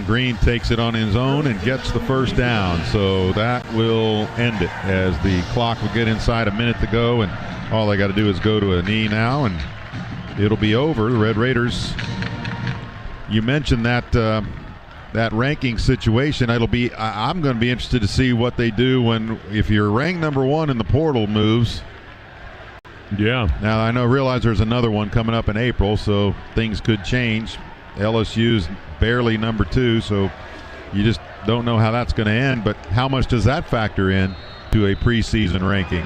Taylon Green takes it on his own and gets the first down. So that will end it as the clock will get inside a minute to go, and all they got to do is go to a knee now, and it'll be over. The Red Raiders, you mentioned that that ranking situation. I'm going to be interested to see what they do if you're ranked number 1 in the portal moves. Yeah. Now I realize there's another one coming up in April, so things could change. LSU's barely number 2, so you just don't know how that's going to end. But how much does that factor in to a preseason ranking?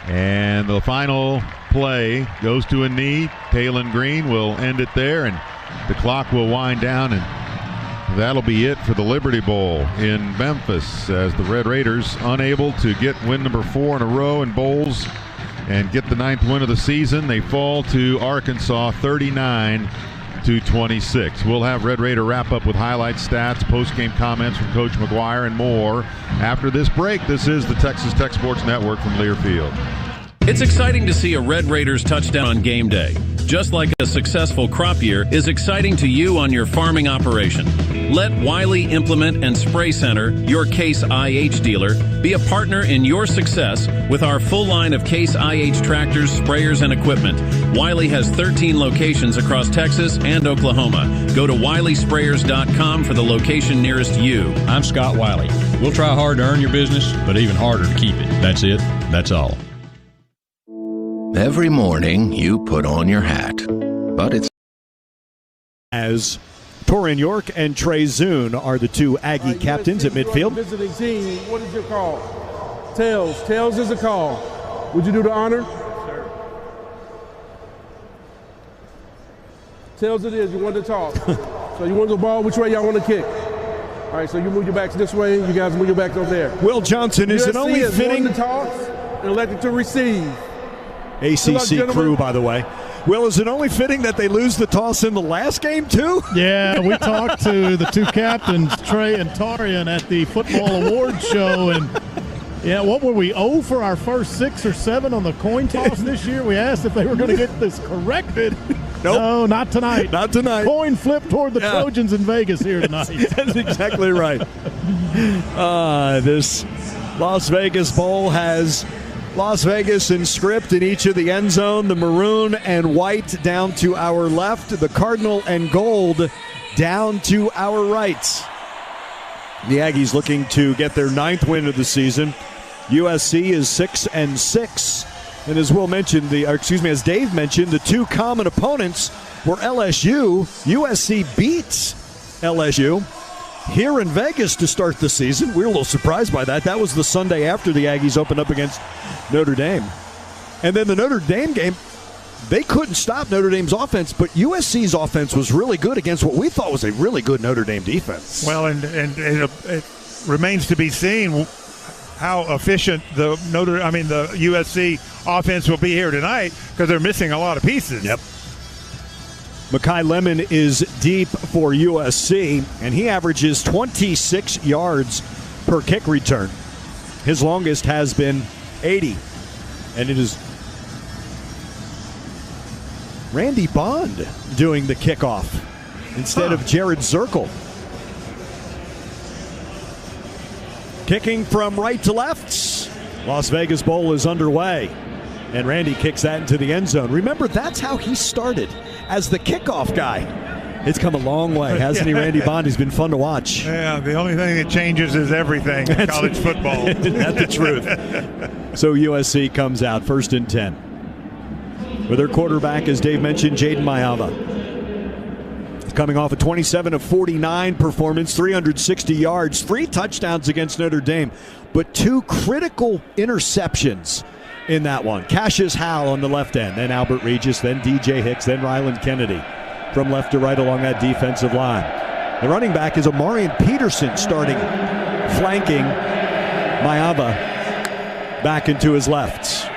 And the final play goes to a knee. Taylon Green will end it there, and the clock will wind down, and that'll be it for the Liberty Bowl in Memphis, as the Red Raiders, unable to get win number 4 in a row in bowls and get the 9th win of the season, they fall to Arkansas 39-26. We'll have Red Raider wrap up with highlights, stats, post-game comments from Coach McGuire, and more after this break. This is the Texas Tech Sports Network from Learfield. It's exciting to see a Red Raiders touchdown on game day. Just like a successful crop year is exciting to you on your farming operation. Let Wiley Implement and Spray Center, your Case IH dealer, be a partner in your success with our full line of Case IH tractors, sprayers, and equipment. Wiley has 13 locations across Texas and Oklahoma. Go to WileySprayers.com for the location nearest you. I'm Scott Wiley. We'll try hard to earn your business, but even harder to keep it. That's it. That's all. Every morning you put on your hat, but it's as Torin York and Trey Zune are the two Aggie captains at midfield. Visiting team, what is your call? Tails. Tails is a call. Would you do the honor? Sure. Tails it is. You want to talk. So you want the ball? Which way y'all want to kick? All right, so you move your backs this way. You guys move your backs over there. Will Johnson, is it only fitting to toss and elected to receive? ACC crew, by the way. Will, is it only fitting that they lose the toss in the last game, too? Yeah, we talked to the two captains, Trey and Tarian, at the football awards show, and yeah, what were we, 0 for our first 6 or 7 on the coin toss this year? We asked if they were going to get this corrected. Nope. No, not tonight. Not tonight. Coin flip toward the Trojans in Vegas here tonight. That's exactly right. This Las Vegas Bowl has Las Vegas in script in each of the end zone, the maroon and white down to our left, the cardinal and gold down to our right. The Aggies looking to get their 9th win of the season. USC is 6-6. And as Will mentioned, as Dave mentioned, the two common opponents were LSU. USC beats LSU here in Vegas to start the season. We were a little surprised by that. That was the Sunday after the Aggies opened up against Notre Dame. And then the Notre Dame game, they couldn't stop Notre Dame's offense, but USC's offense was really good against what we thought was a really good Notre Dame defense. Well, and it remains to be seen how efficient the USC offense will be here tonight, because they're missing a lot of pieces. Yep. Makai Lemon is deep for USC, and he averages 26 yards per kick return. His longest has been 80, and it is Randy Bond doing the kickoff instead of Jared Zirkle. Kicking from right to left. Las Vegas Bowl is underway, and Randy kicks that into the end zone. Remember, that's how he started, as the kickoff guy. It's come a long way, hasn't he, Randy Bond? He's been fun to watch. Yeah, the only thing that changes is everything in college football. That's the truth. So USC comes out 1st and 10. With their quarterback, as Dave mentioned, Jaden Mayava. Coming off a 27 of 49 performance, 360 yards, 3 touchdowns against Notre Dame, but 2 critical interceptions in that one. Cassius Howell on the left end, then Albert Regis, then DJ Hicks, then Ryland Kennedy from left to right along that defensive line. The running back is Amarian Peterson starting, flanking Mayava back into his left.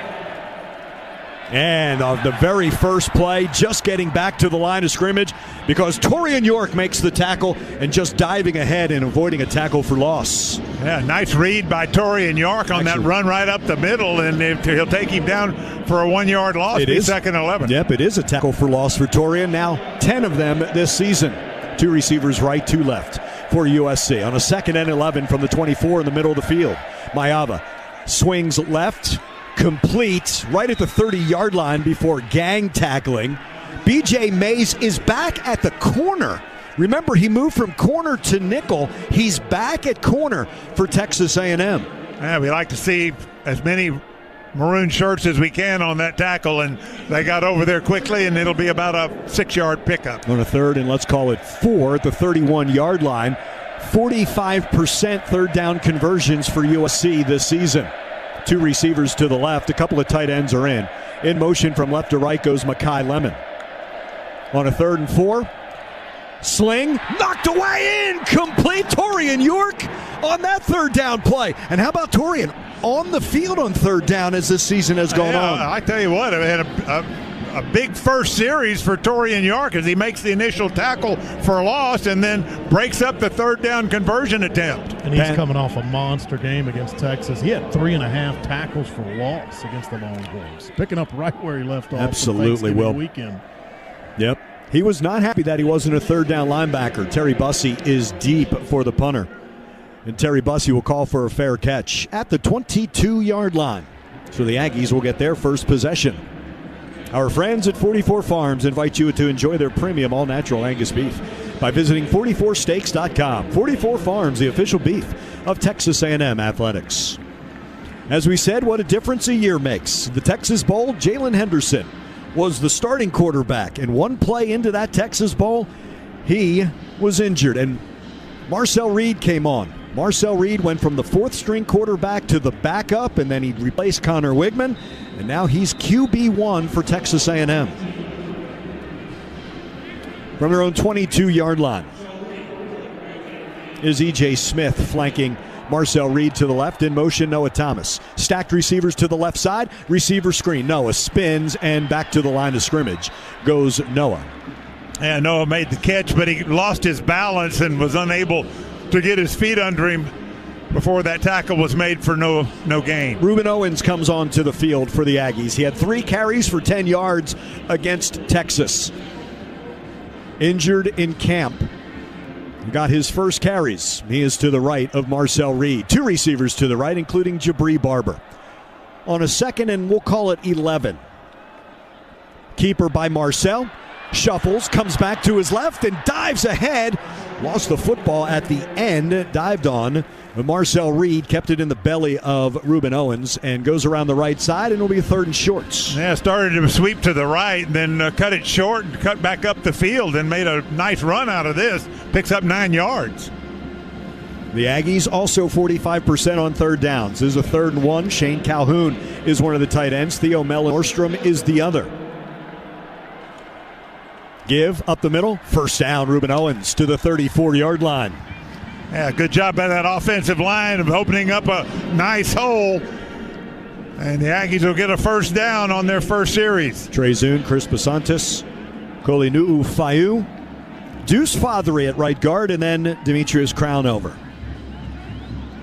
And on the very first play, just getting back to the line of scrimmage because Torian York makes the tackle and just diving ahead and avoiding a tackle for loss. Yeah, nice read by Torian York on that run right up the middle, and he'll take him down for a 1 yard loss. It is 2nd and 11. Yep, it is a tackle for loss for Torian. Now 10 of them this season. 2 receivers right, 2 left for USC. On a 2nd and 11 from the 24 in the middle of the field. Mayava swings left. Complete right at the 30-yard line before gang tackling. B.J. Mays is back at the corner. Remember, he moved from corner to nickel. He's back at corner for Texas A&M. Yeah, we like to see as many maroon shirts as we can on that tackle, and they got over there quickly, and it'll be about a 6-yard pickup. On a 3rd and let's call it 4 at the 31-yard line. 45% third down conversions for USC this season. 2 receivers to the left. A couple of tight ends are in. In motion from left to right goes Makai Lemon. On a 3rd and 4. Sling. Knocked away. Incomplete. Torian York on that 3rd down play. And how about Torian on the field on 3rd down as this season has gone on? I tell you what, I had a big first series for Torian York as he makes the initial tackle for loss and then breaks up the 3rd down conversion attempt. And he's coming off a monster game against Texas. He had 3.5 tackles for loss against the Longhorns, picking up right where he left off. Absolutely, Will. Weekend. Yep. He was not happy that he wasn't a 3rd down linebacker. Terry Bussey is deep for the punter. And Terry Bussey will call for a fair catch at the 22-yard line. So the Aggies will get their first possession. Our friends at 44 Farms invite you to enjoy their premium all-natural Angus beef by visiting 44steaks.com. 44 Farms, the official beef of Texas A&M Athletics. As we said, what a difference a year makes. The Texas Bowl, Jalen Henderson was the starting quarterback, and one play into that Texas Bowl, he was injured, and Marcel Reed came on. Marcel Reed went from the 4th-string quarterback to the backup, and then he replaced Connor Wigman, and now he's QB1 for Texas A&M. From their own 22-yard line is E.J. Smith flanking Marcel Reed to the left. In motion, Noah Thomas. Stacked receivers to the left side. Receiver screen. Noah spins, and back to the line of scrimmage goes Noah. Yeah, Noah made the catch, but he lost his balance and was unable to get his feet under him before that tackle was made for no gain. Ruben Owens comes onto the field for the Aggies. He had 3 carries for 10 yards against Texas. Injured in camp. He got his first carries. He is to the right of Marcel Reed. 2 receivers to the right, including Jabri Barber. On a 2nd and we'll call it 11. Keeper by Marcel. Shuffles, comes back to his left, and dives ahead. Lost the football at the end, dived on. But Marcel Reed kept it in the belly of Ruben Owens and goes around the right side, and it'll be 3rd and shorts. Yeah, started to sweep to the right, and then cut it short and cut back up the field and made a nice run out of this. Picks up 9 yards. The Aggies also 45% on 3rd downs. This is a 3rd and 1. Shane Calhoun is one of the tight ends. Theo Mellon-Nordstrom is the other. Give up the middle. First down, Ruben Owens to the 34-yard line. Yeah, good job by that offensive line of opening up a nice hole. And the Aggies will get a first down on their first series. Trey Zune, Chris Basantis, Kolinu'u Faiu, Deuce Fathery at right guard, and then Demetrius Crownover.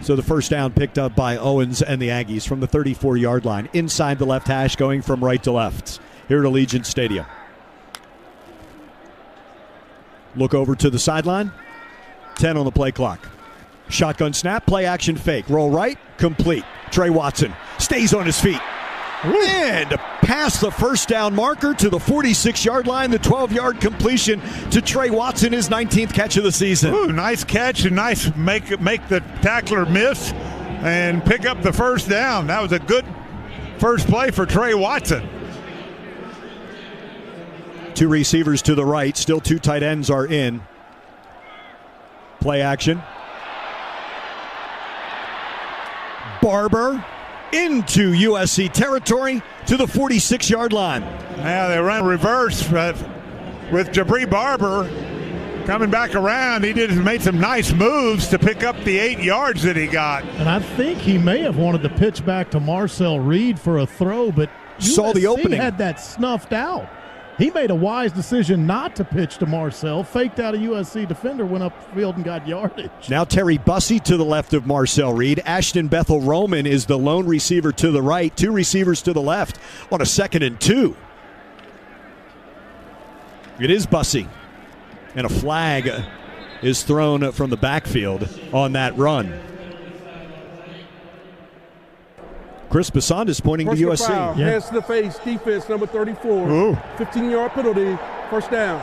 So the first down picked up by Owens and the Aggies from the 34-yard line. Inside the left hash, going from right to left here at Allegiant Stadium. Look over to the sideline. 10 on the play clock. Shotgun snap, play action fake. Roll right, complete. Trey Watson stays on his feet. And past the first down marker to the 46-yard line, the 12-yard completion to Trey Watson, his 19th catch of the season. Ooh, nice catch and nice make the tackler miss and pick up the first down. That was a good first play for Trey Watson. 2 receivers to the right. Still 2 tight ends are in. Play action. Barber into USC territory to the 46-yard line. Now they run reverse with Jabri Barber coming back around. He made some nice moves to pick up the 8 yards that he got. And I think he may have wanted to pitch back to Marcel Reed for a throw, but saw the opening. He had that snuffed out. He made a wise decision not to pitch to Marcel, faked out a USC defender, went upfield and got yardage. Now Terry Bussey to the left of Marcel Reed. Ashton Bethel Roman is the lone receiver to the right. 2 receivers to the left on a 2nd and 2. It is Bussey. And a flag is thrown from the backfield on that run. Chris Bassantis pointing to USC. Foul, hands to the face, defense, number 34. Ooh. 15-yard penalty, first down.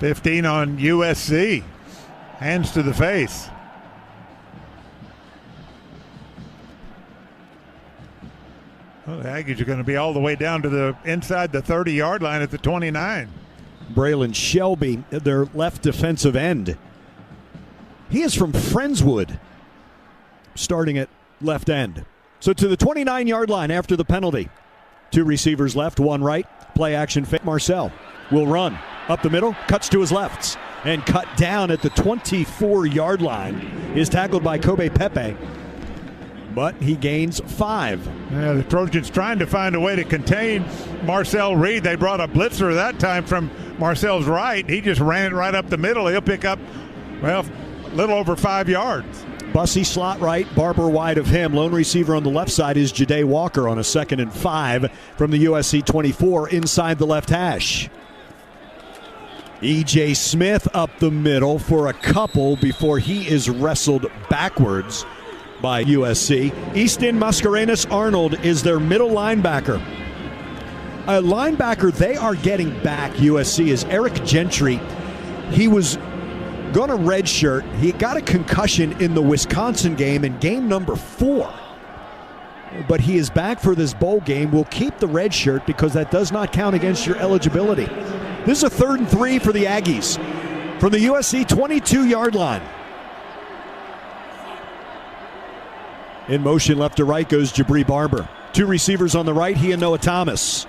15 on USC. Hands to the face. Well, the Aggies are going to be all the way down to the inside the 30-yard line at the 29. Braylon Shelby, their left defensive end. He is from Friendswood, starting at left end. So to the 29-yard line after the penalty. 2 receivers left, 1 right. Play action fake. Marcel will run up the middle, cuts to his left, and cut down at the 24-yard line. Is tackled by Kobe Pepe, but he gains 5. Yeah, the Trojans trying to find a way to contain Marcel Reed. They brought a blitzer that time from Marcel's right. He just ran it right up the middle. He'll pick up, well, a little over 5 yards. Bussey slot right, Barber wide of him. Lone receiver on the left side is Ja'Day Walker on a 2nd and 5 from the USC 24 inside the left hash. E.J. Smith up the middle for a couple before he is wrestled backwards by USC. Easton Mascarenas Arnold is their middle linebacker. A linebacker they are getting back, USC, is Eric Gentry. He was going to redshirt. He got a concussion in the Wisconsin game in game number 4. But he is back for this bowl game. We'll keep the red shirt because that does not count against your eligibility. This is a 3rd and 3 for the Aggies from the USC 22-yard line. In motion left to right goes Jabri Barber. 2 receivers on the right, he and Noah Thomas.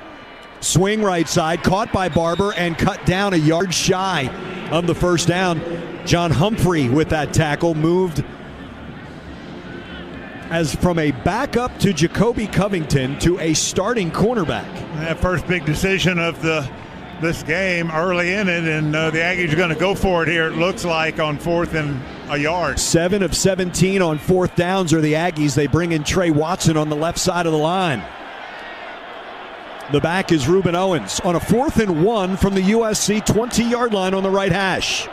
Swing right side, caught by Barber and cut down a yard shy of the first down. John Humphrey with that tackle moved as from a backup to Jacoby Covington to a starting cornerback. That first big decision of this game early in it, and the Aggies are going to go for it here, it looks like, on 4th and a yard. 7 of 17 on 4th downs are the Aggies. They bring in Trey Watson on the left side of the line. The back is Reuben Owens on a 4th and 1 from the USC 20-yard line on the right hash.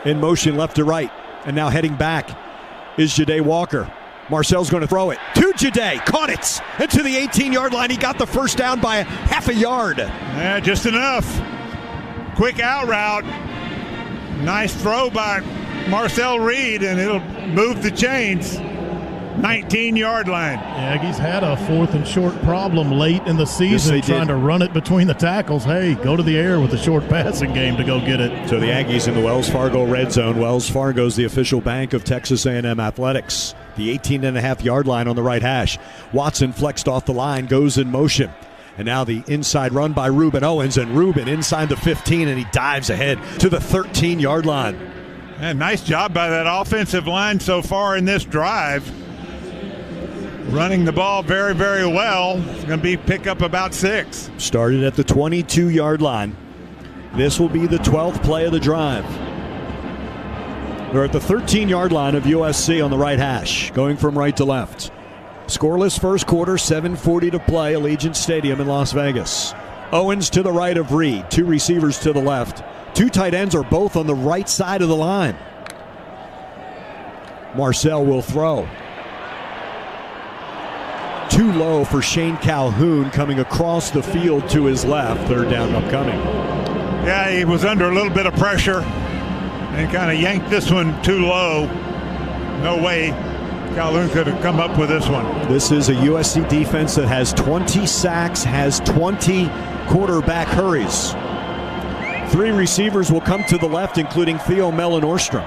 In motion left to right, and now heading back is Ja'Day Walker. Marcel's going to throw it to Ja'Day, caught it, and to the 18-yard line. He got the first down by half a yard. Yeah, just enough. Quick out route. Nice throw by Marcel Reed, and it'll move the chains. 19-yard line. The Aggies had a 4th and short problem late in the season, trying to run it between the tackles. Hey, go to the air with a short passing game to go get it. So the Aggies in the Wells Fargo red zone. Wells Fargo's the official bank of Texas A&M Athletics. The 18.5-yard line on the right hash. Watson flexed off the line, goes in motion. And now the inside run by Reuben Owens, and Reuben inside the 15, and he dives ahead to the 13-yard line. And nice job by that offensive line so far in this drive. Running the ball very, very well. It's going to be pick up about 6. Started at the 22-yard line. This will be the 12th play of the drive. They're at the 13-yard line of USC on the right hash, going from right to left. Scoreless first quarter, 7:40 to play, Allegiant Stadium in Las Vegas. Owens to the right of Reed, 2 receivers to the left. 2 tight ends are both on the right side of the line. Marcel will throw. Too low for Shane Calhoun, coming across the field to his left. 3rd down upcoming. Yeah, he was under a little bit of pressure and kind of yanked this one too low. No way Calhoun could have come up with this one. This is a USC defense that has 20 sacks, has 20 quarterback hurries. 3 receivers will come to the left, including Theo Mellon-Orstrom.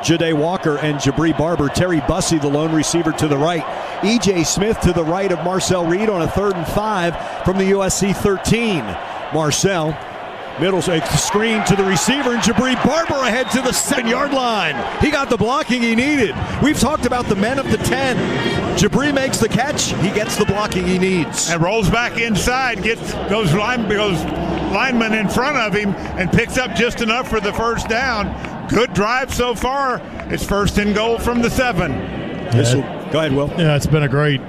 Ja'Day Walker and Jabri Barber. Terry Bussey, the lone receiver, to the right. E.J. Smith to the right of Marcel Reed on a 3rd and 5 from the USC 13. Marcel, middle screen to the receiver, and Jabri Barber ahead to the 7-yard line. He got the blocking he needed. We've talked about the men of the 10. Jabri makes the catch. He gets the blocking he needs. And rolls back inside, gets those linemen in front of him, and picks up just enough for the first down. Good drive so far. It's 1st and goal from the 7. Go ahead, Will. Yeah, it's been a great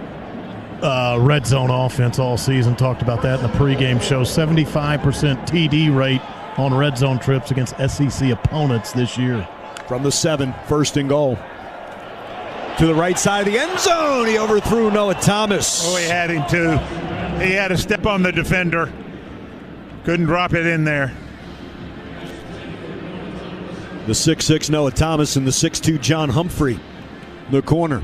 red zone offense all season. Talked about that in the pregame show. 75% TD rate on red zone trips against SEC opponents this year. From the 7, 1st and goal. To the right side of the end zone. He overthrew Noah Thomas. Oh, he had him too. He had a step on the defender. Couldn't drop it in there. The 6'6 Noah Thomas and the 6'2 John Humphrey, the corner.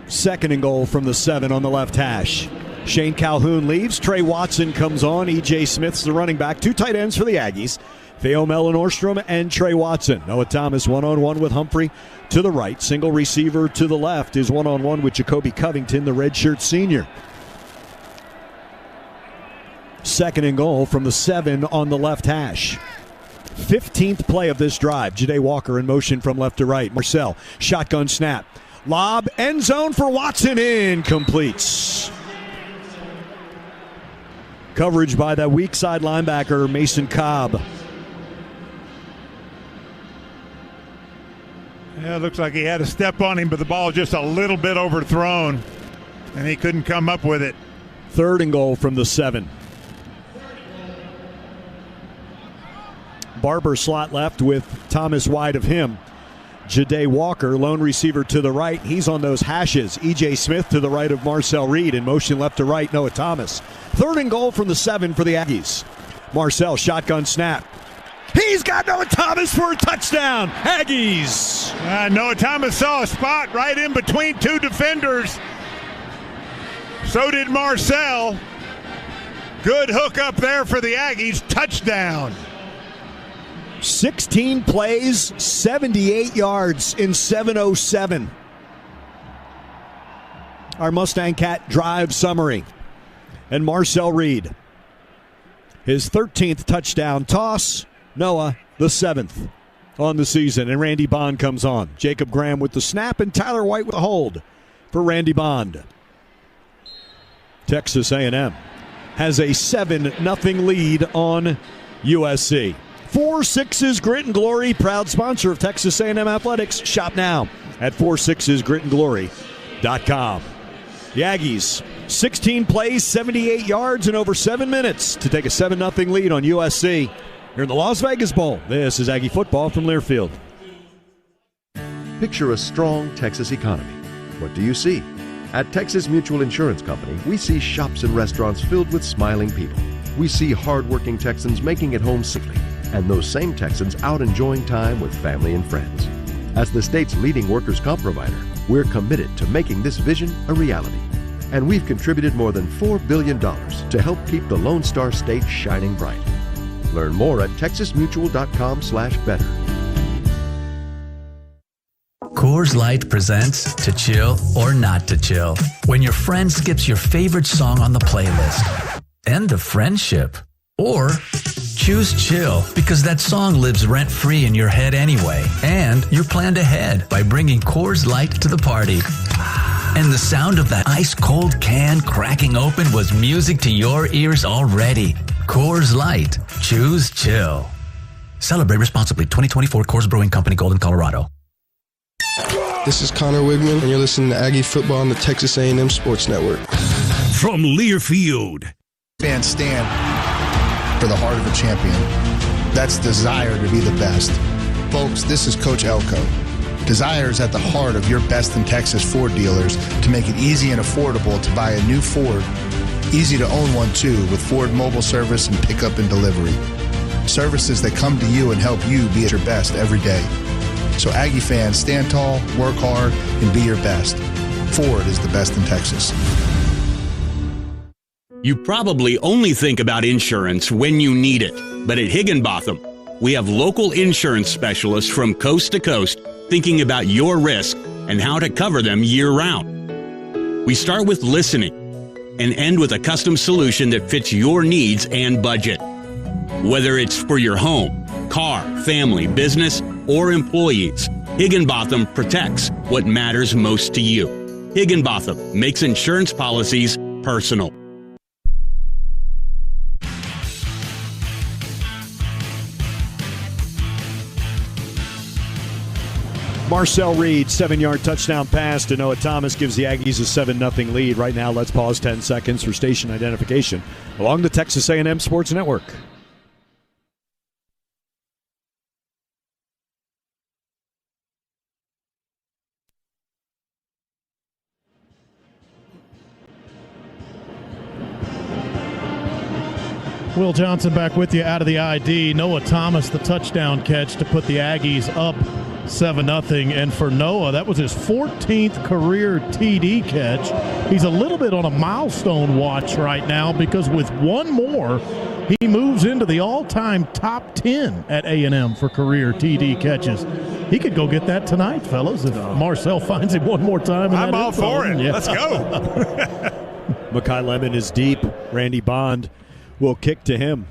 2nd and goal from the 7 on the left hash. Shane Calhoun leaves. Trey Watson comes on. E.J. Smith's the running back. 2 tight ends for the Aggies. Theo Mellon-Orstrom and Trey Watson. Noah Thomas one-on-one with Humphrey to the right. Single receiver to the left is one-on-one with Jacoby Covington, the redshirt senior. 2nd and goal from the 7 on the left hash. 15th play of this drive. Ja'Day Walker in motion from left to right. Marcel, shotgun snap. Lob, end zone for Watson, incompletes. Coverage by that weak side linebacker, Mason Cobb. Yeah, it looks like he had a step on him, but the ball just a little bit overthrown, and he couldn't come up with it. 3rd and goal from the 7. Barber slot left with Thomas wide of him. Ja'Day Walker, lone receiver to the right. He's on those hashes. E.J. Smith to the right of Marcel Reed. In motion left to right, Noah Thomas. 3rd and goal from the 7 for the Aggies. Marcel, shotgun snap. He's got Noah Thomas for a touchdown. Aggies. Noah Thomas saw a spot right in between 2 defenders. So did Marcel. Good hook up there for the Aggies. Touchdown. 16 plays, 78 yards in 7:07. Our Mustang Cat drive summary. And Marcel Reed, his 13th touchdown toss. Noah, the 7th on the season. And Randy Bond comes on. Jacob Graham with the snap and Tyler White with the hold for Randy Bond. Texas A&M has a 7-0 lead on USC. 4-6's Grit and Glory, proud sponsor of Texas A&M Athletics. Shop now at 46'sgritandglory.com. The Aggies, 16 plays, 78 yards in over 7 minutes to take a 7-0 lead on USC. Here in the Las Vegas Bowl, this is Aggie football from Learfield. Picture a strong Texas economy. What do you see? At Texas Mutual Insurance Company, we see shops and restaurants filled with smiling people. We see hardworking Texans making it home safely, and those same Texans out enjoying time with family and friends. As the state's leading workers' comp provider, we're committed to making this vision a reality. And we've contributed more than $4 billion to help keep the Lone Star State shining bright. Learn more at texasmutual.com/better. Coors Light presents To Chill or Not to Chill. When your friend skips your favorite song on the playlist. End of friendship. Or choose chill because that song lives rent-free in your head anyway. And you're planned ahead by bringing Coors Light to the party. And the sound of that ice-cold can cracking open was music to your ears already. Coors Light. Choose chill. Celebrate responsibly. 2024 Coors Brewing Company, Golden, Colorado. This is Connor Wigman, and you're listening to Aggie Football on the Texas A&M Sports Network. From Learfield. Fans stand for the heart of a champion. That's desire to be the best. Folks, this is Coach Elko. Desire is at the heart of your Best in Texas Ford dealers to make it easy and affordable to buy a new Ford. Easy to own one too with Ford mobile service and pickup and delivery. Services that come to you and help you be at your best every day. So Aggie fans, stand tall, work hard, and be your best. Ford is the best in Texas. You probably only think about insurance when you need it. But at Higginbotham, we have local insurance specialists from coast to coast thinking about your risk and how to cover them year-round. We start with listening and end with a custom solution that fits your needs and budget. Whether it's for your home, car, family, business, or employees, Higginbotham protects what matters most to you. Higginbotham makes insurance policies personal. Marcel Reed, 7-yard touchdown pass to Noah Thomas gives the Aggies a 7-0 lead. Right now, let's pause 10 seconds for station identification along the Texas A&M Sports Network. Will Johnson back with you out of the ID. Noah Thomas, the touchdown catch to put the Aggies up 7-0. And for Noah, that was his 14th career TD catch. He's a little bit on a milestone watch right now because with one more, he moves into the all-time top 10 at A&M for career TD catches. He could go get that tonight, fellas, if Marcel finds him one more time. I'm all for it. Yeah. Let's go. Mekhi Lemon is deep. Randy Bond will kick to him.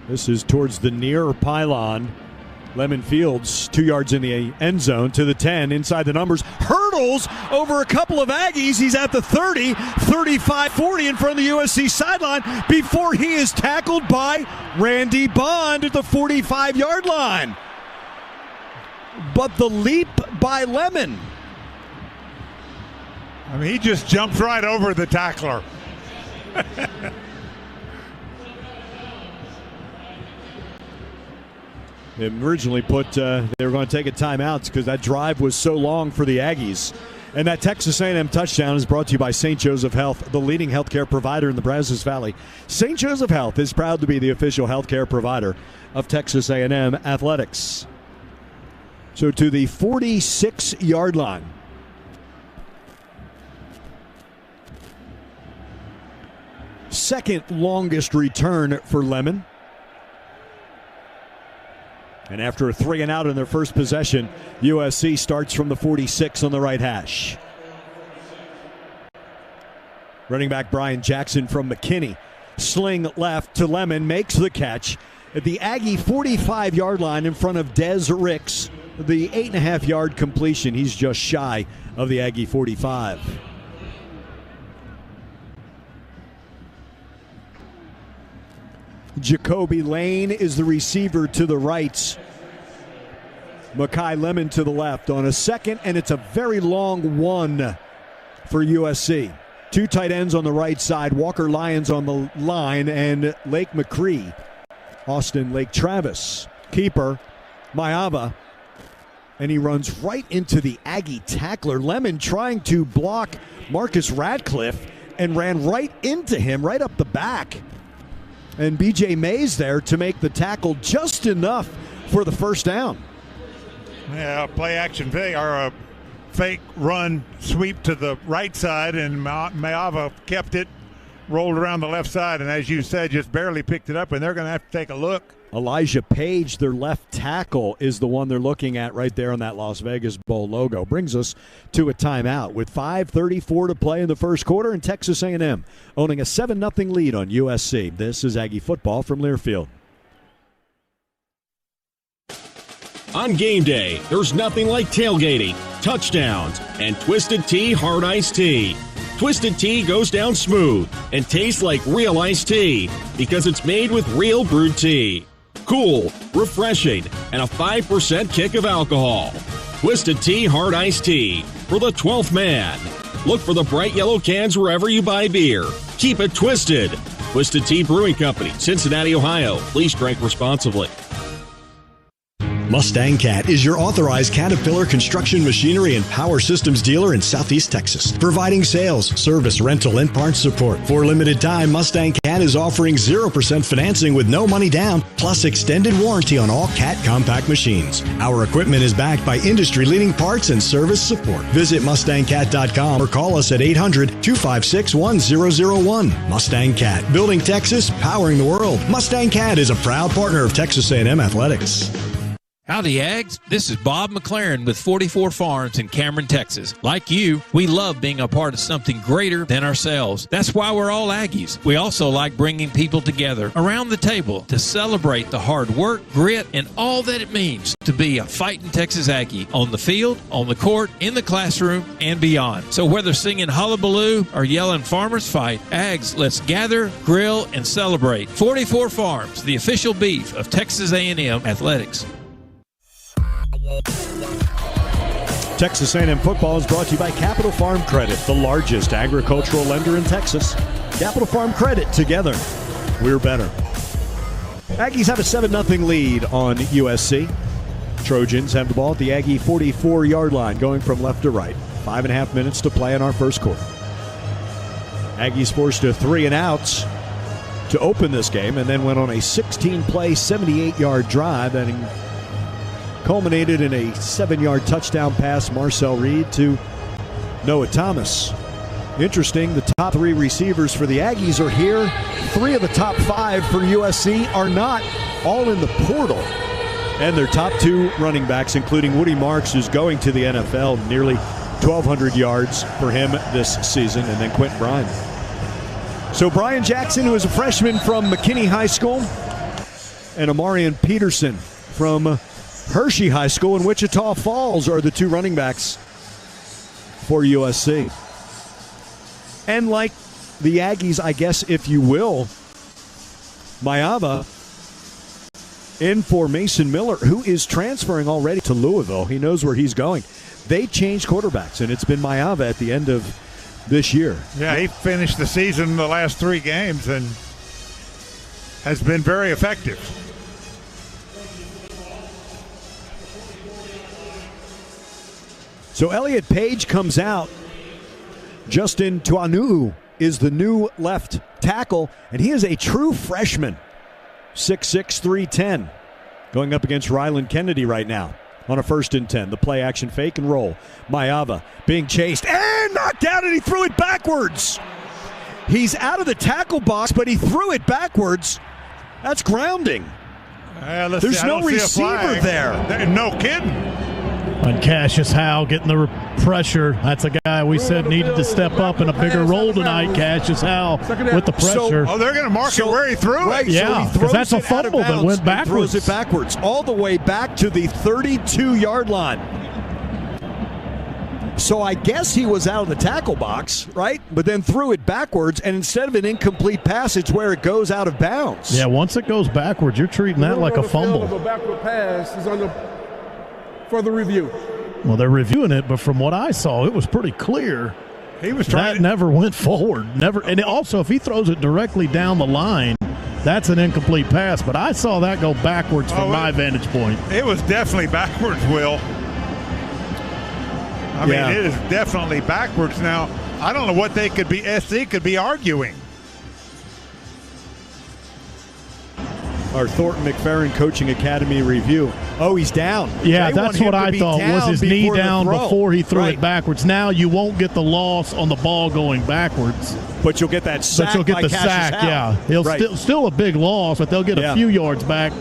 This is towards the near pylon. Lemon fields 2 yards in the end zone to the 10, inside the numbers. Hurdles over a couple of Aggies. He's at the 30, 35, 40 in front of the USC sideline before he is tackled by Randy Bond at the 45-yard line. But the leap by Lemon. I mean, he just jumped right over the tackler. They originally put they were going to take a timeout because that drive was so long for the Aggies. And that Texas A&M touchdown is brought to you by St. Joseph Health, the leading healthcare provider in the Brazos Valley. St. Joseph Health is proud to be the official healthcare provider of Texas A&M athletics. So to the 46-yard line. Second longest return for Lemon. And after a 3-and-out in their first possession, USC starts from the 46 on the right hash. Running back Brian Jackson from McKinney. Sling left to Lemon, makes the catch at the Aggie 45-yard line in front of Des Ricks. The 8.5-yard completion. He's just shy of the Aggie 45. Jacoby Lane is the receiver to the right. Mekhi Lemon to the left on a second, and it's a very long one for USC. Two tight ends on the right side, Walker Lyons on the line, and Lake McCree, Austin Lake Travis. Keeper, Mayava, and he runs right into the Aggie tackler. Lemon trying to block Marcus Radcliffe and ran right into him, right up the back. And B.J. Mays there to make the tackle just enough for the first down. Yeah, play action fake or a fake run sweep to the right side, and Mayava kept it, rolled around the left side, and as you said, just barely picked it up, and they're going to have to take a look. Elijah Page, their left tackle, is the one they're looking at right there on that Las Vegas Bowl logo. Brings us to a timeout with 5:34 to play in the first quarter, and Texas A&M owning a 7-0 lead on USC. This is Aggie football from Learfield. On game day, there's nothing like tailgating, touchdowns, and Twisted Tea Hard Iced Tea. Twisted Tea goes down smooth and tastes like real iced tea because it's made with real brewed tea. Cool, refreshing, and a 5% kick of alcohol. Twisted Tea Hard Iced Tea for the 12th man. Look for the bright yellow cans wherever you buy beer. Keep it twisted. Twisted Tea Brewing Company, Cincinnati, Ohio. Please drink responsibly. Mustang Cat is your authorized Caterpillar construction machinery and power systems dealer in Southeast Texas, providing sales, service, rental, and parts support. For a limited time, Mustang Cat is offering 0% financing with no money down, plus extended warranty on all Cat compact machines. Our equipment is backed by industry-leading parts and service support. Visit MustangCat.com or call us at 800-256-1001. Mustang Cat, building Texas, powering the world. Mustang Cat is a proud partner of Texas A&M Athletics. Howdy, Ags. This is Bob McLaren with 44 Farms in Cameron, Texas. Like you, we love being a part of something greater than ourselves. That's why we're all Aggies. We also like bringing people together around the table to celebrate the hard work, grit, and all that it means to be a fighting Texas Aggie on the field, on the court, in the classroom, and beyond. So whether singing Hullabaloo or yelling Farmers Fight, Ags, let's gather, grill, and celebrate. 44 Farms, the official beef of Texas A&M Athletics. Texas A&M football is brought to you by Capital Farm Credit, the largest agricultural lender in Texas. Capital Farm Credit, together, we're better. Aggies have a 7-0 lead on USC. Trojans have the ball at the Aggie 44-yard line, going from left to right. 5.5 minutes to play in our first quarter. Aggies forced a 3-and-outs to open this game, and then went on a 16-play, 78-yard drive that culminated in a 7-yard touchdown pass, Marcel Reed to Noah Thomas. Interesting, the top 3 receivers for the Aggies are here. 3 of the top 5 for USC are not, all in the portal. And their top 2 running backs, including Woody Marks, who's going to the NFL, nearly 1,200 yards for him this season, and then Quentin Bryan. So Brian Jackson, who is a freshman from McKinney High School, and Amarian Peterson from Hershey High School in Wichita Falls are the 2 running backs for USC. And like the Aggies, I guess, if you will, Mayava in for Mason Miller, who is transferring already to Louisville. He knows where he's going. They changed quarterbacks, and it's been Mayava at the end of this year. Yeah, he finished the season the last 3 games and has been very effective. So Elliott Page comes out. Justin Tuanuu is the new left tackle, and he is a true freshman. 6'6", 310. Going up against Ryland Kennedy right now on a 1st and 10. The play action fake and roll. Mayava being chased and knocked out, and he threw it backwards. He's out of the tackle box, but he threw it backwards. That's grounding. There's no receiver there. No kidding. And Cassius Howe getting the pressure. That's a guy we said needed to step up in a bigger role tonight. Cassius Howe with the pressure. They're going to mark it where he threw it. Right, yeah, because that's a fumble that went backwards. Throws it backwards, all the way back to the 32-yard line. So I guess he was out of the tackle box, right? But then threw it backwards, and instead of an incomplete pass, it's where it goes out of bounds. Yeah, once it goes backwards, you're treating that like a fumble. The backward pass is under further review. Well, they're reviewing it, but from what I saw, it was pretty clear. He was trying. That never went forward. Never. And also, if he throws it directly down the line, that's an incomplete pass. But I saw that go backwards from my vantage point. It was definitely backwards, Will. I mean, it is definitely backwards. Now, I don't know what they could be. SC could be arguing. Our Thornton McFerrin Coaching Academy review. Oh, he's down. Yeah, that's what I thought. Was his knee down before he threw it backwards? Now you won't get the loss on the ball going backwards. But you'll get that sack. But you'll get the sack, yeah. He'll still a big loss, but they'll get a few yards back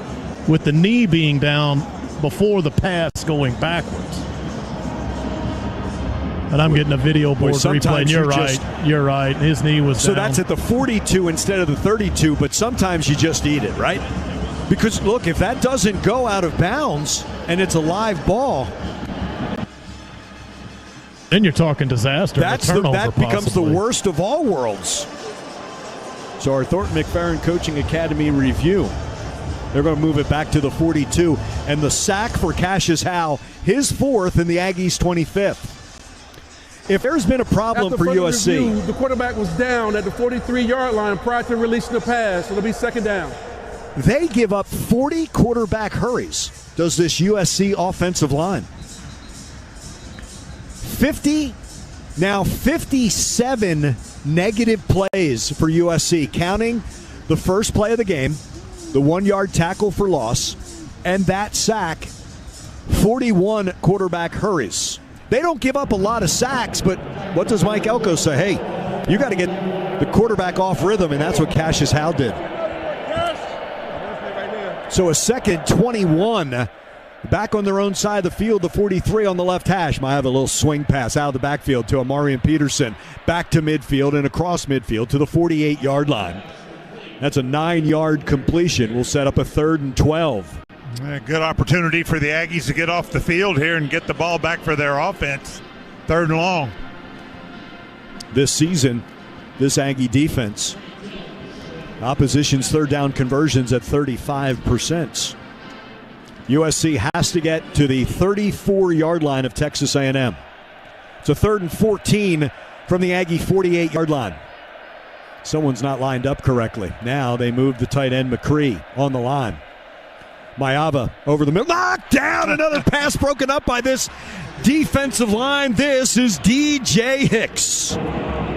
with the knee being down before the pass going backwards. And I'm getting a video board replay, and you're right. His knee was down. So that's at the 42 instead of the 32, but sometimes you just eat it, right? Because, look, if that doesn't go out of bounds and it's a live ball, then you're talking disaster. That becomes the worst of all worlds. So our Thornton McFerrin Coaching Academy review. They're going to move it back to the 42. And the sack for Cassius Howe, his 4th and the Aggies' 25th. If there's been a problem for USC. Review, the quarterback was down at the 43-yard line prior to releasing the pass, so it'll be 2nd down. They give up 40 quarterback hurries, does this USC offensive line. 57 negative plays for USC, counting the first play of the game, the 1-yard tackle for loss, and that sack, 41 quarterback hurries. They don't give up a lot of sacks, but what does Mike Elko say? Hey, you got to get the quarterback off rhythm, and that's what Cassius Howe did. So a 2nd 21 Back on their own side of the field, the 43 on the left hash. Might have a little swing pass out of the backfield to Amarian Peterson. Back to midfield and across midfield to the 48-yard line. That's a 9-yard completion. We'll set up a 3rd and 12. Good opportunity for the Aggies to get off the field here and get the ball back for their offense. 3rd and long. This season, this Aggie defense, opposition's third down conversions at 35%. USC has to get to the 34-yard line of Texas A&M. It's a 3rd and 14 from the Aggie 48-yard line. Someone's not lined up correctly. Now they move the tight end McCree on the line. Mayava over the middle. Knocked down. Another pass broken up by this defensive line. This is DJ Hicks.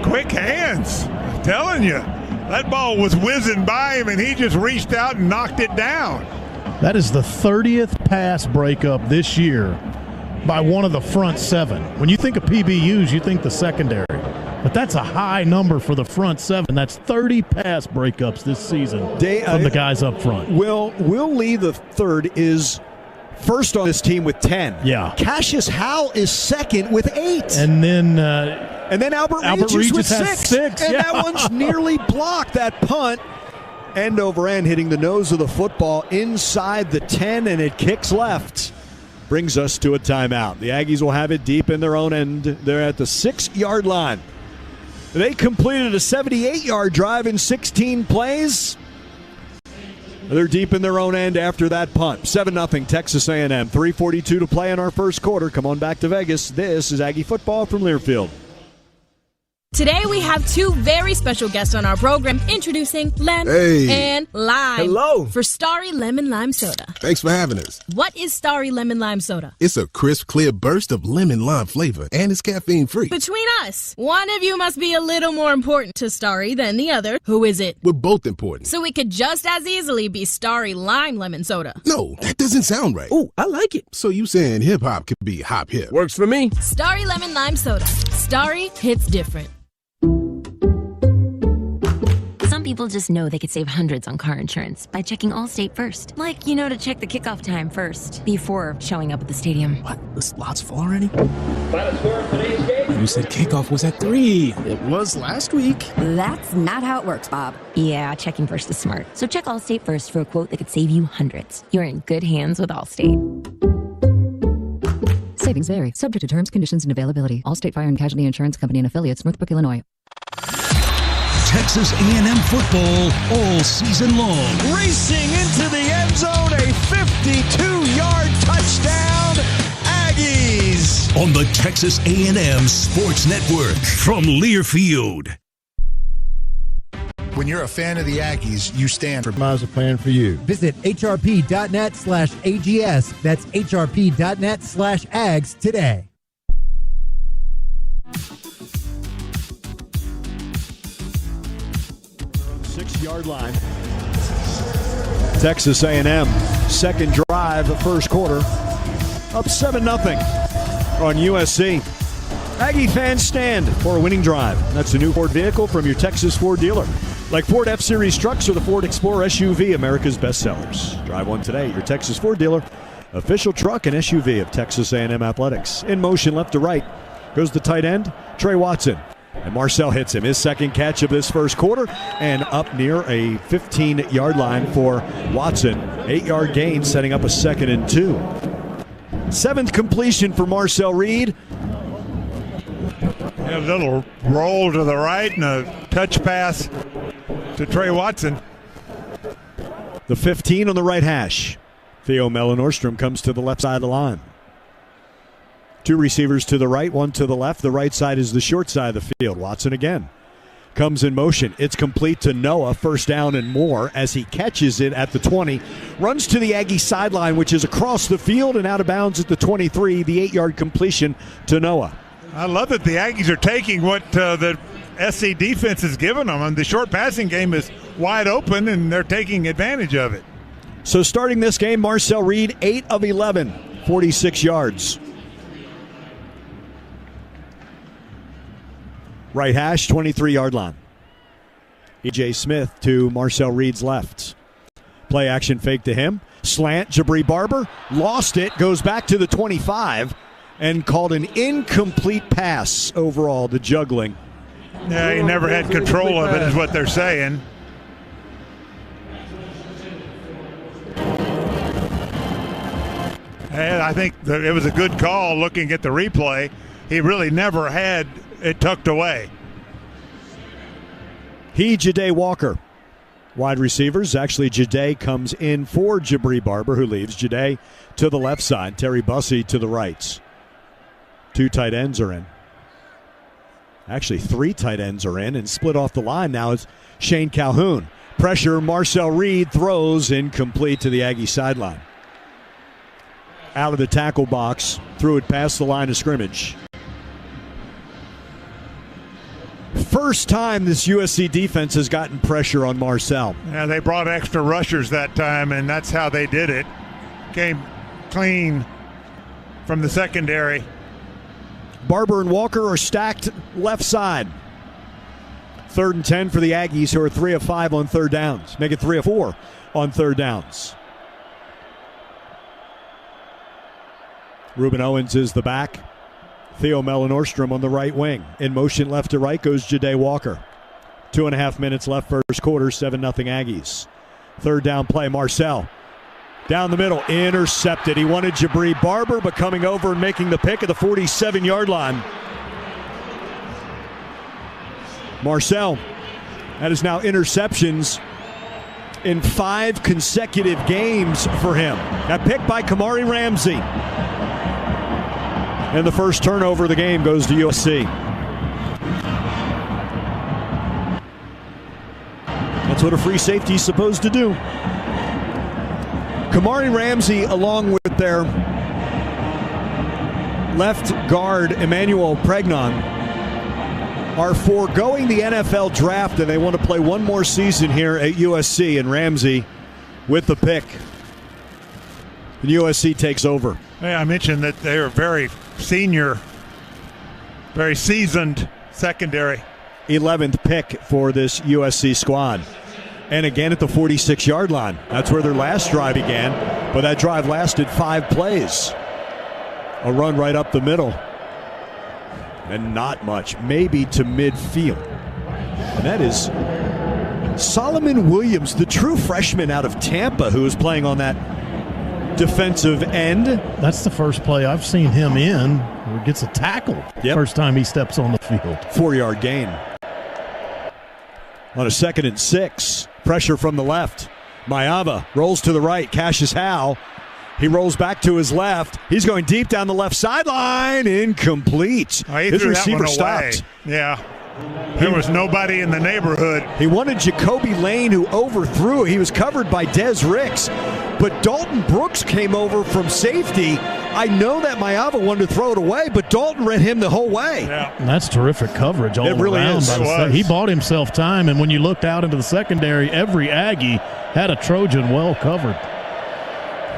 Quick hands. I'm telling you. That ball was whizzing by him, and he just reached out and knocked it down. That is the 30th pass breakup this year by one of the front 7. When you think of PBUs, you think the secondary. But that's a high number for the front 7. That's 30 pass breakups this season from the guys up front. Will Lee the third is first on this team with 10. Yeah. Cassius Howell is second with 8. And then Albert Regis with 6. And that one's nearly blocked, that punt. End over end, hitting the nose of the football inside the 10, and it kicks left. Brings us to a timeout. The Aggies will have it deep in their own end. They're at the 6-yard line. They completed a 78-yard drive in 16 plays. They're deep in their own end after that punt. 7-0 Texas A&M. 3:42 to play in our first quarter. Come on back to Vegas. This is Aggie football from Learfield. Today we have 2 very special guests on our program. Introducing Lem and Lime. Hello. For Starry Lemon Lime Soda. Thanks for having us. What is Starry Lemon Lime Soda? It's a crisp, clear burst of lemon lime flavor, and it's caffeine-free. Between us, one of you must be a little more important to Starry than the other. Who is it? We're both important. So it could just as easily be Starry Lime Lemon Soda. No, that doesn't sound right. Oh, I like it. So you saying hip-hop could be hop-hip? Works for me. Starry Lemon Lime Soda. Starry hits different. Some people just know they could save hundreds on car insurance by checking Allstate first. Like, to check the kickoff time first before showing up at the stadium. What? The slots full already? You said kickoff was at 3. It was last week. That's not how it works, Bob. Yeah, checking first is smart. So check Allstate first for a quote that could save you hundreds. You're in good hands with Allstate. Savings vary. Subject to terms, conditions, and availability. Allstate Fire and Casualty Insurance Company and Affiliates, Northbrook, Illinois. Texas A&M football all season long. Racing into the end zone, a 52-yard touchdown, Aggies! On the Texas A&M Sports Network from Learfield. When you're a fan of the Aggies, you stand for Miles a plan for you. Visit hrp.net/AGS. That's hrp.net/AGS today. Yard line. Texas A&M, second drive of first quarter, up 7-0 on USC. Aggie fans stand for a winning drive. That's a new Ford vehicle from your Texas Ford dealer. Like Ford F-Series trucks or the Ford Explorer SUV, America's best sellers. Drive one today, your Texas Ford dealer. Official truck and SUV of Texas A&M Athletics. In motion left to right goes the tight end, Trey Watson. And Marcel hits him, his second catch of this first quarter, and up near a 15-yard line for Watson. 8-yard gain, setting up a 2nd and 2. 7th completion for Marcel Reed. A little roll to the right and a touch pass to Trey Watson. The 15 on the right hash. Theo Mellon-Nordstrom comes to the left side of the line. 2 receivers to the right, 1 to the left. The right side is the short side of the field. Watson again comes in motion. It's complete to Noah. First down and more as he catches it at the 20. Runs to the Aggie sideline, which is across the field and out of bounds at the 23. The 8-yard completion to Noah. I love that the Aggies are taking what the SC defense has given them. And the short passing game is wide open, and they're taking advantage of it. So starting this game, Marcel Reed, 8 of 11, 46 yards. Right hash, 23-yard line. E.J. Smith to Marcel Reed's left. Play action fake to him. Slant, Jabri Barber. Lost it. Goes back to the 25 and called an incomplete pass overall, the juggling. Yeah, he never had control of it is what they're saying. And I think that it was a good call looking at the replay. He really never had it tucked away. Jade Walker. Wide receivers. Actually, Jade comes in for Jabri Barber, who leaves. Jade to the left side. Terry Bussey to the right. 2 tight ends are in. Actually, 3 tight ends are in and split off the line. Now it's Shane Calhoun. Pressure, Marcel Reed throws incomplete to the Aggie sideline. Out of the tackle box, threw it past the line of scrimmage. First time this USC defense has gotten pressure on Marcel. Yeah, they brought extra rushers that time, and that's how they did it. Came clean from the secondary. Barber and Walker are stacked left side. 3rd and 10 for the Aggies, who are 3 of 5 on third downs. Make it 3 of 4 on third downs. Ruben Owens is the back. Theo Mellon-Orstrom on the right wing. In motion left to right goes Jade Walker. 2.5 minutes left first quarter, 7-0 Aggies. 3rd down play, Marcel. Down the middle, intercepted. He wanted Jabri Barber, but coming over and making the pick at the 47-yard line. Marcel, that is now interceptions in 5 consecutive games for him. That pick by Kamari Ramsey. And the first turnover of the game goes to USC. That's what a free safety is supposed to do. Kamari Ramsey, along with their left guard, Emmanuel Pregnon, are foregoing the NFL draft, and they want to play one more season here at USC, and Ramsey with the pick. And USC takes over. Hey, I mentioned that they are very senior, very seasoned secondary. 11th pick for this USC squad. And again at the 46-yard line. That's where their last drive began, but that drive lasted 5 plays. A run right up the middle. And not much, maybe to midfield. And that is Solomon Williams, the true freshman out of Tampa, who is playing on that defensive end. That's the first play I've seen him in where he gets a tackle. Yep. First time he steps on the field. 4-yard gain. On a 2nd and 6. Pressure from the left. Mayava rolls to the right. Cassius Howe. He rolls back to his left. He's going deep down the left sideline. Incomplete. His receiver stopped. Yeah. There was nobody in the neighborhood. He wanted Jacoby Lane, who overthrew. He was covered by Des Ricks. But Dalton Brooks came over from safety. I know that Mayava wanted to throw it away, but Dalton read him the whole way. Yeah. And that's terrific coverage all around. It really is. He bought himself time, and when you looked out into the secondary, every Aggie had a Trojan well covered.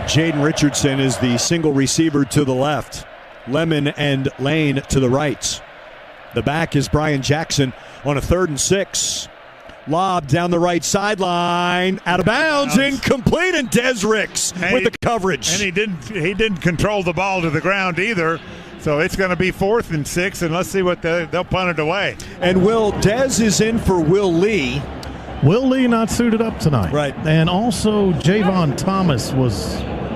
Jaden Richardson is the single receiver to the left. Lemon and Lane to the right. The back is Brian Jackson on a 3rd and 6. Lob down the right sideline, out of bounds, incomplete, and Des Ricks with the coverage. And he didn't control the ball to the ground either. So it's going to be 4th and 6, and let's see what they'll punt it away. And Des is in for Will Lee. Will Lee not suited up tonight. Right. And also Javon Thomas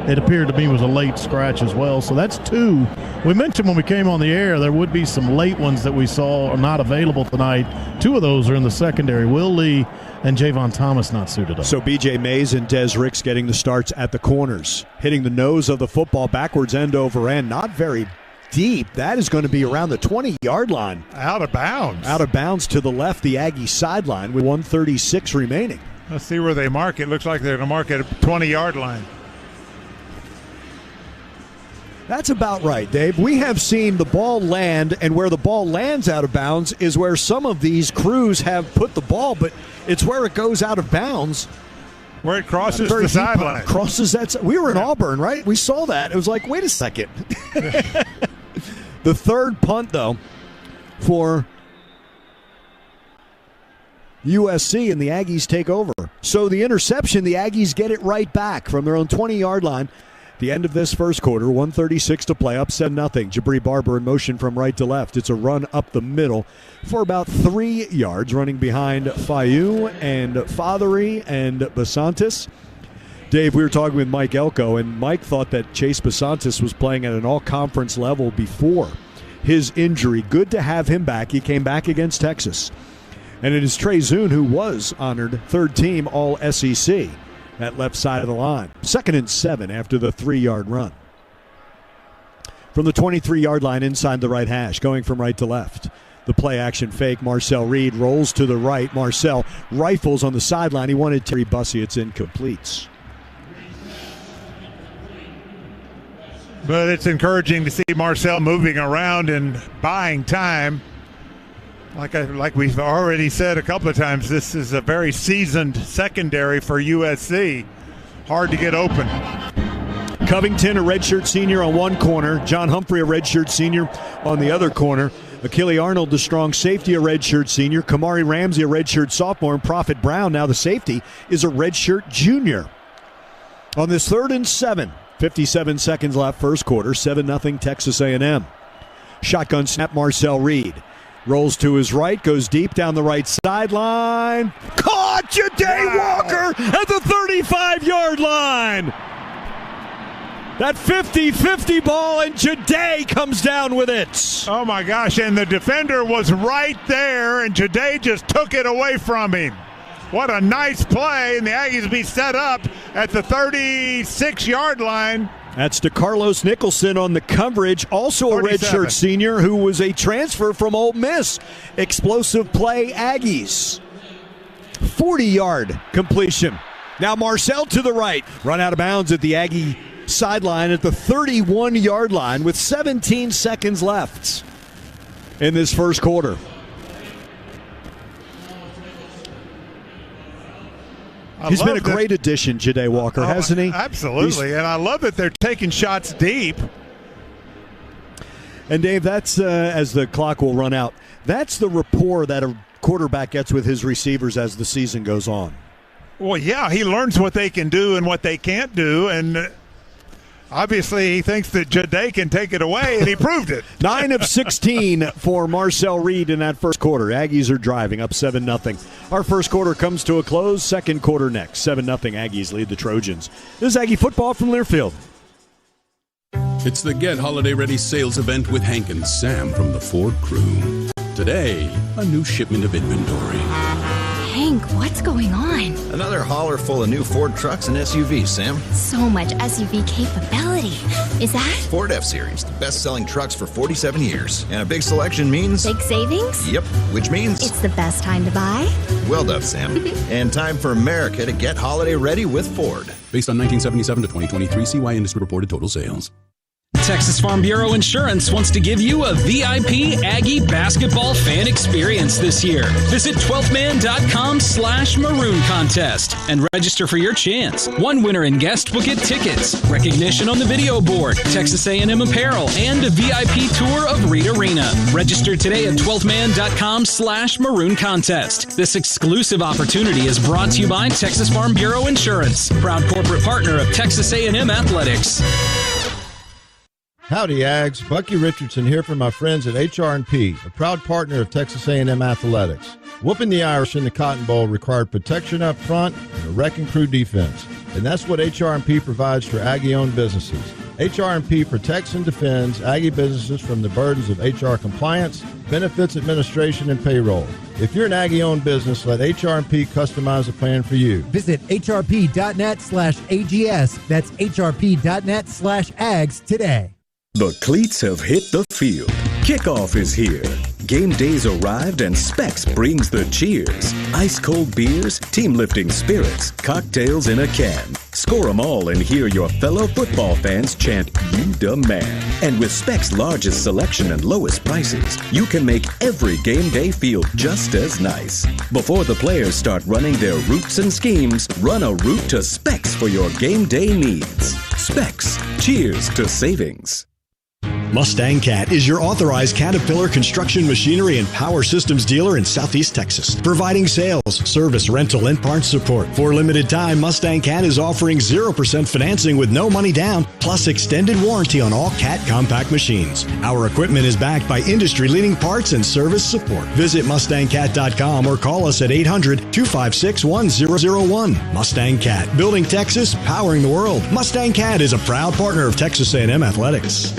it appeared to me was a late scratch as well. So that's 2. We mentioned when we came on the air there would be some late ones that we saw are not available tonight. 2 of those are in the secondary. Will Lee and Javon Thomas not suited up. So B.J. Mays and Des Ricks getting the starts at the corners. Hitting the nose of the football backwards end over end. Not very deep. That is going to be around the 20-yard line. Out of bounds. Out of bounds to the left, the Aggie sideline with 1:36 remaining. Let's see where they mark it. Looks like they're going to mark it at the 20-yard line. That's about right, Dave. We have seen the ball land, and where the ball lands out of bounds is where some of these crews have put the ball, but it's where it goes out of bounds. Where it crosses the sideline. Crosses that. We were in Auburn, right? We saw that. It was like, wait a second. The 3rd punt, though, for USC, and the Aggies take over. So the interception, the Aggies get it right back from their own 20-yard line. The end of this first quarter, 1:36 to play, up 7-0. Jabri Barber in motion from right to left. It's a run up the middle for about 3 yards, running behind Fayu and Fathery and Basantis. Dave, we were talking with Mike Elko, and Mike thought that Chase Basantis was playing at an all-conference level before his injury. Good to have him back. He came back against Texas. And it is Trey Zune who was honored third-team All-SEC at left side of the line. 2nd and 7 after the 3-yard run. From the 23-yard line inside the right hash, going from right to left. The play-action fake, Marcel Reed rolls to the right. Marcel rifles on the sideline. He wanted Terry Bussey. It's incomplete. But it's encouraging to see Marcel moving around and buying time. Like we've already said a couple of times, this is a very seasoned secondary for USC. Hard to get open. Covington, a redshirt senior on one corner. John Humphrey, a redshirt senior on the other corner. Achille Arnold, the strong safety, a redshirt senior. Kamari Ramsey, a redshirt sophomore. And Prophet Brown, now the safety, is a redshirt junior. On this 3rd and 7, 57 seconds left, first quarter, 7-0 Texas A&M. Shotgun snap, Marcel Reed. Rolls to his right, goes deep down the right sideline. Caught! Ja'Day Walker at the 35-yard line. That 50-50 ball, and Ja'Day comes down with it. Oh, my gosh, and the defender was right there, and Ja'Day just took it away from him. What a nice play, and the Aggies be set up at the 36-yard line. That's DeCarlos Nicholson on the coverage, also a 37. redshirt senior who was a transfer from Ole Miss. Explosive play, Aggies. 40-yard completion. Now Marcel to the right. Run out of bounds at the Aggie sideline at the 31-yard line with 17 seconds left in this first quarter. He's been a great addition, Ja'Day Walker, hasn't he? Absolutely, and I love that they're taking shots deep. And, Dave, that's, as the clock will run out, that's the rapport that a quarterback gets with his receivers as the season goes on. Well, yeah, he learns what they can do and what they can't do, and obviously he thinks that Ja'Day can take it away, and he proved it. 9 of 16 for Marcel Reed in that first quarter. Aggies are driving up 7-0. Our first quarter comes to a close. Second quarter next. 7-0 Aggies lead the Trojans. This is Aggie football from Learfield. It's the Get Holiday Ready sales event with Hank and Sam from the Ford crew. Today, a new shipment of inventory. Hank, what's going on? Another hauler full of new Ford trucks and SUVs, Sam. So much SUV capability. Is that? Ford F-Series, the best-selling trucks for 47 years. And a big selection means... Big savings? Yep, which means... It's the best time to buy? Well done, Sam. And time for America to get holiday ready with Ford. Based on 1977 to 2023 CY Industry reported total sales. Texas Farm Bureau Insurance wants to give you a VIP Aggie basketball fan experience this year. Visit 12thman.com/maroon contest and register for your chance. One winner and guest will get tickets, recognition on the video board, Texas A&M apparel, and a VIP tour of Reed Arena. Register today at 12thman.com/maroon contest. This exclusive opportunity is brought to you by Texas Farm Bureau Insurance, proud corporate partner of Texas A&M Athletics. Howdy, Ags. Bucky Richardson here from my friends at HR&P, a proud partner of Texas A&M Athletics. Whooping the Irish in the Cotton Bowl required protection up front and a wrecking crew defense, and that's what HR&P provides for Aggie-owned businesses. HR&P protects and defends Aggie businesses from the burdens of HR compliance, benefits administration, and payroll. If you're an Aggie-owned business, let HR&P customize a plan for you. Visit hrp.net/AGS. That's hrp.net/AGS today. The cleats have hit the field. Kickoff is here. Game day's arrived and Specs brings the cheers. Ice-cold beers, team-lifting spirits, cocktails in a can. Score 'em all and hear your fellow football fans chant, "You the man." And with Specs' largest selection and lowest prices, you can make every game day feel just as nice. Before the players start running their routes and schemes, run a route to Specs for your game day needs. Specs. Cheers to savings. Mustang Cat is your authorized Caterpillar construction machinery and power systems dealer in Southeast Texas, providing sales, service, rental, and parts support. For a limited time, Mustang Cat is offering 0% financing with no money down, plus extended warranty on all Cat compact machines. Our equipment is backed by industry-leading parts and service support. Visit MustangCat.com or call us at 800-256-1001. Mustang Cat, building Texas, powering the world. Mustang Cat is a proud partner of Texas A&M Athletics.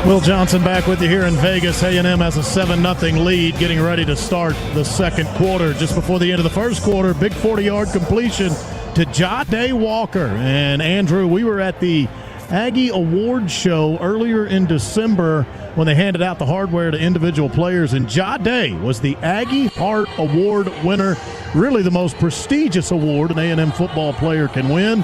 Will Johnson back with you here in Vegas. A&M has a 7-0 lead, getting ready to start the second quarter. Just before the end of the first quarter, big 40-yard completion to Jahdae Walker. And Andrew, we were at the Aggie Award Show earlier in December when they handed out the hardware to individual players, and Jahdae was the Aggie Heart Award winner, really the most prestigious award an A&M football player can win.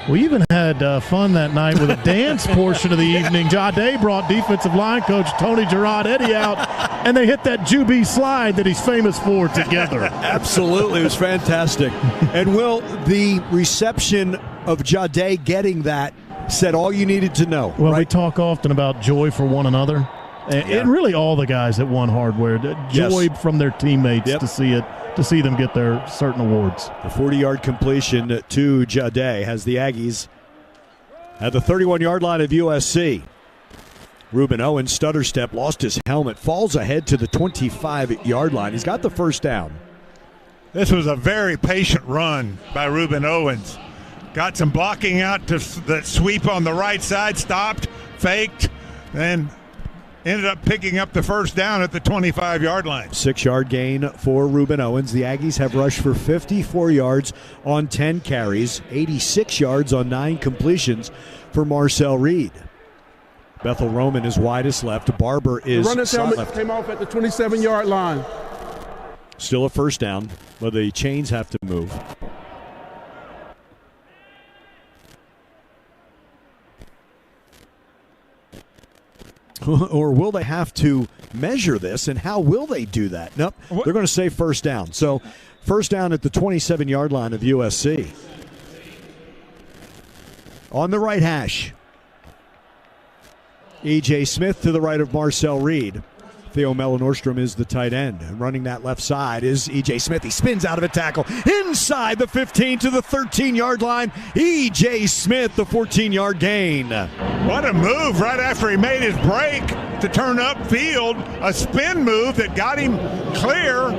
We even had fun that night with a dance portion of the evening. Jahdae brought defensive line coach Tony Gerard-Eddy out, and they hit that Juby slide that he's famous for together. Absolutely. It was fantastic. And, Will, the reception of Jahdae getting that said all you needed to know. Well, right? We talk often about joy for one another. And really all the guys that won hardware. Joy from their teammates to see it. To see them get their certain awards. The 40-yard completion to Jahdae has the Aggies at the 31-yard line of USC. Ruben Owens, stutter step, lost his helmet, falls ahead to the 25-yard line. He's got the first down. This was a very patient run by Ruben Owens. Got some blocking out to the sweep on the right side, stopped, faked, then ended up picking up the first down at the 25-yard line. 6-yard gain for Ruben Owens. The Aggies have rushed for 54 yards on 10 carries, 86 yards on 9 completions for Marcel Reed. Bethel Roman is widest left. Barber is slot left. Came off at the 27-yard line. Still a first down, but the chains have to move. Or will they have to measure this, and how will they do that? Nope, they're going to say first down. So first down at the 27-yard line of USC. On the right hash, E.J. Smith to the right of Marcel Reed. Theo Melanordstrom is the tight end. And running that left side is E.J. Smith. He spins out of a tackle inside the 15 to the 13-yard line. E.J. Smith, the 14-yard gain. What a move right after he made his break to turn upfield. A spin move that got him clear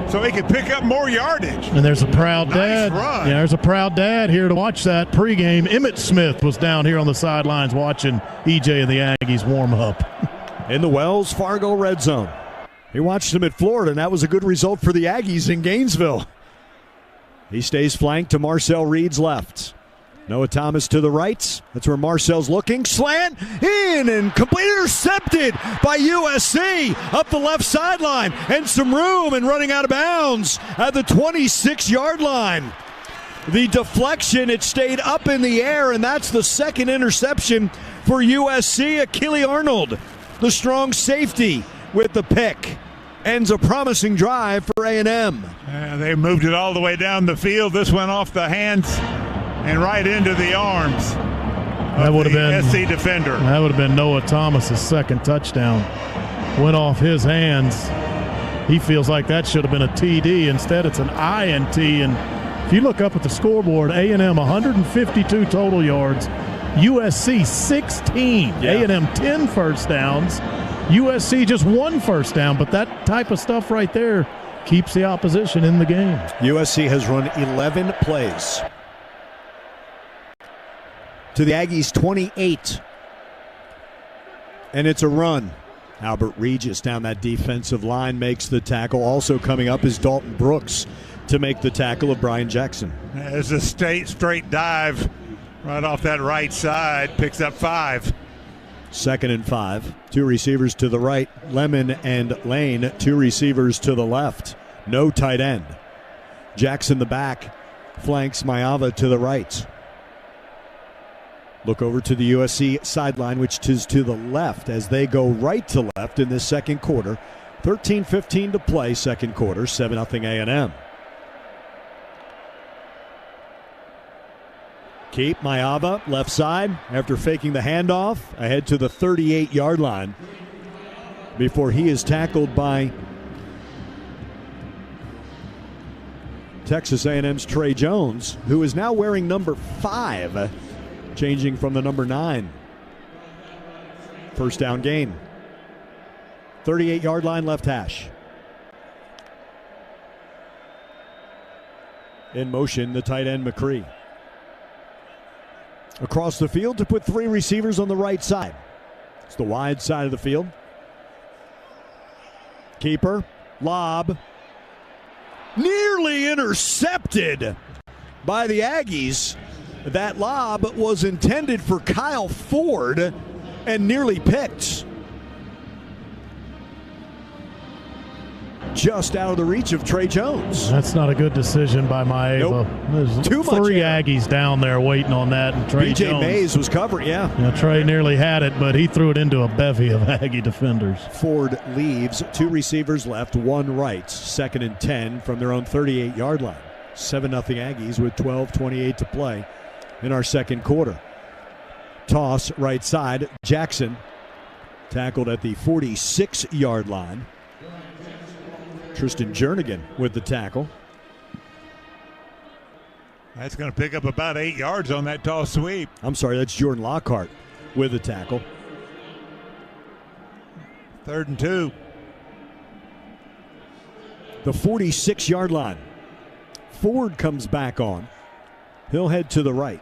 so he could pick up more yardage. And there's a proud dad. Run. Yeah, there's a proud dad here to watch that pregame. Emmett Smith was down here on the sidelines watching E.J. and the Aggies warm up. In the Wells Fargo red zone. He watched him at Florida, and that was a good result for the Aggies in Gainesville. He stays flanked to Marcel Reed's left. Noah Thomas to the right. That's where Marcel's looking. Slant in and complete, intercepted by USC up the left sideline. And some room and running out of bounds at the 26-yard line. The deflection, it stayed up in the air, and that's the second interception for USC. Achille Arnold, the strong safety, with the pick. Ends a promising drive for A&M. They moved it all the way down the field. This went off the hands and right into the arms That would have been SC defender. That would have been Noah Thomas's second touchdown. Went off his hands. He feels like that should have been a TD. Instead, it's an INT. And if you look up at the scoreboard, A&M 152 total yards. USC 16. A&M 10 first downs. USC just 1 first down. But that type of stuff right there keeps the opposition in the game. USC has run 11 plays to the Aggies 28. And it's a run. Albert Regis down that defensive line makes the tackle. Also coming up is Dalton Brooks to make the tackle of Brian Jackson. There's a straight dive right off that right side. Picks up 5. 2nd and 5. 2 receivers to the right. Lemon and Lane. 2 receivers to the left. No tight end. Jackson the back. Flanks Mayava to the right. Look over to the USC sideline, which is to the left as they go right to left in this second quarter. 13:15 to play, second quarter, 7-0 A&M. Keep Mayava left side after faking the handoff ahead to the 38-yard line before he is tackled by Texas A&M's Trey Jones, who is now wearing number 5, changing from the number 9. First down gain. 38-yard line left hash. In motion, the tight end McCree. Across the field to put 3 receivers on the right side. It's the wide side of the field. Keeper, lob. Nearly intercepted by the Aggies. That lob was intended for Kyle Ford and nearly picked. Just out of the reach of Trey Jones. That's not a good decision by Maeva. Nope. There's Too much 3 air. Aggies down there waiting on that, and Trey B.J. Jones. Mays was covering, yeah. Trey nearly had it, but he threw it into a bevy of Aggie defenders. Ford leaves, 2 receivers left, 1 right. 2nd and 10 from their own 38-yard line. 7-0 Aggies with 12:28 to play in our second quarter. Toss right side. Jackson tackled at the 46-yard line. Tristan Jernigan with the tackle. That's going to pick up about 8 yards on that toss sweep. I'm sorry, that's Jordan Lockhart with the tackle. 3rd and 2. The 46-yard line. Ford comes back on. He'll head to the right.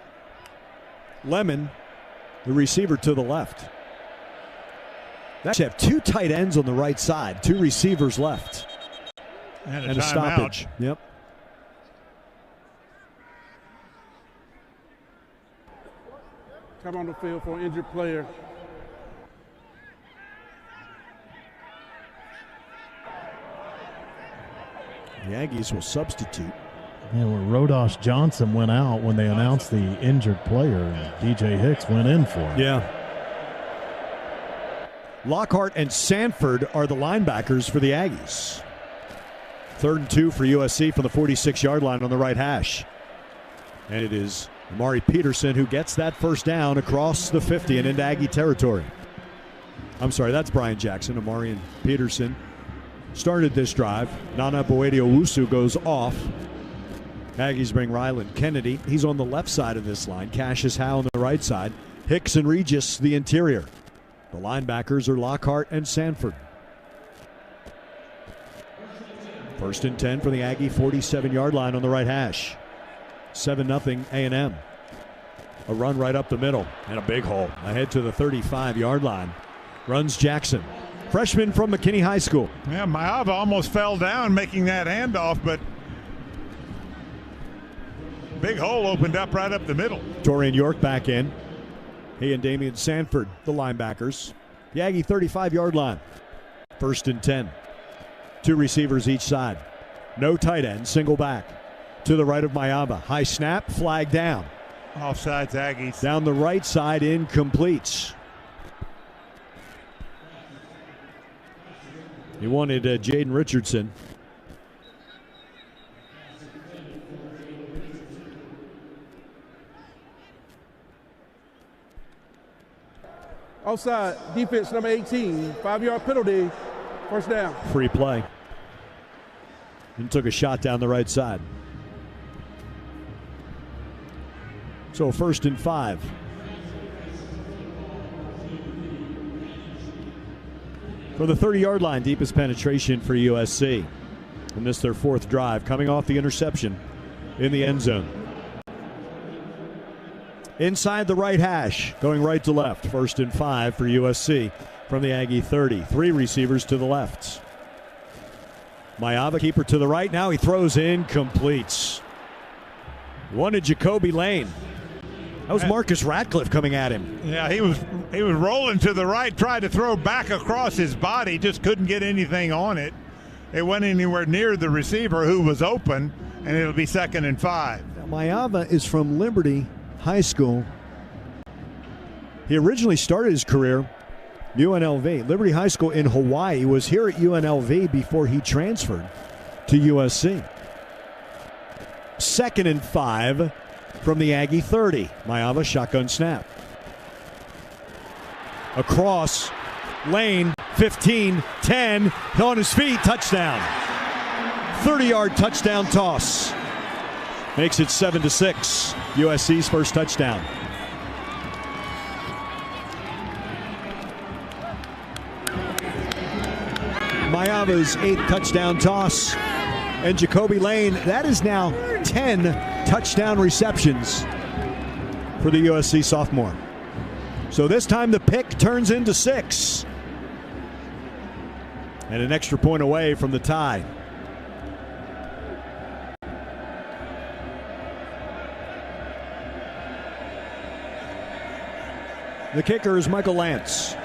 Lemon, the receiver, to the left. They actually have 2 tight ends on the right side, 2 receivers left. And a stoppage. Yep. Come on the field for an injured player. The Aggies will substitute. Yeah, well, Rodosh Johnson went out when they announced the injured player, and DJ Hicks went in for him. Yeah. Lockhart and Sanford are the linebackers for the Aggies. 3rd and 2 for USC from the 46-yard line on the right hash. And it is Amari Peterson who gets that first down across the 50 and into Aggie territory. I'm sorry, that's Brian Jackson. Amari and Peterson started this drive. Nana Boedi-Owusu goes off. Aggies bring Ryland Kennedy. He's on the left side of this line. Cassius Howe on the right side. Hicks and Regis the interior. The linebackers are Lockhart and Sanford. 1st and 10 for the Aggie 47-yard line on the right hash. 7-0 A&M. A run right up the middle and a big hole ahead to the 35-yard line. Runs Jackson, freshman from McKinney High School. Yeah, Mayava almost fell down making that handoff, but big hole opened up right up the middle. Dorian York back in. He and Damian Sanford, the linebackers. The Aggie 35-yard line. 1st and 10. 2 receivers each side. No tight end, single back. To the right of Mayaba. High snap, flag down. Offsides Aggies. Down the right side, incomplete. He wanted Jaden Richardson. Offside, defense number 18, 5-yard penalty, 1st down. Free play. And took a shot down the right side. So 1st and 5. For the 30-yard line, deepest penetration for USC. And this their 4th drive, coming off the interception in the end zone. Inside the right hash, going right to left. 1st and 5 for USC from the Aggie 30. 3 receivers to the left. Mayava, keeper to the right. Now he throws incomplete. Wanted Jacoby Lane. That was Marcus Ratcliffe coming at him. Yeah, he was rolling to the right, tried to throw back across his body, just couldn't get anything on it. It went anywhere near the receiver who was open, and it'll be 2nd and 5. Mayava is from Liberty High School. He originally started his career UNLV. Liberty High School in Hawaii. Was here at UNLV before he transferred to USC. 2nd and 5 from the Aggie 30. Mayava shotgun snap. Across, Lane, 15, 10, on his feet, touchdown. 30-yard touchdown toss. Makes it 7-6. USC's first touchdown. Mayava's 8th touchdown toss. And Jacoby Lane, that is now 10 touchdown receptions for the USC sophomore. So this time the pick turns into 6. And an extra point away from the tie. The kicker is Michael Lance.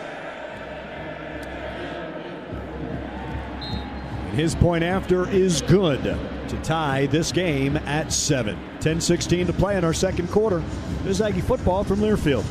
And his point after is good to tie this game at 7. 10:16 to play in our second quarter. This is Aggie football from Learfield.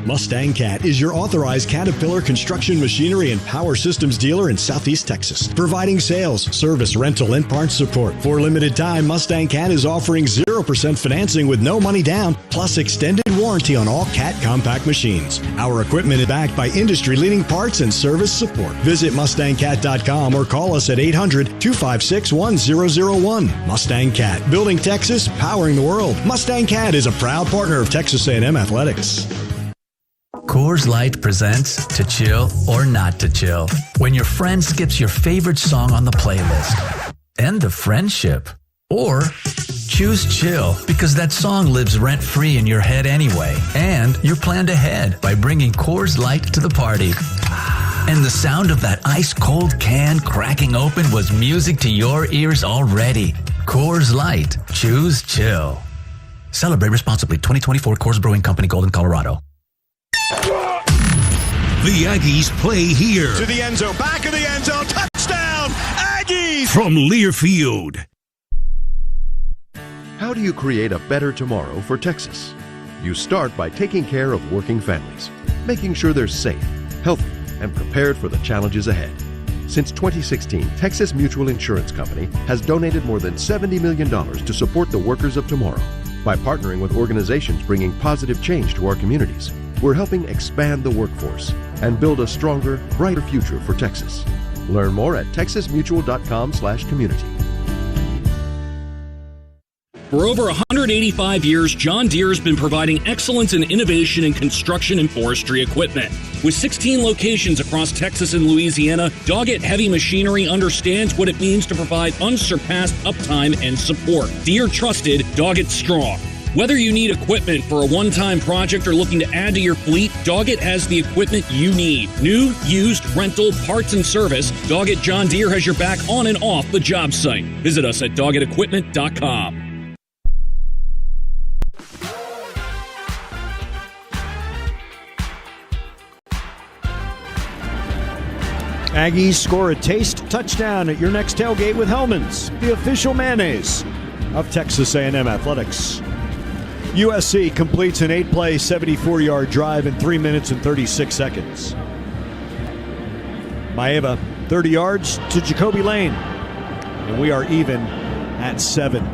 Mustang Cat is your authorized Caterpillar construction machinery and power systems dealer in Southeast Texas, providing sales, service, rental, and parts support. For a limited time, Mustang Cat is offering 0% financing with no money down, plus extended warranty on all Cat compact machines. Our equipment is backed by industry-leading parts and service support. Visit MustangCat.com or call us at 800-256-1001. Mustang Cat, building Texas, powering the world. Mustang Cat is a proud partner of Texas A&M Athletics. Coors Light presents To Chill or Not to Chill. When your friend skips your favorite song on the playlist. End the friendship. Or choose chill because that song lives rent-free in your head anyway. And you're planned ahead by bringing Coors Light to the party. And the sound of that ice-cold can cracking open was music to your ears already. Coors Light. Choose chill. Celebrate responsibly. 2024 Coors Brewing Company, Golden, Colorado. The Aggies play here. To the end zone, back of the end zone, touchdown, Aggies! From Learfield. How do you create a better tomorrow for Texas? You start by taking care of working families, making sure they're safe, healthy, and prepared for the challenges ahead. Since 2016, Texas Mutual Insurance Company has donated more than $70 million to support the workers of tomorrow. By partnering with organizations bringing positive change to our communities, we're helping expand the workforce and build a stronger, brighter future for Texas. Learn more at texasmutual.com/community. For over 185 years, John Deere has been providing excellence and innovation in construction and forestry equipment. With 16 locations across Texas and Louisiana, Doggett Heavy Machinery understands what it means to provide unsurpassed uptime and support. Deere trusted, Doggett strong. Whether you need equipment for a one-time project or looking to add to your fleet, Doggett has the equipment you need. New, used, rental, parts, and service, Doggett John Deere has your back on and off the job site. Visit us at doggettequipment.com. Aggies score a taste touchdown at your next tailgate with Hellmann's, the official mayonnaise of Texas A&M Athletics. USC completes an 8-play, 74-yard drive in 3 minutes and 36 seconds. Maeva, 30 yards to Jacoby Lane. And we are even at 7.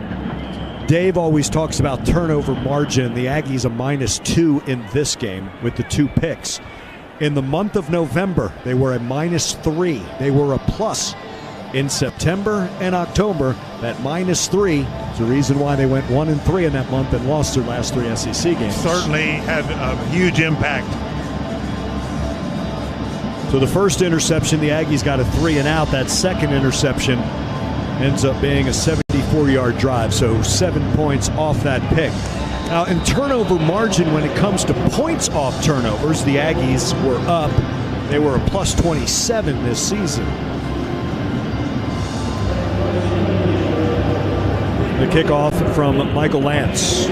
Dave always talks about turnover margin. The Aggies a -2 in this game with the 2 picks. In the month of November, they were a -3. They were a plus in September and October. That -3 is the reason why they went 1-3 in that month and lost their last 3 SEC games. Certainly had a huge impact. So the first interception, the Aggies got a 3 and out. That second interception ends up being a 74-yard drive, so 7 points off that pick. Now, in turnover margin, when it comes to points off turnovers, the Aggies were up. They were a +27 this season. The kickoff from Michael Lance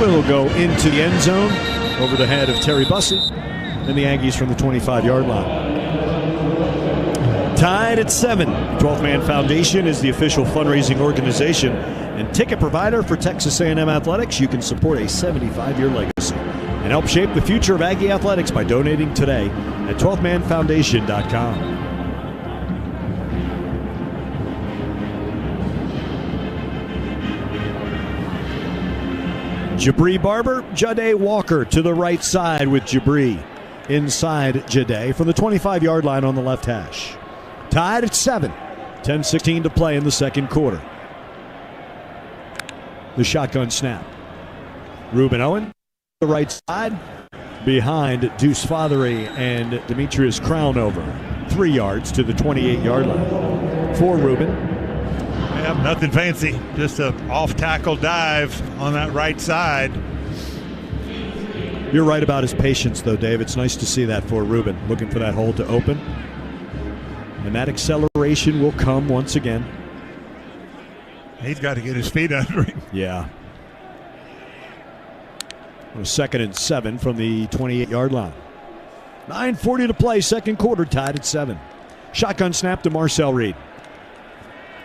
will go into the end zone over the head of Terry Bussey and the Aggies from the 25-yard line. Tied at 7. 12th Man Foundation is the official fundraising organization and ticket provider for Texas A&M Athletics. You can support a 75-year legacy and help shape the future of Aggie athletics by donating today at 12thmanfoundation.com. Jabri Barber, Jade Walker to the right side with Jabri inside Jade from the 25-yard line on the left hash. Tied at 7. 10:16 to play in the second quarter. The shotgun snap. Ruben Owen, the right side, behind Deuce Fothery and Demetrius Crownover. 3 yards to the 28-yard line for Ruben. Yeah, nothing fancy. Just an off-tackle dive on that right side. You're right about his patience, though, Dave. It's nice to see that for Ruben, looking for that hole to open. And that acceleration will come once again. He's got to get his feet under him. Yeah. On a 2nd and 7 from the 28-yard line. 9:40 to play, second quarter, tied at 7. Shotgun snap to Marcel Reed.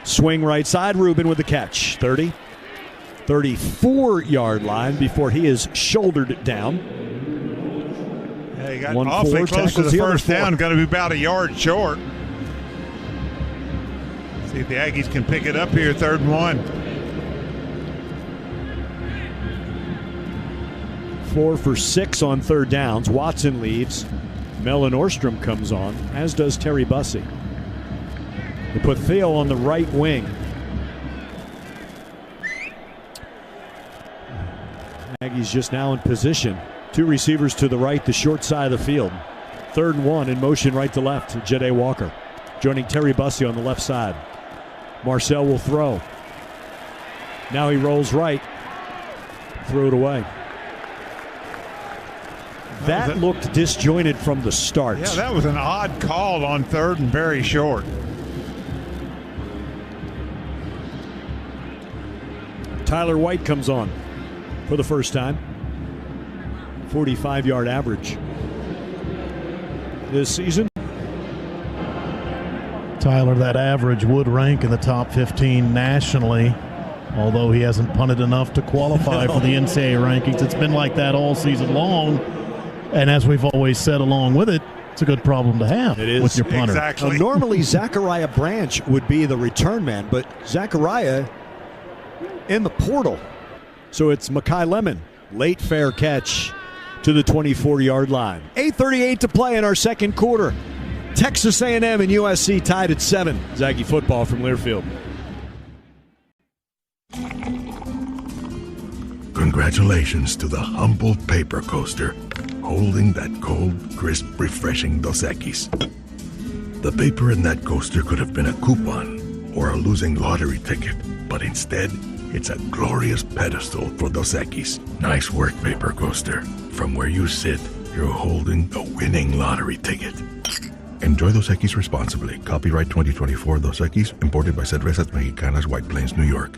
Swing right side, Ruben with the catch. 30, 34-yard line before he is shouldered down. Yeah, he got awfully close to the first down. Going to be about a yard short. See if the Aggies can pick it up here, 3rd and 1. 4 for 6 on 3rd downs. Watson leaves. Mellon Orstrom comes on, as does Terry Bussey. They put Theo on the right wing. Aggies just now in position. 2 receivers to the right, the short side of the field. 3rd and 1 in motion right to left. Jade Walker joining Terry Bussey on the left side. Marcel will throw. Now he rolls right. Threw it away. That looked disjointed from the start. Yeah, that was an odd call on 3rd and very short. Tyler White comes on for the first time. 45-yard average this season. Tyler, that average would rank in the top 15 nationally, although he hasn't punted enough to qualify for the NCAA rankings. It's been like that all season long, and as we've always said along with it, it's a good problem to have with your punter. Exactly. Normally, Zachariah Branch would be the return man, but Zachariah in the portal. So it's Makai Lemon. Late fair catch to the 24-yard line. 8:38 to play in our second quarter. Texas A&M and USC tied at 7. Aggie football from Learfield. Congratulations to the humble paper coaster holding that cold, crisp, refreshing Dos Equis. The paper in that coaster could have been a coupon or a losing lottery ticket, but instead, it's a glorious pedestal for Dos Equis. Nice work, paper coaster. From where you sit, you're holding a winning lottery ticket. Enjoy Dos Equis responsibly. Copyright 2024 Dos Equis, imported by Cervezas Mexicanas, White Plains, New York.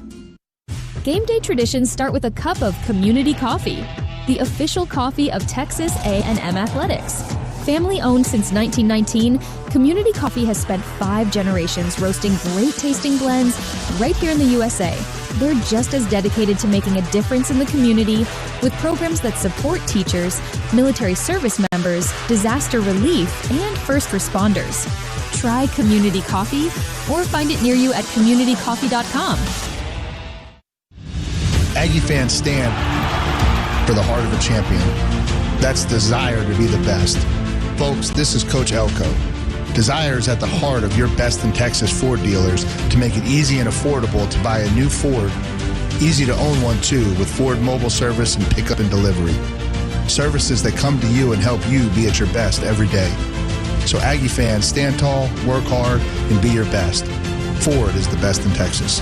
Game day traditions start with a cup of community coffee, the official coffee of Texas A&M Athletics. Family owned since 1919, Community Coffee has spent 5 generations roasting great tasting blends right here in the USA. They're just as dedicated to making a difference in the community with programs that support teachers, military service members, disaster relief, and first responders. Try Community Coffee or find it near you at communitycoffee.com. Aggie fans stand for the heart of a champion. That's desire to be the best. Folks, this is Coach Elko. Desire is at the heart of your best in Texas Ford dealers to make it easy and affordable to buy a new Ford. Easy to own one too with Ford mobile service and pickup and delivery. Services that come to you and help you be at your best every day. So Aggie fans, stand tall, work hard, and be your best. Ford is the best in Texas.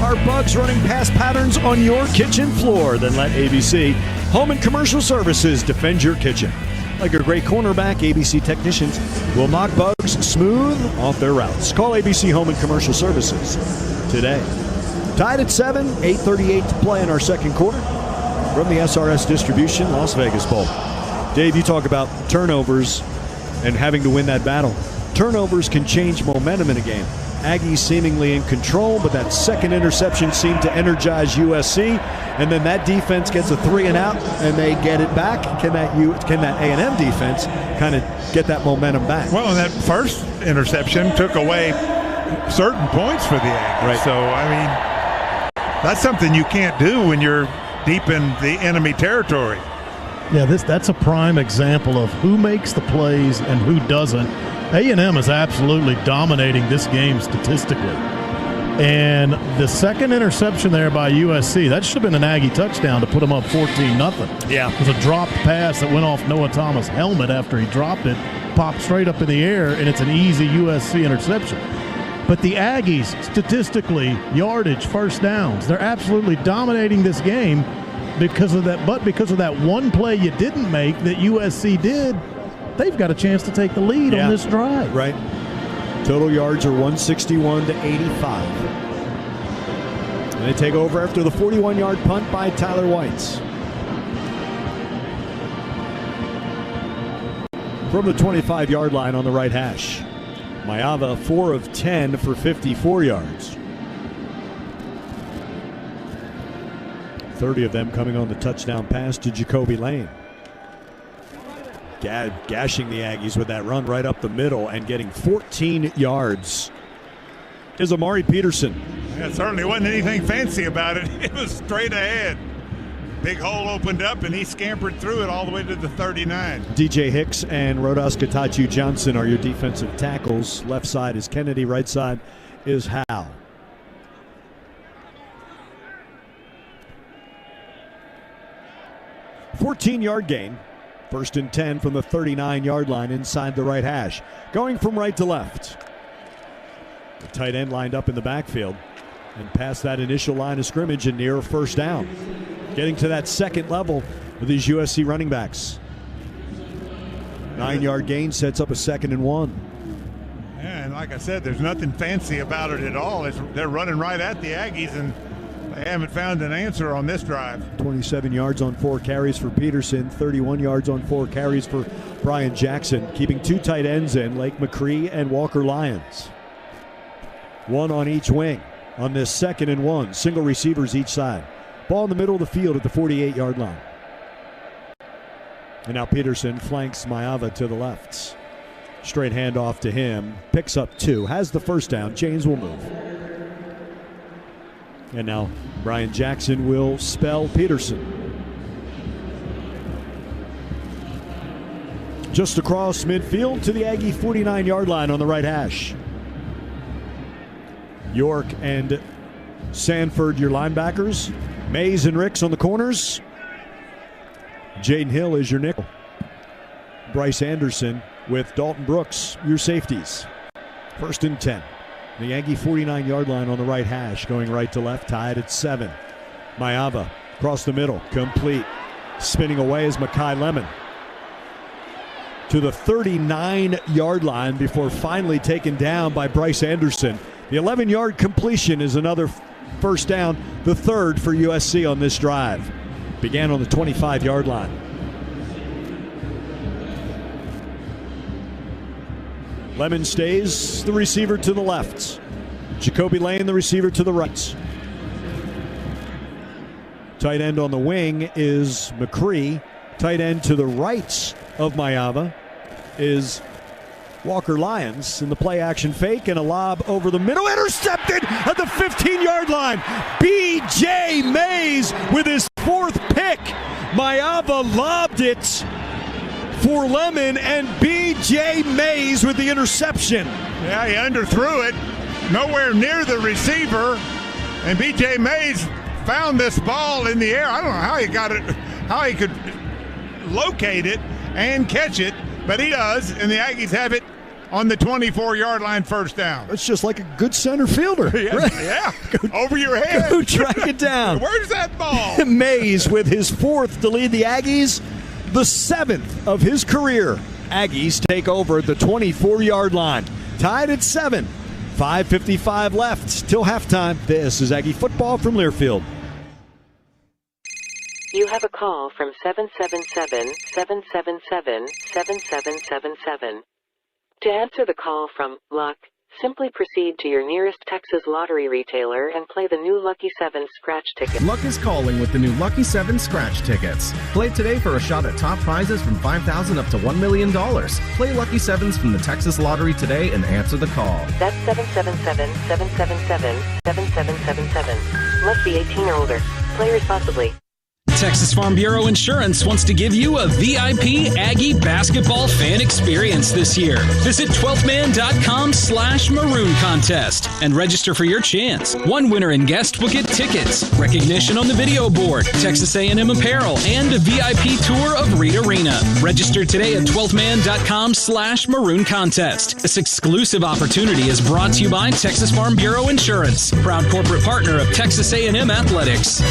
Are bugs running past patterns on your kitchen floor? Then let ABC Home and Commercial Services defend your kitchen. Like a great cornerback, ABC technicians will knock bugs smooth off their routes. Call ABC Home and Commercial Services today. Tied at 7, 8:38 to play in our second quarter from the SRS Distribution Las Vegas Bowl. Dave, you talk about turnovers and having to win that battle. Turnovers can change momentum in a game. Aggies seemingly in control, but that second interception seemed to energize USC, and then that defense gets a 3 and out, and they get it back. Can that A&M defense kind of get that momentum back? Well, that first interception took away certain points for the Aggies. Right. So, I mean, that's something you can't do when you're deep in the enemy territory. Yeah, that's a prime example of who makes the plays and who doesn't. A&M is absolutely dominating this game statistically. And the second interception there by USC, that should have been an Aggie touchdown to put them up 14-0. Yeah. It was a dropped pass that went off Noah Thomas' helmet after he dropped it, popped straight up in the air, and it's an easy USC interception. But the Aggies, statistically, yardage, first downs, they're absolutely dominating this game because of that. But because of that one play you didn't make that USC did, they've got a chance to take the lead on this drive. Right. Total yards are 161 to 85. And they take over after the 41-yard punt by Tyler Whites. From the 25-yard line on the right hash, Maiava 4 of 10 for 54 yards. 30 of them coming on the touchdown pass to Jacoby Lane. Gashing the Aggies with that run right up the middle and getting 14 yards is Amari Peterson. Yeah, it certainly wasn't anything fancy about it. It was straight ahead. Big hole opened up, and he scampered through it all the way to the 39. DJ Hicks and Rodas Katachu Johnson are your defensive tackles. Left side is Kennedy. Right side is Howe. $14-yard gain. First and 10 from the 39-yard line inside the right hash. Going from right to left. The tight end lined up in the backfield and past that initial line of scrimmage and near a first down. Getting to that second level with these USC running backs. 9-yard gain sets up a 2nd and 1. Yeah, and like I said, there's nothing fancy about it at all. They're running right at the Aggies, and they haven't found an answer on this drive. 27 yards on 4 carries for Peterson, 31 yards on 4 carries for Brian Jackson, keeping 2 tight ends in, Lake McCree and Walker Lyons. 1 on each wing on this 2nd and 1. Single receivers each side. Ball in the middle of the field at the 48-yard line. And now Peterson flanks Maiava to the left. Straight handoff to him. Picks up 2. Has the first down. Chains will move. And now Brian Jackson will spell Peterson. Just across midfield to the Aggie 49-yard line on the right hash. York and Sanford, your linebackers. Mays and Ricks on the corners. Jaden Hill is your nickel. Bryce Anderson with Dalton Brooks, your safeties. 1st and 10. The Aggie 49-yard line on the right hash, going right to left, tied at 7. Maiava across the middle, complete. Spinning away is Makai Lemon. To the 39-yard line before finally taken down by Bryce Anderson. The 11-yard completion is another first down, the 3rd for USC on this drive. Began on the 25-yard line. Lemon stays the receiver to the left. Jacoby Lane, the receiver to the right. Tight end on the wing is McCree. Tight end to the right of Maiava is Walker Lyons in the play action fake and a lob over the middle. Intercepted at the 15-yard line. B.J. Mays with his 4th pick. Maiava lobbed it for Lemon, and B.J. Mays with the interception. Yeah, he underthrew it, nowhere near the receiver, and B.J. Mays found this ball in the air. I don't know how he got it, how he could locate it and catch it, but he does, and the Aggies have it on the 24-yard line, first down. It's just like a good center fielder. Yeah, over your head. Go track it down. Where's that ball? Mays with his 4th to lead the Aggies, the 7th of his career. Aggies take over at the 24-yard line. Tied at 7. 5:55 left till halftime. This is Aggie football from Learfield. You have a call from 777-777-7777. To answer the call from Luck, Simply proceed to your nearest Texas lottery retailer and play the new Lucky 7 scratch ticket. Luck is calling with the new Lucky 7 scratch tickets. Play today for a shot at top prizes from $5,000 up to $1 million. Play Lucky 7s from the Texas Lottery today and answer the call. That's 777-777-7777. Must be 18 or older. Play responsibly. Texas Farm Bureau Insurance wants to give you a VIP Aggie basketball fan experience this year. Visit 12thman.com/maroon contest and register for your chance. One winner and guest will get tickets, recognition on the video board, Texas A&M apparel, and a VIP tour of Reed Arena. Register today at 12thman.com/maroon contest. This exclusive opportunity is brought to you by Texas Farm Bureau Insurance, proud corporate partner of Texas A&M Athletics.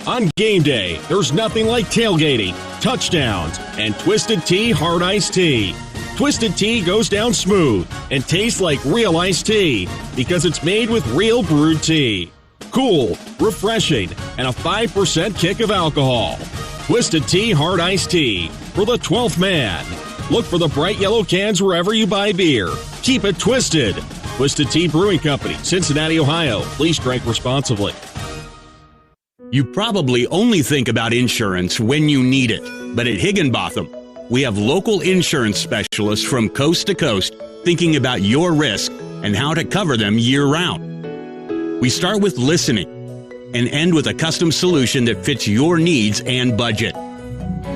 On game day, there's nothing like tailgating, touchdowns, and Twisted Tea Hard Iced Tea. Twisted Tea goes down smooth and tastes like real iced tea because it's made with real brewed tea. Cool, refreshing, and a 5% kick of alcohol. Twisted Tea Hard Iced Tea for the 12th man. Look for the bright yellow cans wherever you buy beer. Keep it twisted. Twisted Tea Brewing Company, Cincinnati, Ohio. Please drink responsibly. You probably only think about insurance when you need it, but at Higginbotham, we have local insurance specialists from coast to coast thinking about your risk and how to cover them year-round. We start with listening and end with a custom solution that fits your needs and budget.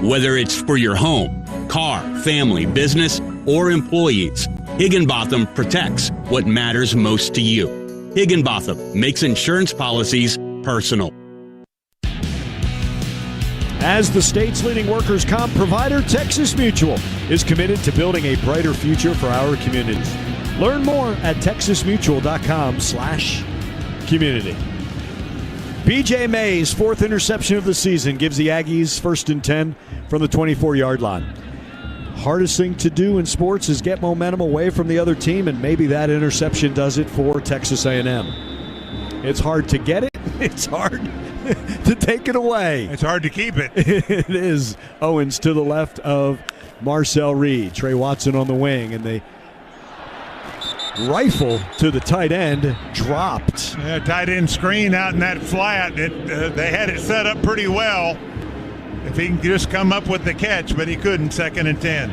Whether it's for your home, car, family, business, or employees, Higginbotham protects what matters most to you. Higginbotham makes insurance policies personal. As the state's leading workers' comp provider, Texas Mutual is committed to building a brighter future for our communities. Learn more at texasmutual.com/community. BJ May's fourth interception of the season gives the Aggies 1st and 10 from the 24-yard line. Hardest thing to do in sports is get momentum away from the other team, and maybe that interception does it for Texas A&M. It's hard to get it. It's hard to take it away. It's hard to keep it. It is. Owens to the left of Marcel Reed. Trey Watson on the wing, and they rifle to the tight end. Dropped. Yeah, tight end screen out in that flat. They had it set up pretty well. If he can just come up with the catch, but he couldn't. 2nd and 10.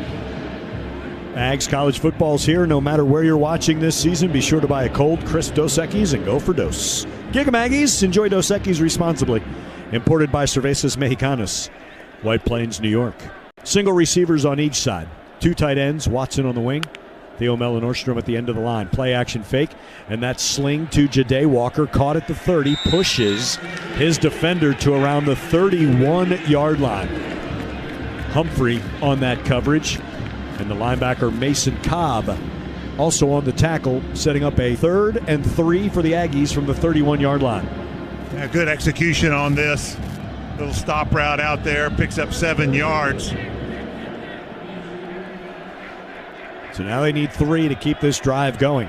Ags college football's here. No matter where you're watching this season, be sure to buy a cold, crisp Dos Equis and go for Dos. Gig 'em Aggies. Enjoy Dos Equis responsibly. Imported by Cervezas Mexicanas, White Plains, New York. Single receivers on each side. 2 tight ends, Watson on the wing. Theo Mellon-Nordstrom at the end of the line. Play action fake, and that sling to Ja'Day Walker. Caught at the 30, pushes his defender to around the 31-yard line. Humphrey on that coverage. And the linebacker Mason Cobb also on the tackle, setting up a 3rd and 3 for the Aggies from the 31-yard line. Yeah, good execution on this. Little stop route out there, picks up 7 yards. So now they need 3 to keep this drive going.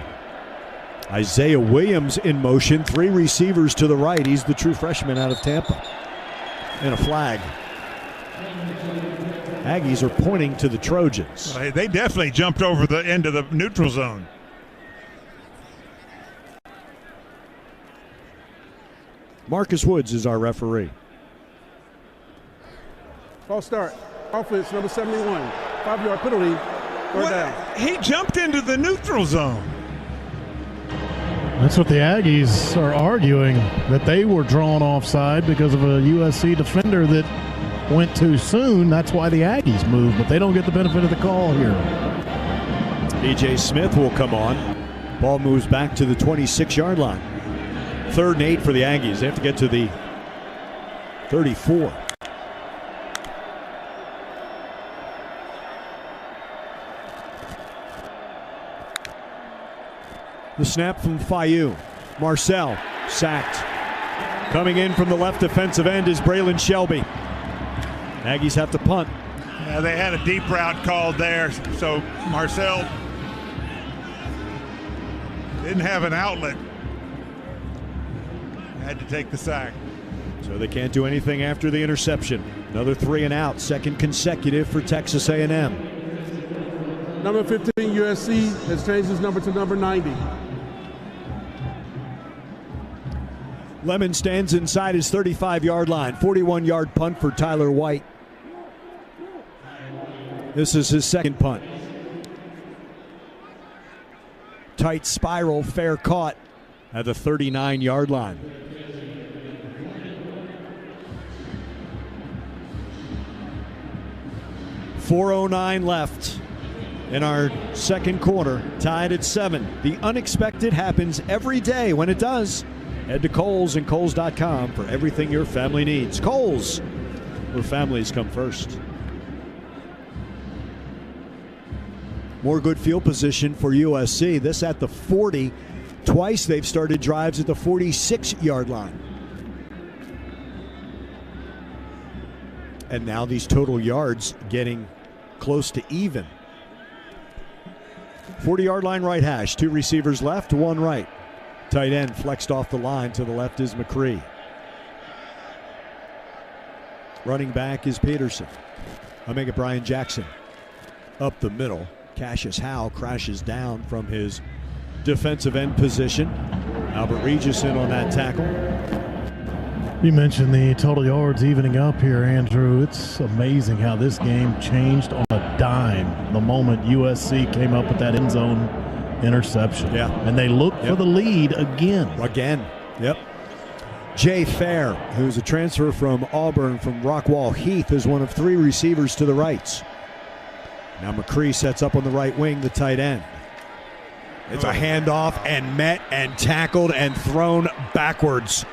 Isaiah Williams in motion, 3 receivers to the right. He's the true freshman out of Tampa. And a flag. Aggies are pointing to the Trojans. Well, they definitely jumped over the end of the neutral zone. Marcus Woods is our referee. False start. Offense, number 71. 5-yard penalty. 3rd down. He jumped into the neutral zone. That's what the Aggies are arguing, that they were drawn offside because of a USC defender that went too soon. That's why the Aggies moved, but they don't get the benefit of the call here. DJ Smith will come on. Ball moves back to the 26-yard line. 3rd and 8 for the Aggies. They have to get to the 34. The snap from Fayu. Marcel sacked. Coming in from the left defensive end is Braylon Shelby. Aggies have to punt. Yeah, they had a deep route called there, so Marcel didn't have an outlet. Had to take the sack. So they can't do anything after the interception. Another 3 and out, 2nd consecutive for Texas A&M. Number 15, USC, has changed his number to number 90. Lemon stands inside his 35-yard line. 41-yard punt for Tyler White. This is his second punt. Tight spiral, fair caught at the 39-yard line. .409 left in our second quarter, tied at 7. The unexpected happens every day. When it does, head to Kohl's and Kohl's.com for everything your family needs. Kohl's, where families come first. More good field position for USC. This at the 40. Twice they've started drives at the 46-yard line. And now these total yards getting close to even. 40-yard line right hash. 2 receivers left, 1 right. Tight end flexed off the line. To the left is McCree. Running back is Peterson. Omega Brian Jackson. Up the middle. Cassius Howe crashes down from his defensive end position. Albert Regis in on that tackle. You mentioned the total yards evening up here, Andrew. It's amazing how this game changed on a dime the moment USC came up with that end zone interception. Yeah. And they looked for the lead again. Yep. Jay Fair, who's a transfer from Auburn from Rockwall Heath, is one of 3 receivers to the right. Now McCree sets up on the right wing, the tight end. It's a handoff and met and tackled and thrown backwards.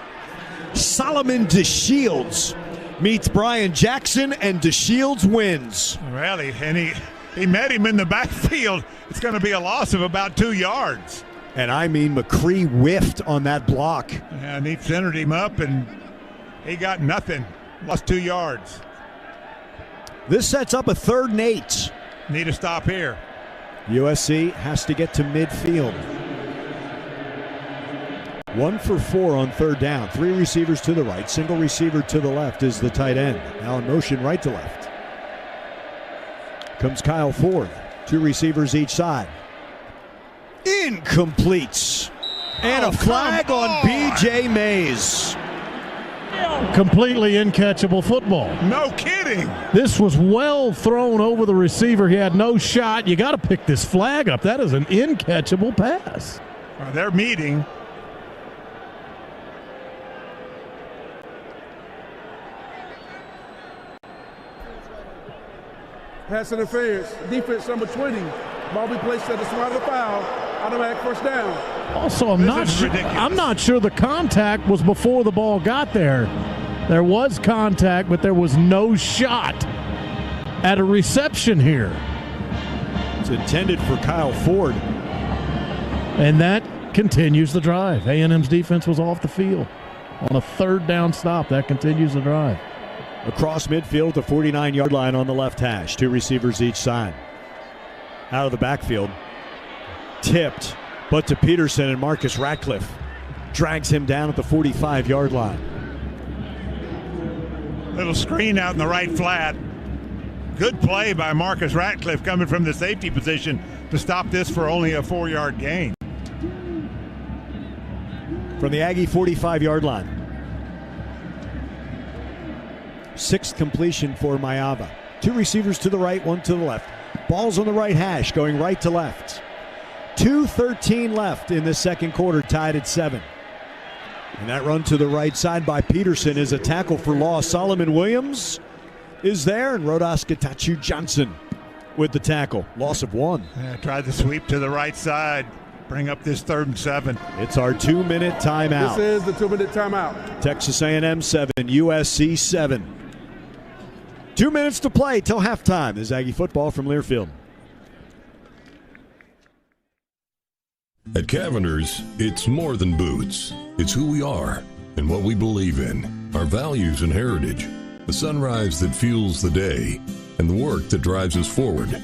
Solomon DeShields meets Brian Jackson, and DeShields wins. Well, he met him in the backfield. It's going to be a loss of about 2 yards. And I mean, McCree whiffed on that block. Yeah, and he centered him up, and he got nothing. Lost 2 yards. This sets up a 3rd and 8. Need a stop here. USC has to get to midfield. 1 for 4 on 3rd down. 3 receivers to the right. Single receiver to the left is the tight end. Now in motion right to left. Comes Kyle Ford. 2 receivers each side. Incomplete. And a flag on B.J. Mays. Completely incatchable football. No kidding. This was well thrown over the receiver. He had no shot. You got to pick this flag up. That is an incatchable pass. They're meeting. Pass interference. Defense number 20. Ball be placed at the spot of the foul. Automatic first down. Also, I'm not sure the contact was before the ball got there. There was contact, but there was no shot at a reception here. It's intended for Kyle Ford. And that continues the drive. A&M's defense was off the field. On a 3rd down stop, that continues the drive. Across midfield, the 49-yard line on the left hash. 2 receivers each side. Out of the backfield. Tipped, but to Peterson, and Marcus Ratcliffe drags him down at the 45-yard line. Little screen out in the right flat. Good play by Marcus Ratcliffe coming from the safety position to stop this for only a 4-yard gain. From the Aggie 45-yard line. 6th completion for Mayava. 2 receivers to the right, 1 to the left. Ball's on the right hash, going right to left. 2:13 left in the second quarter, tied at 7. And that run to the right side by Peterson is a tackle for loss. Solomon Williams is there, and Rodas Getachew Johnson with the tackle. Loss of 1. Yeah, tried the sweep to the right side. Bring up this 3rd and 7. It's our 2-minute timeout. This is the 2-minute timeout. Texas A&M 7, USC 7. 2 minutes to play till halftime. This is Aggie football from Learfield. At Cavender's, it's more than boots. It's who we are and what we believe in, our values and heritage, the sunrise that fuels the day, and the work that drives us forward.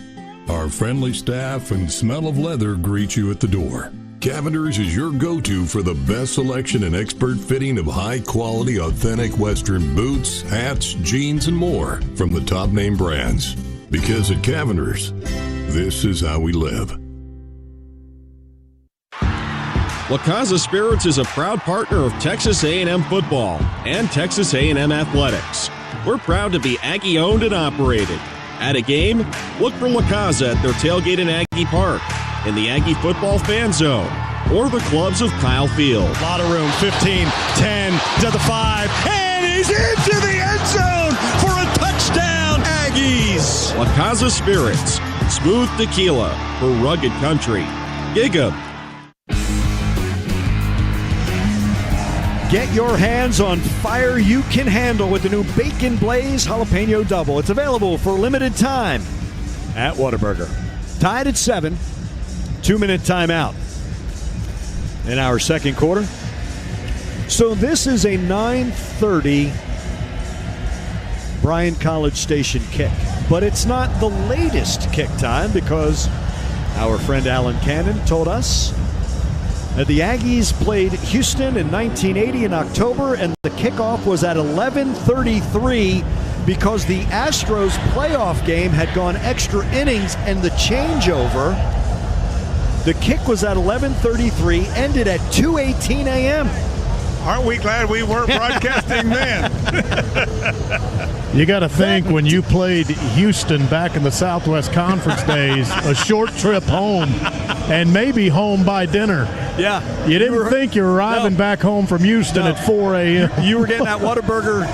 Our friendly staff and smell of leather greet you at the door. Cavender's is your go-to for the best selection and expert fitting of high-quality, authentic Western boots, hats, jeans, and more from the top-name brands. Because at Cavender's, This is how we live. La Casa Spirits is a proud partner of Texas A&M football and Texas A&M athletics. We're proud to be Aggie-owned and operated. At a game, look for La Casa at their tailgate in Aggie Park, in the Aggie football fan zone, or the clubs of Kyle Field. A lot of room, 15, 10, to the 5, and he's into the end zone for a touchdown, Aggies! La Casa Spirits, smooth tequila for rugged country. Gig 'em. Get your hands on fire you can handle with the new Bacon Blaze Jalapeno Double. It's available for a limited time at Whataburger. Tied at 7, 2-minute timeout in our second quarter. So this is a 9:30 Bryan College Station kick. But it's not the latest kick time because our friend Alan Cannon told us that the Aggies played Houston in 1980 in October, and the kickoff was at 11:33 because the Astros playoff game had gone extra innings, and the changeover, the kick was at 11:33, ended at 2:18 a.m. Aren't we glad we weren't broadcasting then? You got to think, when you played Houston back in the Southwest Conference days, a short trip home and maybe home by dinner. Yeah. You didn't think you were arriving back home from Houston at 4 a.m. You were getting that Whataburger,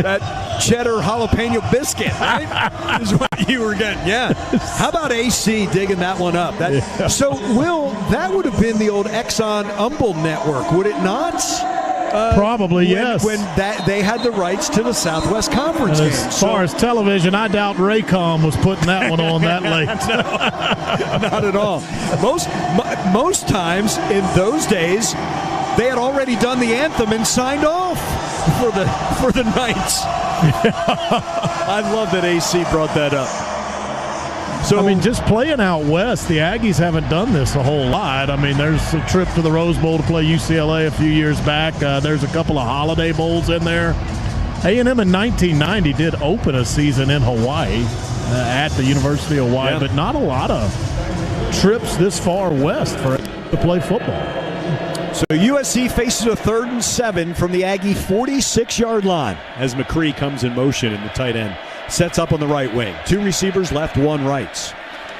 that cheddar jalapeno biscuit, right? Is what you were getting. Yeah. How about AC digging that one up? So, Will, that would have been the old Exxon Humble network, would it not? Probably, yes. When they had the rights to the Southwest Conference games. As far as television, I doubt Raycom was putting that one on that late. No, not at all. Most times in those days, they had already done the anthem and signed off for the Knights. I love that AC brought that up. So, I mean, just playing out west, the Aggies haven't done this a whole lot. I mean, there's a trip to the Rose Bowl to play UCLA a few years back. There's a couple of Holiday Bowls in there. A&M in 1990 did open a season in Hawaii at the University of Hawaii, but not a lot of trips this far west to play football. So USC faces a 3rd and 7 from the Aggie 46-yard line as McCree comes in motion in the tight end. Sets up on the right wing. 2 receivers left, 1 right.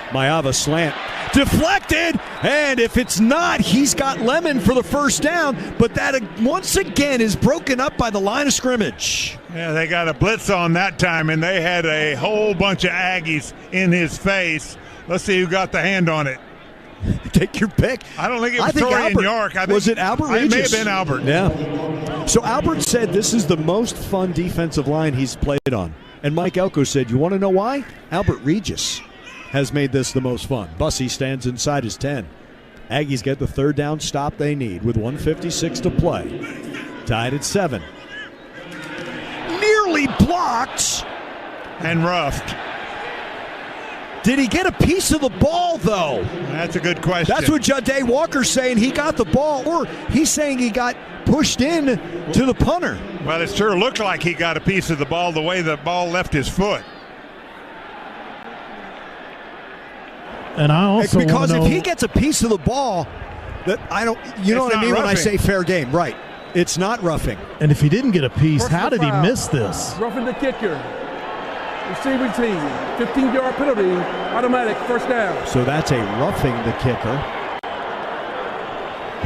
Mayava slant. Deflected! And if it's not, he's got Lemon for the first down. But that, once again, is broken up by the line of scrimmage. Yeah, they got a blitz on that time, and they had a whole bunch of Aggies in his face. Let's see who got the hand on it. Take your pick. I don't think it was Torian York. Was it Albert Regis? It may have been Albert. Yeah. So Albert said this is the most fun defensive line he's played on. And Mike Elko said, you want to know why? Albert Regis has made this the most fun. Bussey stands inside his 10. Aggies get the 3rd down stop they need with 1:56 to play. Tied at 7. Nearly blocked. And roughed. Did he get a piece of the ball, though? That's a good question. That's what Jade Walker's saying. He got the ball, or he's saying he got pushed in to the punter. Well, it sure looked like he got a piece of the ball the way the ball left his foot. And I also because if he gets a piece of the ball, that I don't. You know what I mean when I say fair game, right? It's not roughing. And if he didn't get a piece, how did he miss this? Roughing the kicker. Receiving team, 15-yard penalty, automatic first down. So that's a roughing the kicker.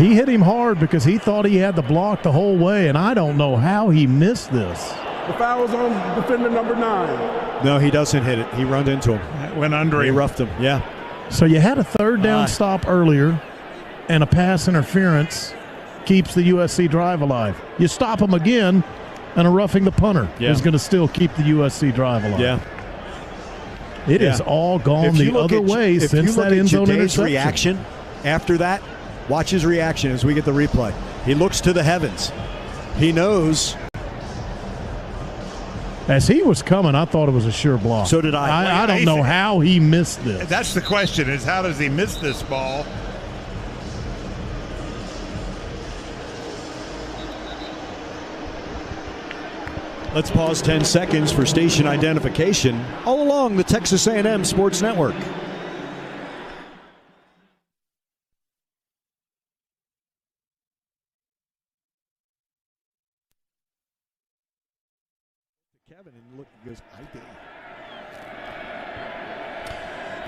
He hit him hard because he thought he had the block the whole way, and I don't know how he missed this. The foul is on defender number 9. No, he doesn't hit it. He runned into him. Went under him. He roughed him, yeah. So you had a 3rd down stop earlier, and a pass interference keeps the USC drive alive. You stop him again, and a roughing the punter is going to still keep the USC drive alive. Yeah. It is all gone the other way since that end zone interception. Reaction after that, watch his reaction as we get the replay. He looks to the heavens. He knows. As he was coming, I thought it was a sure block. So did I. I don't know how he missed this. That's the question, is how does he miss this ball? Let's pause 10 seconds for station identification all along the Texas A&M Sports Network. his ID.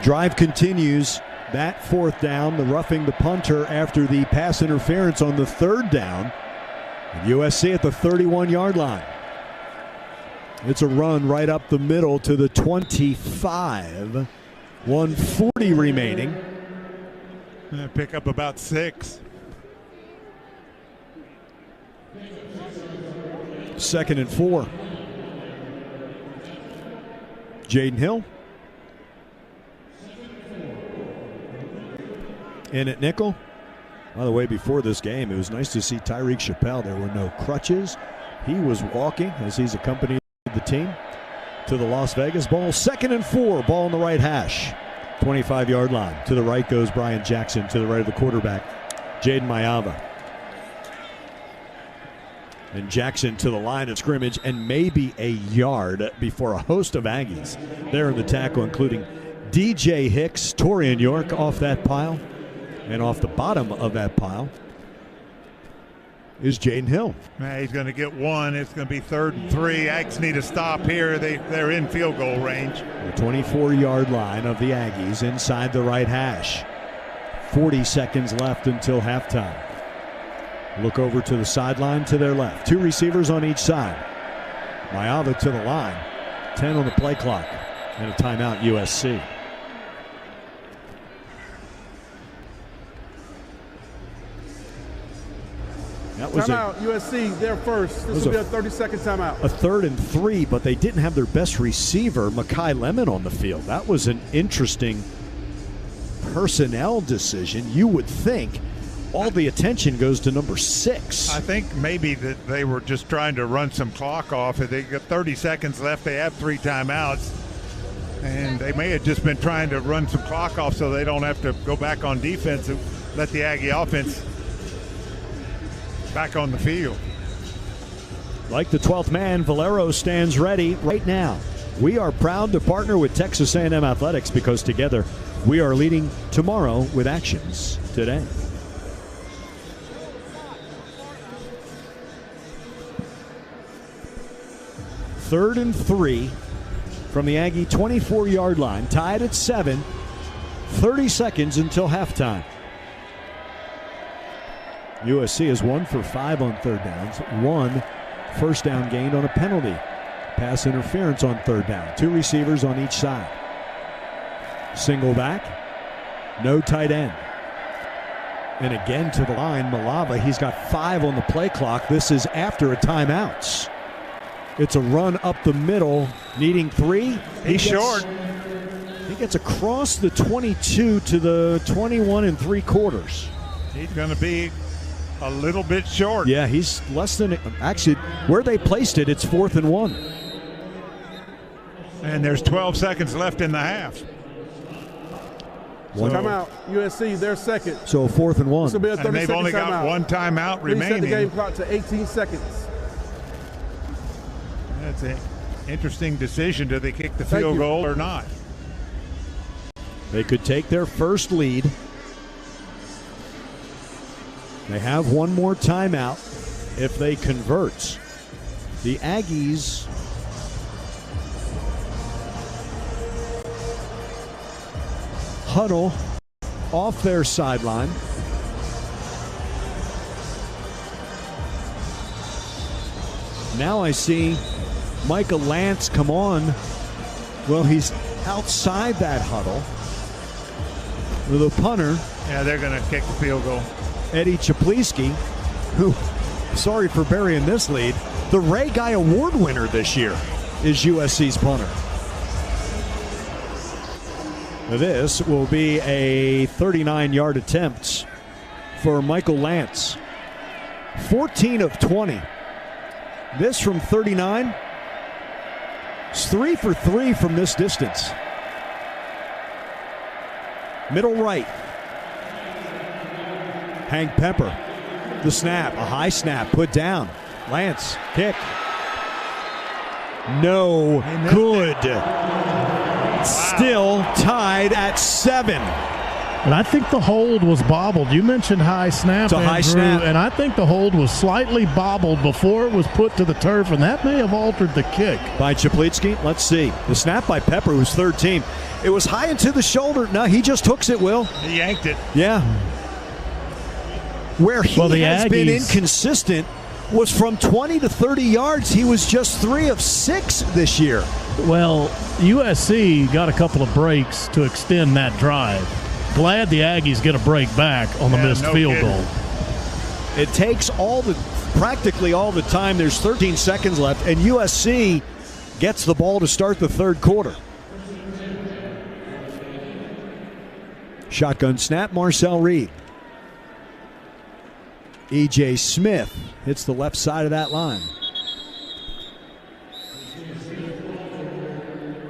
Drive continues. That fourth down, the roughing the punter after the pass interference on the third down. And USC at the 31-yard line. It's a run right up the middle to the 25. 140 remaining. Pick up about 6. 2nd and 4. Jaden Hill. In at nickel. By the way, before this game, it was nice to see Tyreek Chappelle. There were no crutches. He was walking as he's accompanied the team to the Las Vegas Bowl. 2nd and 4, ball on the right hash. 25-yard line. To the right goes Brian Jackson. To the right of the quarterback, Jaden Mayava. And Jackson to the line of scrimmage and maybe a yard before a host of Aggies there in the tackle, including DJ Hicks, Torian York off that pile. And off the bottom of that pile is Jaden Hill. He's going to get one. It's going to be 3rd and 3. Aggies need a stop here. They're in field goal range. The 24-yard line of the Aggies inside the right hash. 40 seconds left until halftime. Look over to the sideline to their left. 2 receivers on each side. Mayava to the line. 10 on the play clock. And a timeout, USC. That was timeout, USC, they're first. This will be a 30-second timeout. A 3rd and 3, but they didn't have their best receiver, Mekhi Lemon, on the field. That was an interesting personnel decision. You would think all the attention goes to number 6. I think maybe that they were just trying to run some clock off. If they got 30 seconds left, they have 3 timeouts. And they may have just been trying to run some clock off so they don't have to go back on defense and let the Aggie offense back on the field. Like the 12th man, Valero stands ready right now. We are proud to partner with Texas A&M Athletics because together we are leading tomorrow with actions today. Third and 3 from the Aggie 24-yard line, tied at 7. 30 seconds until halftime. USC is 1 for 5 on third downs. 1 first down gained on a penalty. Pass interference on third down. 2 receivers on each side. Single back. No tight end. And again to the line, Malava. He's got 5 on the play clock. This is after a timeout. It's a run up the middle, needing 3. He's short. He gets across the 22 to the 21 3/4. He's going to be a little bit short. Yeah, he's less than, actually, where they placed it, it's 4th and 1. And there's 12 seconds left in the half. Timeout, USC, they're second. So 4th and 1. This will be a 30-second and they've only got 1 timeout remaining. Reset the game clock to 18 seconds. That's an interesting decision. Do they kick the field goal or not? They could take their first lead. They have 1 more timeout if they convert. The Aggies huddle off their sideline. Now I see Micah Lance come on. Well, he's outside that huddle with a punter. Yeah, they're going to kick the field goal. Eddie Chapliski, who, sorry for burying this lead, the Ray Guy Award winner this year is USC's punter. This will be a 39-yard attempt for Michael Lance. 14 of 20. This from 39. It's 3 for 3 from this distance. Middle right. Hank Pepper. The snap. A high snap. Put down. Lance. Kick. No good. Wow. Still tied at 7. And I think the hold was bobbled. You mentioned high snap, It's a high snap. and I think the hold was slightly bobbled before it was put to the turf, and that may have altered the kick. By Chaplitsky, let's see. The snap by Pepper, who's third team. It was high into the shoulder. No, he just hooks it, Will. He yanked it. Yeah. Where he Well, the has been Aggies- inconsistent was from 20 to 30 yards. He was just 3 of 6 this year. Well, USC got a couple of breaks to extend that drive. Glad the Aggies get a break back on the missed field goal. It takes practically all the time. There's 13 seconds left, and USC gets the ball to start the third quarter. Shotgun snap, Marcel Reed. E.J. Smith hits the left side of that line.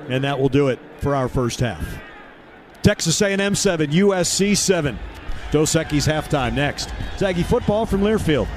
And that will do it for our first half. Texas A&M 7, USC 7. Dos Equis halftime next. It's Aggie football from Learfield.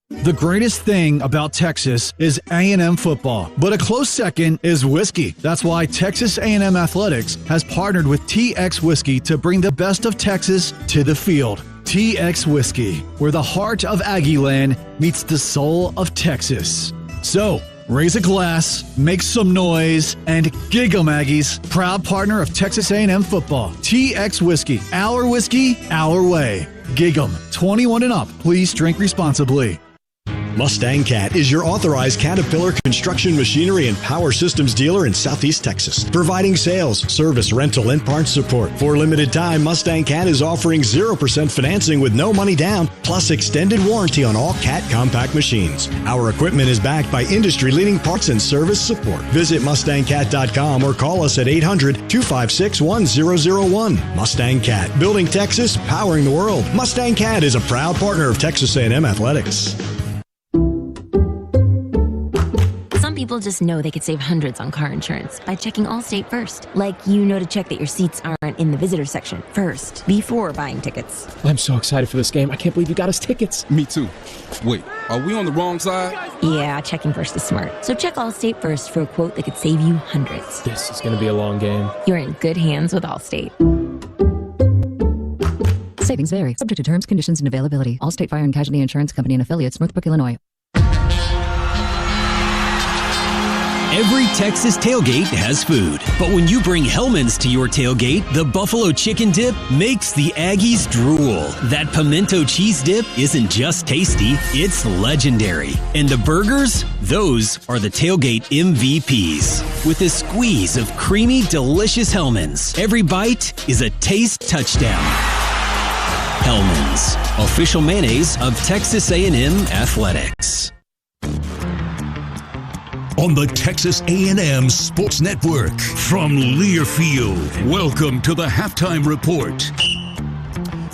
The greatest thing about Texas is A&M football, but a close second is whiskey. That's why Texas A&M Athletics has partnered with TX Whiskey to bring the best of Texas to the field. TX Whiskey, where the heart of Aggie Land meets the soul of Texas. So, raise a glass, make some noise, and gig 'em, Aggies. Proud partner of Texas A&M football. TX Whiskey, our way. Gig 'em. 21 and up. Please drink responsibly. Mustang Cat is your authorized Caterpillar construction machinery and power systems dealer in Southeast Texas, providing sales, service, rental, and parts support. For a limited time, Mustang Cat is offering 0% financing with no money down, plus extended warranty on all Cat compact machines. Our equipment is backed by industry-leading parts and service support. Visit MustangCat.com or call us at 800-256-1001. Mustang Cat, building Texas, powering the world. Mustang Cat is a proud partner of Texas A&M Athletics. People just know they could save hundreds on car insurance by checking Allstate first. Like, you know to check that your seats aren't in the visitor section first, before buying tickets. I'm so excited for this game. I can't believe you got us tickets. Me too. Wait, are we on the wrong side? Yeah, checking first is smart. So check Allstate first for a quote that could save you hundreds. This is going to be a long game. You're in good hands with Allstate. Savings vary, subject to terms, conditions, and availability. Allstate Fire and Casualty Insurance Company and affiliates, Northbrook, Illinois. Every Texas tailgate has food, but when you bring Hellman's to your tailgate, the buffalo chicken dip makes the Aggies drool. That pimento cheese dip isn't just tasty, it's legendary. And the burgers? Those are the tailgate MVPs. With a squeeze of creamy, delicious Hellman's, every bite is a taste touchdown. Hellman's, official mayonnaise of Texas A&M Athletics. On the Texas A&M Sports Network from Learfield, welcome to the Halftime Report.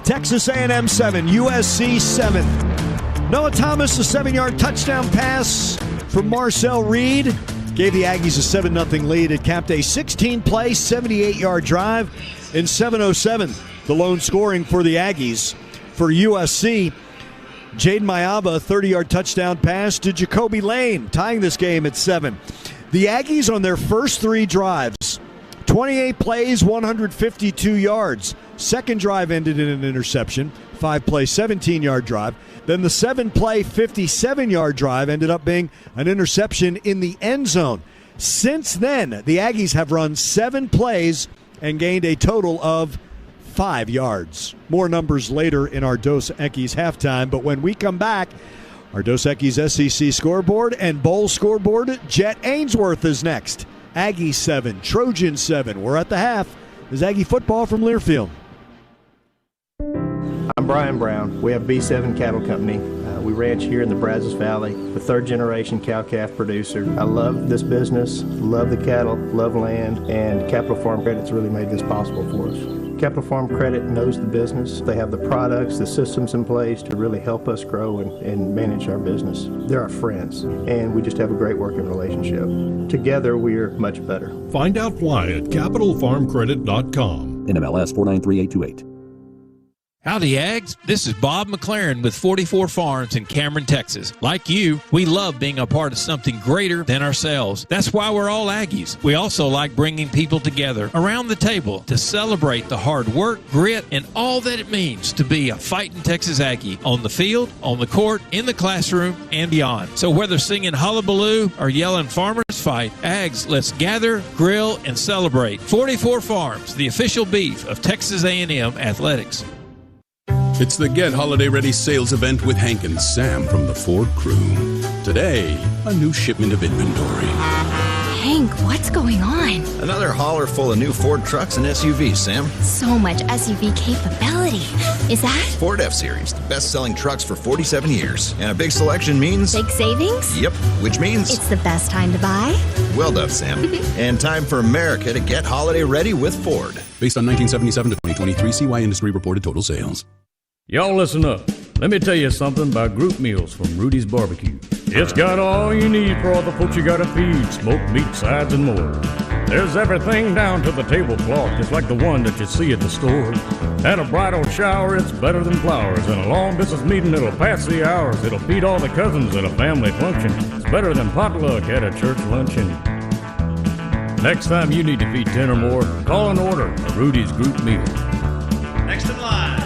Texas A&M 7, USC 7. Noah Thomas, a 7-yard touchdown pass from Marcel Reed, gave the Aggies a 7-0 lead. It capped a 16-play, 78-yard drive in 7:07. The lone scoring for the Aggies. For USC, Jaden Mayaba, 30-yard touchdown pass to Jacoby Lane, tying this game at 7. The Aggies on their first 3 drives, 28 plays, 152 yards. Second drive ended in an interception, 5-play, 17-yard drive. Then the 7-play, 57-yard drive ended up being an interception in the end zone. Since then, the Aggies have run 7 plays and gained a total of 5 yards. More numbers later in our Dos Equis halftime, but when we come back, our Dos Equis SEC scoreboard and bowl scoreboard, Jet Ainsworth is next. Aggie 7, Trojans 7. We're at the half. This is Aggie football from Learfield. I'm Brian Brown. We have B7 Cattle Company. We ranch here in the Brazos Valley, the 3rd-generation cow-calf producer. I love this business, love the cattle, love land, and Capital Farm Credit's really made this possible for us. Capital Farm Credit knows the business. They have the products, the systems in place to really help us grow and manage our business. They're our friends, and we just have a great working relationship. Together, we're much better. Find out why at CapitalFarmCredit.com. NMLS 493828. Howdy, Ags. This is Bob McLaren with 44 Farms in Cameron, Texas. Like you, we love being a part of something greater than ourselves. That's why we're all Aggies. We also like bringing people together around the table to celebrate the hard work, grit, and all that it means to be a fighting Texas Aggie on the field, on the court, in the classroom, and beyond. So whether singing Hullabaloo or yelling Farmers Fight, Ags, let's gather, grill, and celebrate. 44 Farms, the official beef of Texas A&M Athletics. It's the Get Holiday Ready sales event with Hank and Sam from the Ford crew. Today, a new shipment of inventory. Hank, what's going on? Another hauler full of new Ford trucks and SUVs, Sam. So much SUV capability. Is that? Ford F-Series, the best-selling trucks for 47 years. And a big selection means... big savings? Yep, which means... it's the best time to buy? Well done, Sam. And time for America to get holiday ready with Ford. Based on 1977 to 2023 CY Industry reported total sales. Y'all listen up. Let me tell you something about group meals from Rudy's Barbecue. It's got all you need for all the folks you gotta feed, smoked meat, sides, and more. There's everything down to the tablecloth, just like the one that you see at the store. At a bridal shower, it's better than flowers. And a long business meeting, it'll pass the hours. It'll feed all the cousins at a family function. It's better than potluck at a church luncheon. Next time you need to feed 10 or more, call and order a Rudy's group meal. Next in line.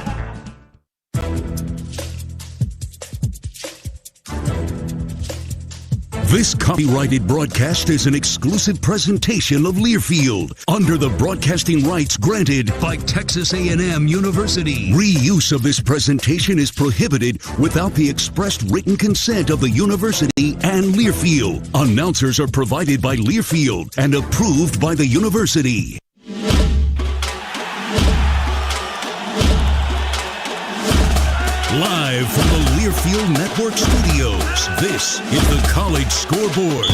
This copyrighted broadcast is an exclusive presentation of Learfield under the broadcasting rights granted by Texas A&M University. Reuse of this presentation is prohibited without the expressed written consent of the university and Learfield. Announcers are provided by Learfield and approved by the university. Live from the Learfield Network Studios, this is the College Scoreboard.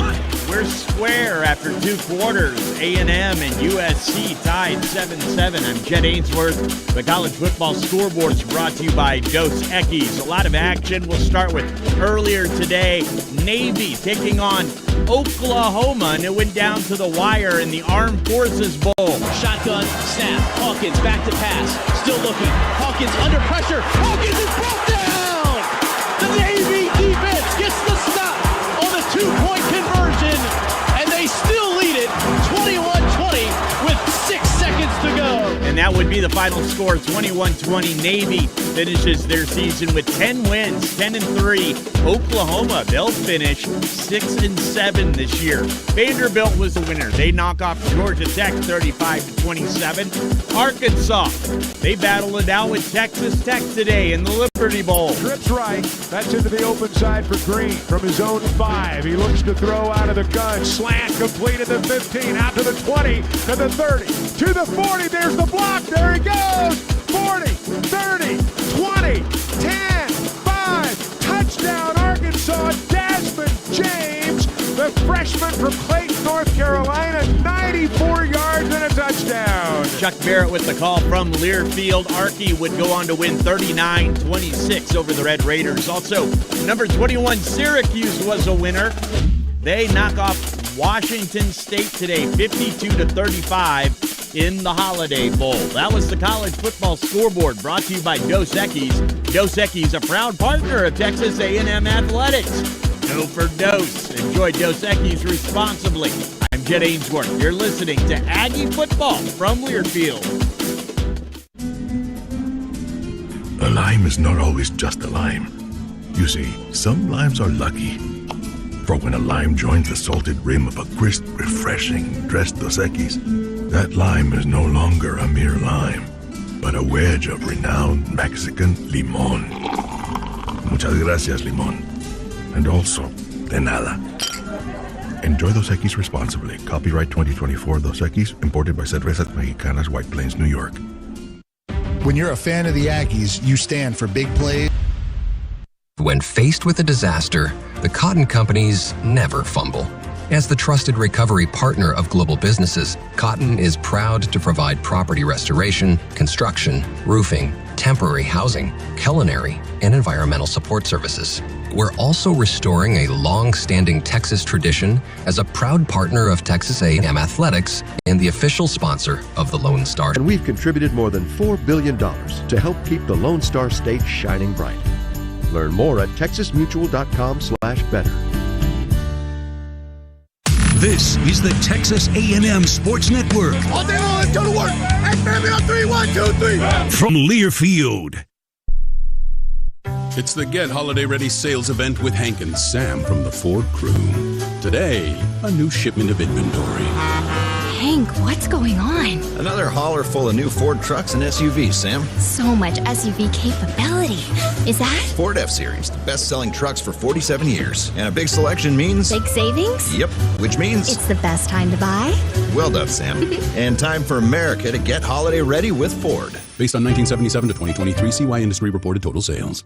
We're square after 2 quarters. A&M and USC tied 7-7. I'm Jed Ainsworth. The College Football Scoreboard is brought to you by Dos Equis. A lot of action. We'll start with earlier today, Navy taking on Oklahoma, and it went down to the wire in the Armed Forces Bowl. Shotgun, snap, Hawkins back to pass, still looking, Hawkins under pressure, Hawkins is brought down! The Navy defense gets the stop on the 2-point conversion, and they still lead it 21-20 with 6 seconds to go. And that would be the final score, 21-20. Navy finishes their season with 10 wins, 10-3. Oklahoma, they'll finish 6-7 this year. Vanderbilt was the winner. They knock off Georgia Tech 35-27. Arkansas, they battle it out with Texas Tech today in the Liberty Bowl. Trips right. That's into the open side for Green from his own 5. He looks to throw out of the gun. Slant complete at the 15, out to the 20, to the 30, to the 40. There's the block. There he goes. 40, 30, 20, 10, 5. Touchdown, Arkansas. Desmond James, the freshman from Clayton, North Carolina, 94 yards and a touchdown. Chuck Barrett with the call from Learfield. Arky would go on to win 39-26 over the Red Raiders. Also, number 21, Syracuse was a winner. They knock off Washington State today, 52-35 in the Holiday Bowl. That was the College Football Scoreboard, brought to you by Dos Equis. Dos Equis, a proud partner of Texas A&M Athletics. Go for Dos. Enjoy Dos Equis responsibly. I'm Jed Ainsworth. You're listening to Aggie Football from Learfield. A lime is not always just a lime. You see, some limes are lucky. For when a lime joins the salted rim of a crisp, refreshing Tres Dos Equis, that lime is no longer a mere lime, but a wedge of renowned Mexican limon. Muchas gracias, limon. And also, de nada. Enjoy Dos Equis responsibly. Copyright 2024 Dos Equis, imported by Cervezas Mexicanas, White Plains, New York. When you're a fan of the Aggies, you stand for big plays. When faced with a disaster, the Cotton Companies never fumble. As the trusted recovery partner of global businesses, Cotton is proud to provide property restoration, construction, roofing, temporary housing, culinary, and environmental support services. we're also restoring a long-standing Texas tradition as a proud partner of Texas A&M Athletics and the official sponsor of the Lone Star. And we've contributed more than $4 billion to help keep the Lone Star State shining bright. Learn more at texasmutual.com/better. This is the Texas A&M Sports Network. All day long, let's go to work. Hey, family on 3, 1, 2, 3. From Learfield. It's the Get Holiday Ready sales event with Hank and Sam from the Ford crew. Today, a new shipment of inventory. Hank, what's going on? Another hauler full of new Ford trucks and SUVs, Sam. So much SUV capability. Is that? Ford F-Series, the best-selling trucks for 47 years. And a big selection means... Big savings? Yep, which means... It's the best time to buy? Well done, Sam. And time for America to get holiday ready with Ford. Based on 1977 to 2023 CY Industry reported total sales.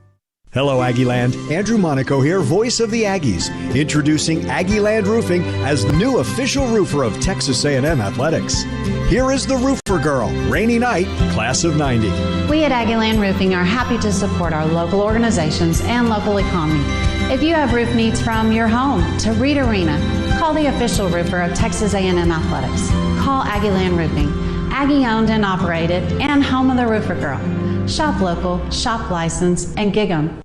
Hello, Aggieland. Andrew Monaco here, voice of the Aggies, introducing Aggieland Roofing as the new official roofer of Texas A&M Athletics. Here is the roofer girl, Rainy Night, class of 90. We at Aggieland Roofing are happy to support our local organizations and local economy. If you have roof needs from your home to Reed Arena, call the official roofer of Texas A&M Athletics. Call Aggieland Roofing, Aggie owned and operated, and home of the roofer girl. Shop local, shop licensed, and gig 'em.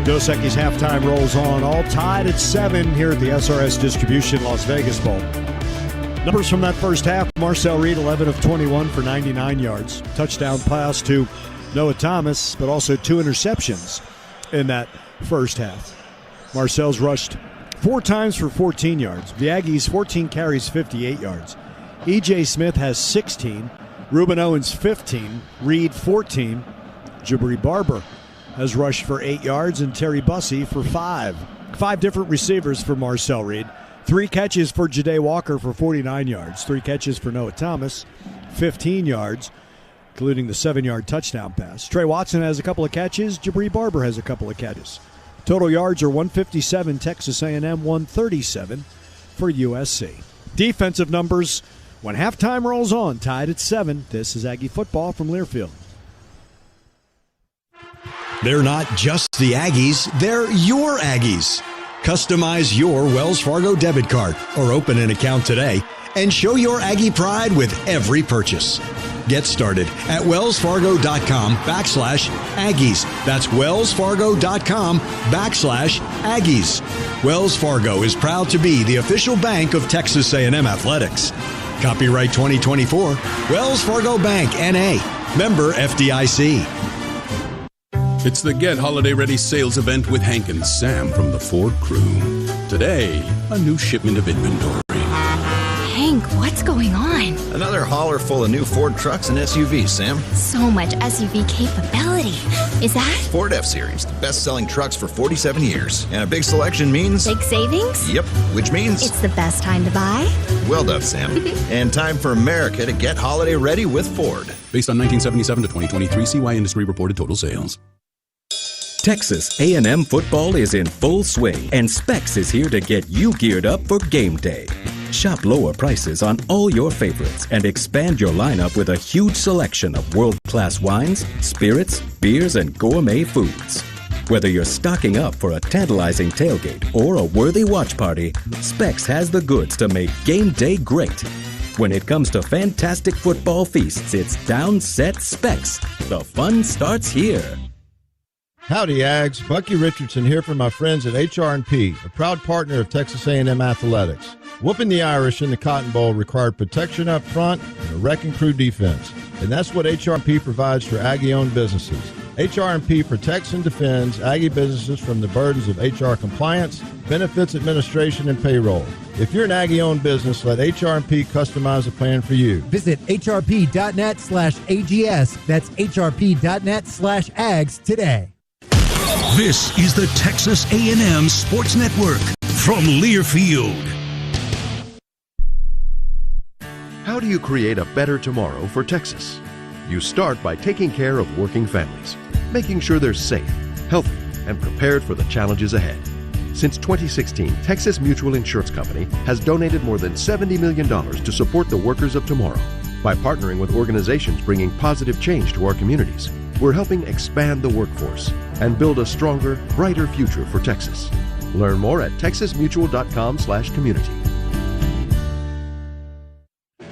Dos Equis halftime rolls on, all tied at 7 here at the SRS Distribution Las Vegas Bowl. Numbers from that first half: Marcel Reed, 11 of 21 for 99 yards. Touchdown pass to Noah Thomas, but also 2 interceptions in that first half. Marcel's rushed 4 times for 14 yards. The Aggies, 14 carries, 58 yards. E.J. Smith has 16. Reuben Owens, 15. Reed, 14. Jabari Barber has rushed for 8 yards, and Terry Bussey for 5. 5 different receivers for Marcel Reed. 3 catches for Ja'Day Walker for 49 yards. 3 catches for Noah Thomas, 15 yards, including the 7-yard touchdown pass. Trey Watson has a couple of catches. Jabari Barber has a couple of catches. Total yards are 157, Texas A&M, 137 for USC. Defensive numbers when halftime rolls on, tied at 7. This is Aggie football from Learfield. They're not just the Aggies, they're your Aggies. Customize your Wells Fargo debit card or open an account today and show your Aggie pride with every purchase. Get started at wellsfargo.com/Aggies. That's wellsfargo.com/Aggies. Wells Fargo is proud to be the official bank of Texas A&M Athletics. Copyright 2024, Wells Fargo Bank, N.A., member FDIC. It's the Get Holiday Ready sales event with Hank and Sam from the Ford crew. Today, a new shipment of inventory. Hank, what's going on? Another hauler full of new Ford trucks and SUVs, Sam. So much SUV capability. Is that? Ford F-Series, the best-selling trucks for 47 years. And a big selection means... Big savings? Yep, which means... It's the best time to buy? Well done, Sam. And time for America to get holiday ready with Ford. Based on 1977 to 2023 CY Industry reported total sales. Texas A&M football is in full swing, and Specs is here to get you geared up for game day. Shop lower prices on all your favorites and expand your lineup with a huge selection of world-class wines, spirits, beers, and gourmet foods. Whether you're stocking up for a tantalizing tailgate or a worthy watch party, Specs has the goods to make game day great. When it comes to fantastic football feasts, it's Down Set Specs. The fun starts here. Howdy, Ags. Bucky Richardson here from my friends at HR&P, a proud partner of Texas A&M Athletics. Whooping the Irish in the Cotton Bowl required protection up front and a wrecking crew defense. And that's what HR&P provides for Aggie-owned businesses. HR&P protects and defends Aggie businesses from the burdens of HR compliance, benefits administration, and payroll. If you're an Aggie-owned business, let HR&P customize a plan for you. Visit hrp.net/AGS. That's hrp.net/AGS today. This is the Texas A&M Sports Network from Learfield. How do you create a better tomorrow for Texas? You start by taking care of working families, making sure they're safe, healthy, and prepared for the challenges ahead. Since 2016, Texas Mutual Insurance Company has donated more than $70 million to support the workers of tomorrow. By partnering with organizations bringing positive change to our communities, we're helping expand the workforce and build a stronger, brighter future for Texas. Learn more at texasmutual.com/community.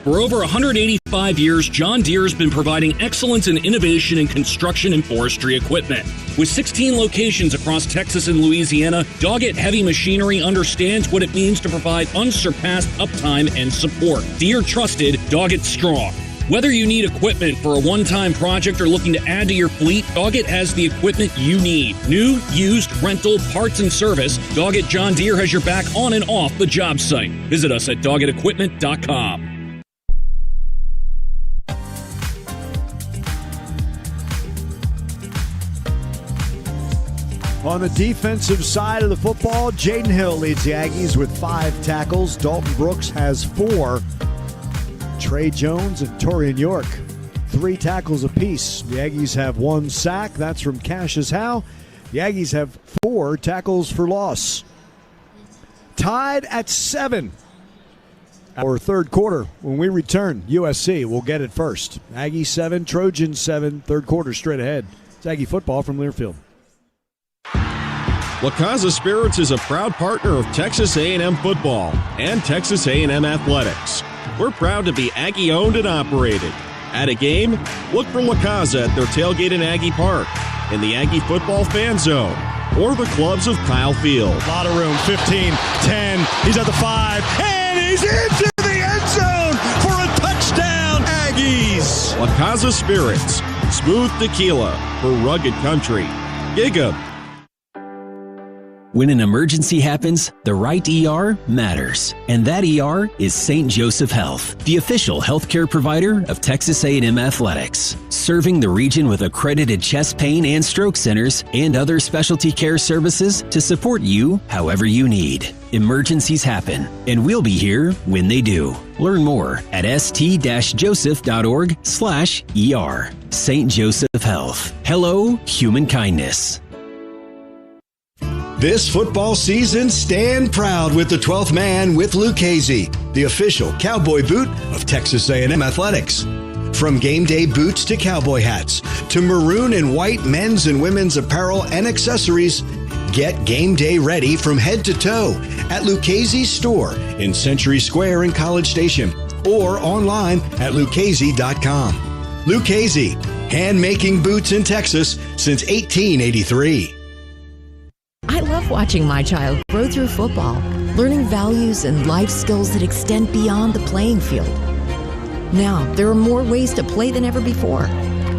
For over 185 years, John Deere has been providing excellence and innovation in construction and forestry equipment. With 16 locations across Texas and Louisiana, Doggett Heavy Machinery understands what it means to provide unsurpassed uptime and support. Deere trusted, Doggett strong. Whether you need equipment for a one-time project or looking to add to your fleet, Doggett has the equipment you need. New, used, rental, parts, and service, Doggett John Deere has your back on and off the job site. Visit us at doggettequipment.com. On the defensive side of the football, Jaden Hill leads the Aggies with 5 tackles. Dalton Brooks has 4. Trey Jones and Torian York, 3 tackles apiece. The Aggies have 1 sack. That's from Cassius Howe. The Aggies have 4 tackles for loss. Tied at 7. Our third quarter, when we return, USC will get it first. Aggie 7, Trojans 7, third quarter straight ahead. It's Aggie football from Learfield. La Casa Spirits is a proud partner of Texas A&M football and Texas A&M athletics. We're proud to be Aggie-owned and operated. At a game, look for La Casa at their tailgate in Aggie Park, in the Aggie football fan zone, or the clubs of Kyle Field. A lot of room, 15, 10, he's at the 5, and he's into the end zone for a touchdown, Aggies! La Casa Spirits, smooth tequila for rugged country. Gig 'em. When an emergency happens, the right ER matters. And that ER is St. Joseph Health, the official healthcare provider of Texas A&M Athletics, serving the region with accredited chest pain and stroke centers and other specialty care services to support you however you need. Emergencies happen, and we'll be here when they do. Learn more at st-joseph.org/ER. St. Joseph Health. Hello, human kindness. This football season, stand proud with the 12th man with Lucchese, the official cowboy boot of Texas A&M Athletics. From game day boots to cowboy hats to maroon and white men's and women's apparel and accessories, get game day ready from head to toe at Lucchese's store in Century Square and College Station or online at lucchese.com. Lucchese, hand-making boots in Texas since 1883. I love watching my child grow through football, learning values and life skills that extend beyond the playing field. Now, there are more ways to play than ever before,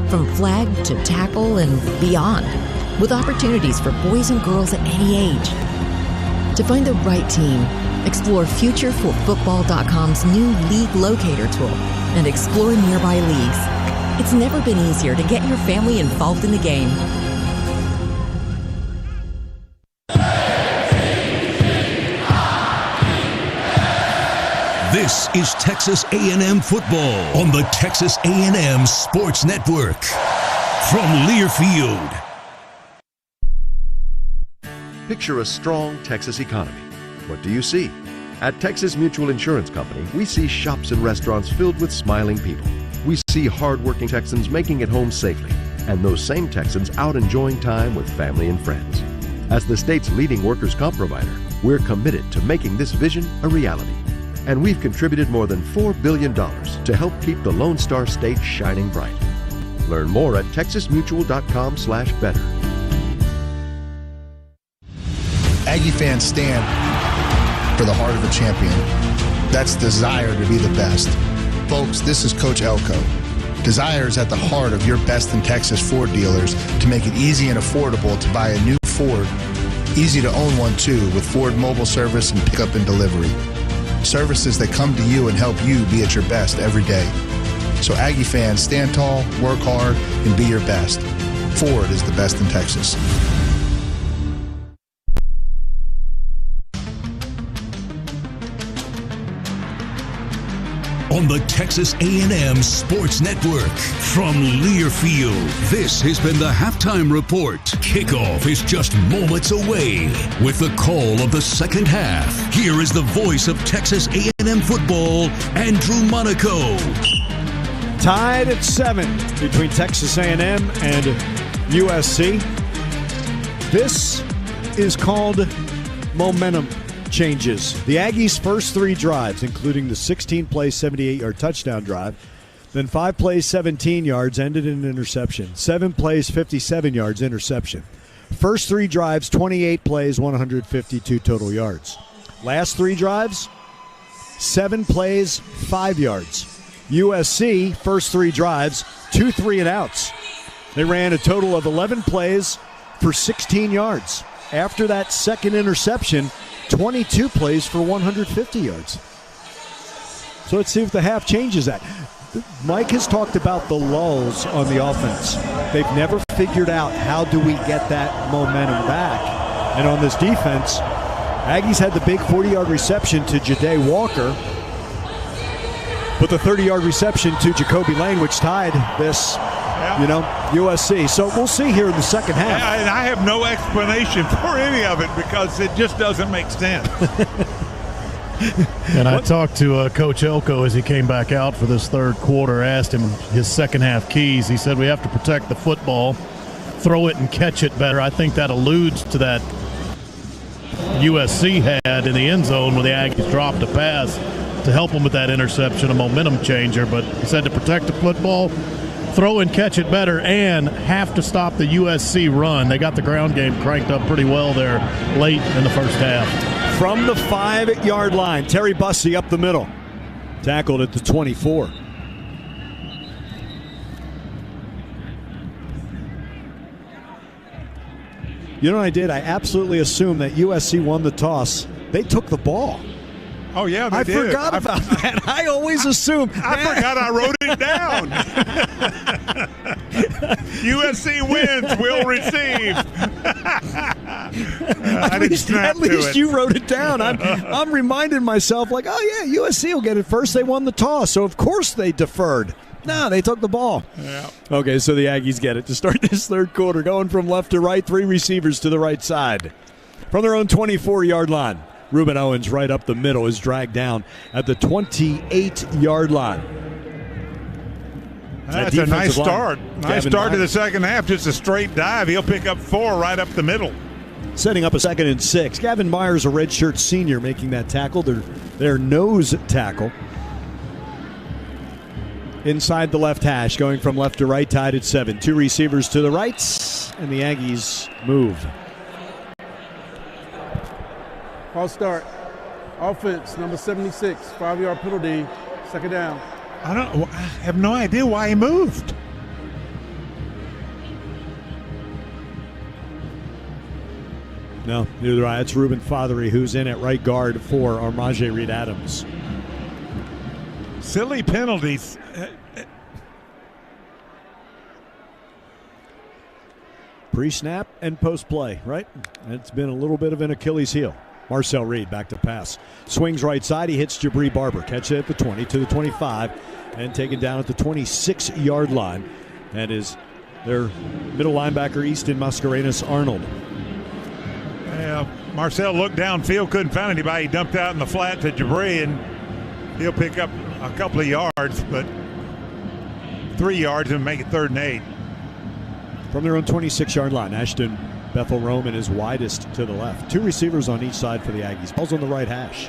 from flag to tackle and beyond, with opportunities for boys and girls at any age. To find the right team, explore FutureForFootball.com's new League Locator tool and explore nearby leagues. It's never been easier to get your family involved in the game. This is Texas A&M football on the Texas A&M Sports Network. From Learfield. Picture a strong Texas economy. What do you see? At Texas Mutual Insurance Company, we see shops and restaurants filled with smiling people. We see hardworking Texans making it home safely, and those same Texans out enjoying time with family and friends. As the state's leading workers' comp provider, we're committed to making this vision a reality. And we've contributed more than $4 billion to help keep the Lone Star State shining bright. Learn more at texasmutual.com/better. Aggie fans stand for the heart of a champion. That's desire to be the best. Folks, this is Coach Elko. Desire is at the heart of your best in Texas Ford dealers to make it easy and affordable to buy a new Ford. Easy to own one too with Ford mobile service and pickup and delivery. Services that come to you and help you be at your best every day. So Aggie fans, stand tall, work hard, and be your best. Ford is the best in Texas. On the Texas A&M Sports Network from Learfield, this has been the Halftime Report. Kickoff is just moments away. With the call of the second half, here is the voice of Texas A&M football, Andrew Monaco. Tied at 7 between Texas A&M and USC. This is called momentum changes. The Aggies' first 3 drives, including the 16-play, 78-yard touchdown drive, then 5 plays, 17 yards, ended in an interception. 7 plays, 57 yards, interception. First 3 drives, 28 plays, 152 total yards. Last 3 drives, 7 plays, 5 yards. USC, first 3 drives, 2 3-and-outs. They ran a total of 11 plays for 16 yards. After that second interception, 22 plays for 150 yards. So let's see if the half changes that. Mike has talked about the lulls on the offense. They've never figured out how do we get that momentum back. And on this defense, Aggies had the big 40-yard reception to Ja'Day Walker, but the 30-yard reception to Jacoby Lane, which tied this, USC. So we'll see here in the second half. And I have no explanation for any of it because it just doesn't make sense. And I talked to Coach Elko as he came back out for this third quarter, asked him his second half keys. He said we have to protect the football, throw it and catch it better. I think that alludes to that USC had in the end zone when the Aggies dropped a pass to help them with that interception, a momentum changer. But he said to protect the football, throw and catch it better, and have to stop the USC run. They got the ground game cranked up pretty well there late in the first half. From the 5-yard line, Terry Bussey up the middle. Tackled at the 24. You know what I did? I absolutely assumed that USC won the toss. They took the ball. Oh, yeah, they did. I forgot about that. I always assume. I forgot I wrote it down. USC wins, will receive. At least you wrote it down. I'm reminding myself, like, oh, yeah, USC will get it first. They won the toss, so of course they deferred. No, they took the ball. Yeah. Okay, so the Aggies get it to start this third quarter. Going from left to right, 3 receivers to the right side. From their own 24-yard line. Reuben Owens right up the middle is dragged down at the 28-yard line. That's a nice start. Nice start to the second half. Just a straight dive. He'll pick up 4 right up the middle. Setting up a 2nd and 6. Gavin Myers, a redshirt senior, making that tackle. Their nose tackle. Inside the left hash, going from left to right, tied at 7. 2 receivers to the right, and the Aggies move. False start. Offense, number 76, 5-yard penalty, second down. I have no idea why he moved. No, neither do I. It's Ruben Fothery who's in at right guard for Armaje Reed-Adams. Silly penalties. Pre-snap and post-play, right? It's been a little bit of an Achilles heel. Marcel Reed back to pass. Swings right side. He hits Jabri Barber. Catch it at the 20 to the 25 and taken down at the 26-yard line. That is their middle linebacker, Easton Mascarenas-Arnold. Yeah, Marcel looked downfield, couldn't find anybody. He dumped out in the flat to Jabri, and he'll pick up a couple of yards, but 3 yards and make it 3rd and 8. From their own 26-yard line, Ashton Bethel Roman is widest to the left. 2 receivers on each side for the Aggies. Ball's on the right hash.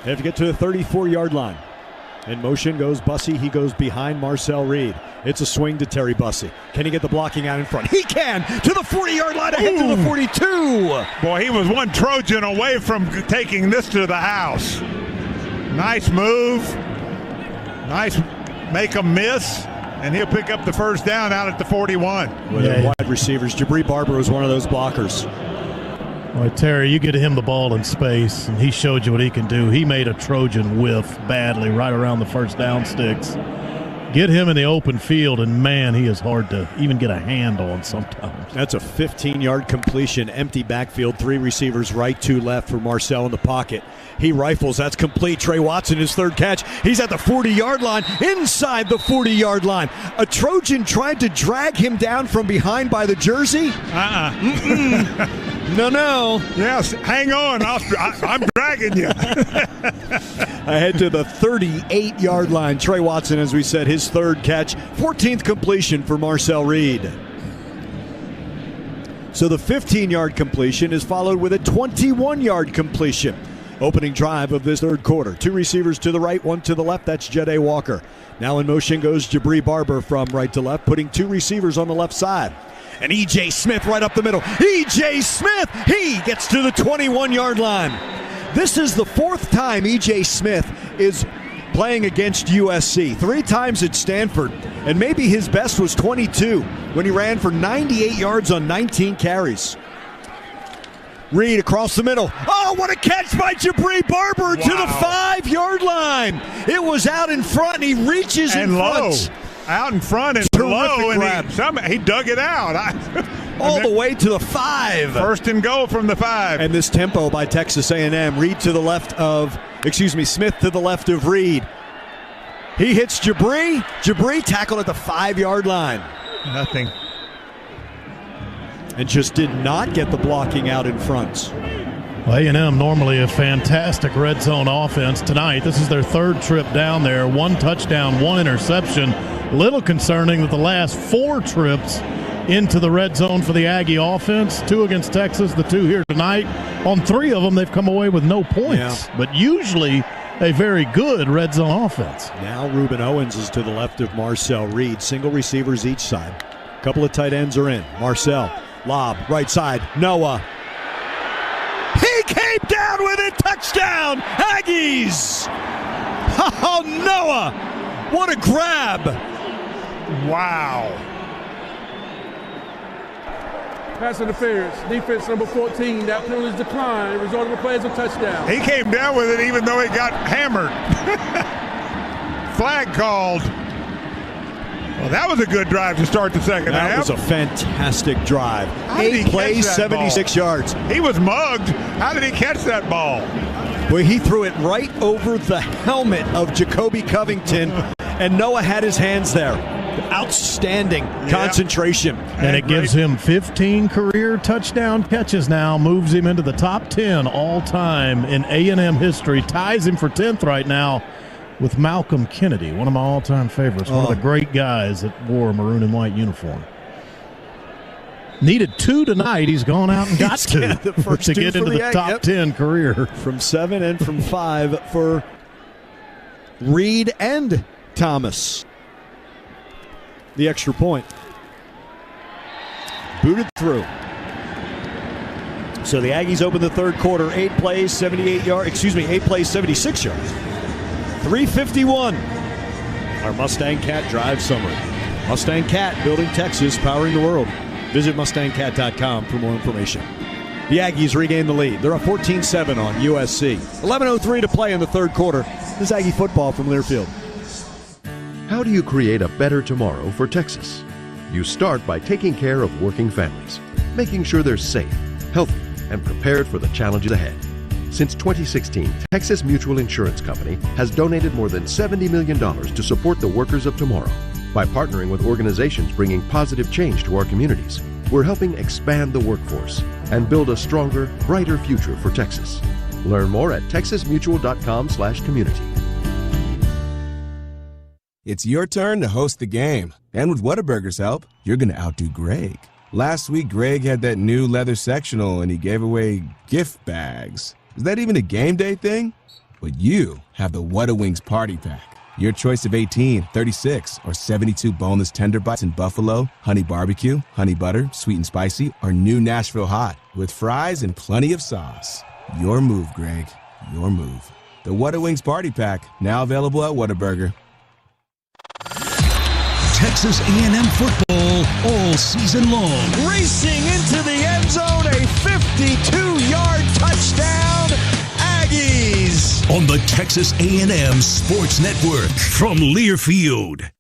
They have to get to the 34-yard line. In motion goes Bussey. He goes behind Marcel Reed. It's a swing to Terry Bussey. Can he get the blocking out in front? He can! To the 40-yard line, ahead to the 42! Boy, he was one Trojan away from taking this to the house. Nice move. Nice make him miss. And he'll pick up the first down out at the 41. With their wide receivers. Jabri Barber was one of those blockers. Well, Terry, you get him the ball in space, and he showed you what he can do. He made a Trojan whiff badly right around the first down sticks. Get him in the open field, and, man, he is hard to even get a hand on sometimes. That's a 15-yard completion, empty backfield, 3 receivers right, 2 left for Marcel in the pocket. He rifles. That's complete. Trey Watson, his 3rd catch. He's at the 40-yard line, inside the 40-yard line. A Trojan tried to drag him down from behind by the jersey. No. Yes, hang on. I'm dragging you. Ahead to the 38-yard line. Trey Watson, as we said, his third catch. 14th completion for Marcel Reed. So the 15-yard completion is followed with a 21-yard completion. Opening drive of this third quarter. 2 receivers to the right, 1 to the left. That's Jede Walker. Now in motion goes Jabri Barber from right to left, putting 2 receivers on the left side. And E.J. Smith right up the middle. E.J. Smith, he gets to the 21-yard line. This is the 4th time E.J. Smith is playing against USC. 3 times at Stanford, and maybe his best was 22 when he ran for 98 yards on 19 carries. Reed across the middle. Oh, what a catch by Jabri Barber to the 5-yard line. It was out in front, and he reaches in front. Low. Out in front and low, and he dug it out. All the way to the 5. First and goal from the 5. And this tempo by Texas A&M. Smith to the left of Reed. He hits Jabri. Jabri tackled at the 5-yard line. Nothing. And just did not get the blocking out in front. Well, A&M normally a fantastic red zone offense. Tonight, this is their 3rd trip down there. 1 touchdown, 1 interception. Little concerning that the last 4 trips into the red zone for the Aggie offense, 2 against Texas, the 2 here tonight. On 3 of them, they've come away with no points. Yeah. But usually a very good red zone offense. Now Reuben Owens is to the left of Marcel Reed. Single receivers each side. A couple of tight ends are in. Marcel, lob, right side, Noah. He came down with it. Touchdown, Aggies. Oh, Noah. What a grab. Wow. Pass interference. Defense number 14. That penalty is declined. Result of the play is a touchdown. He came down with it even though he got hammered. Flag called. Well, that was a good drive to start the second half. That was a fantastic drive. 8 plays, 76 yards. He was mugged. How did he catch that ball? Well, he threw it right over the helmet of Jacoby Covington, and Noah had his hands there. Outstanding concentration. And it gives him 15 career touchdown catches now, moves him into the top 10 all-time in A&M history, ties him for 10th right now with Malcolm Kennedy, one of my all-time favorites, one of the great guys that wore a maroon and white uniform. Needed 2 tonight. He's gone out and got 2 to get into the top 10 career. From 7 and from 5 for Reed and Thomas. The extra point. Booted through. So the Aggies open the third quarter. 8 plays, 76 yards. 3:51. Our Mustang Cat Drive summary. Mustang Cat, building Texas, powering the world. Visit MustangCat.com for more information. The Aggies regain the lead. They're up 14-7 on USC. 11:03 to play in the third quarter. This is Aggie football from Learfield. How do you create a better tomorrow for Texas? You start by taking care of working families, making sure they're safe, healthy, and prepared for the challenges ahead. Since 2016, Texas Mutual Insurance Company has donated more than $70 million to support the workers of tomorrow. By partnering with organizations bringing positive change to our communities, we're helping expand the workforce and build a stronger, brighter future for Texas. Learn more at texasmutual.com/community. It's your turn to host the game. And with Whataburger's help, you're going to outdo Greg. Last week, Greg had that new leather sectional and he gave away gift bags. Is that even a game day thing? But you have the Whata Wings Party Pack. Your choice of 18, 36, or 72 boneless tender bites in buffalo, honey barbecue, honey butter, sweet and spicy, or new Nashville hot with fries and plenty of sauce. Your move, Greg. Your move. The Whata Wings Party Pack, now available at Whataburger. Texas A&M football all season long. Racing into the end zone, a 52-yard touchdown, Aggies. On the Texas A&M Sports Network from Learfield.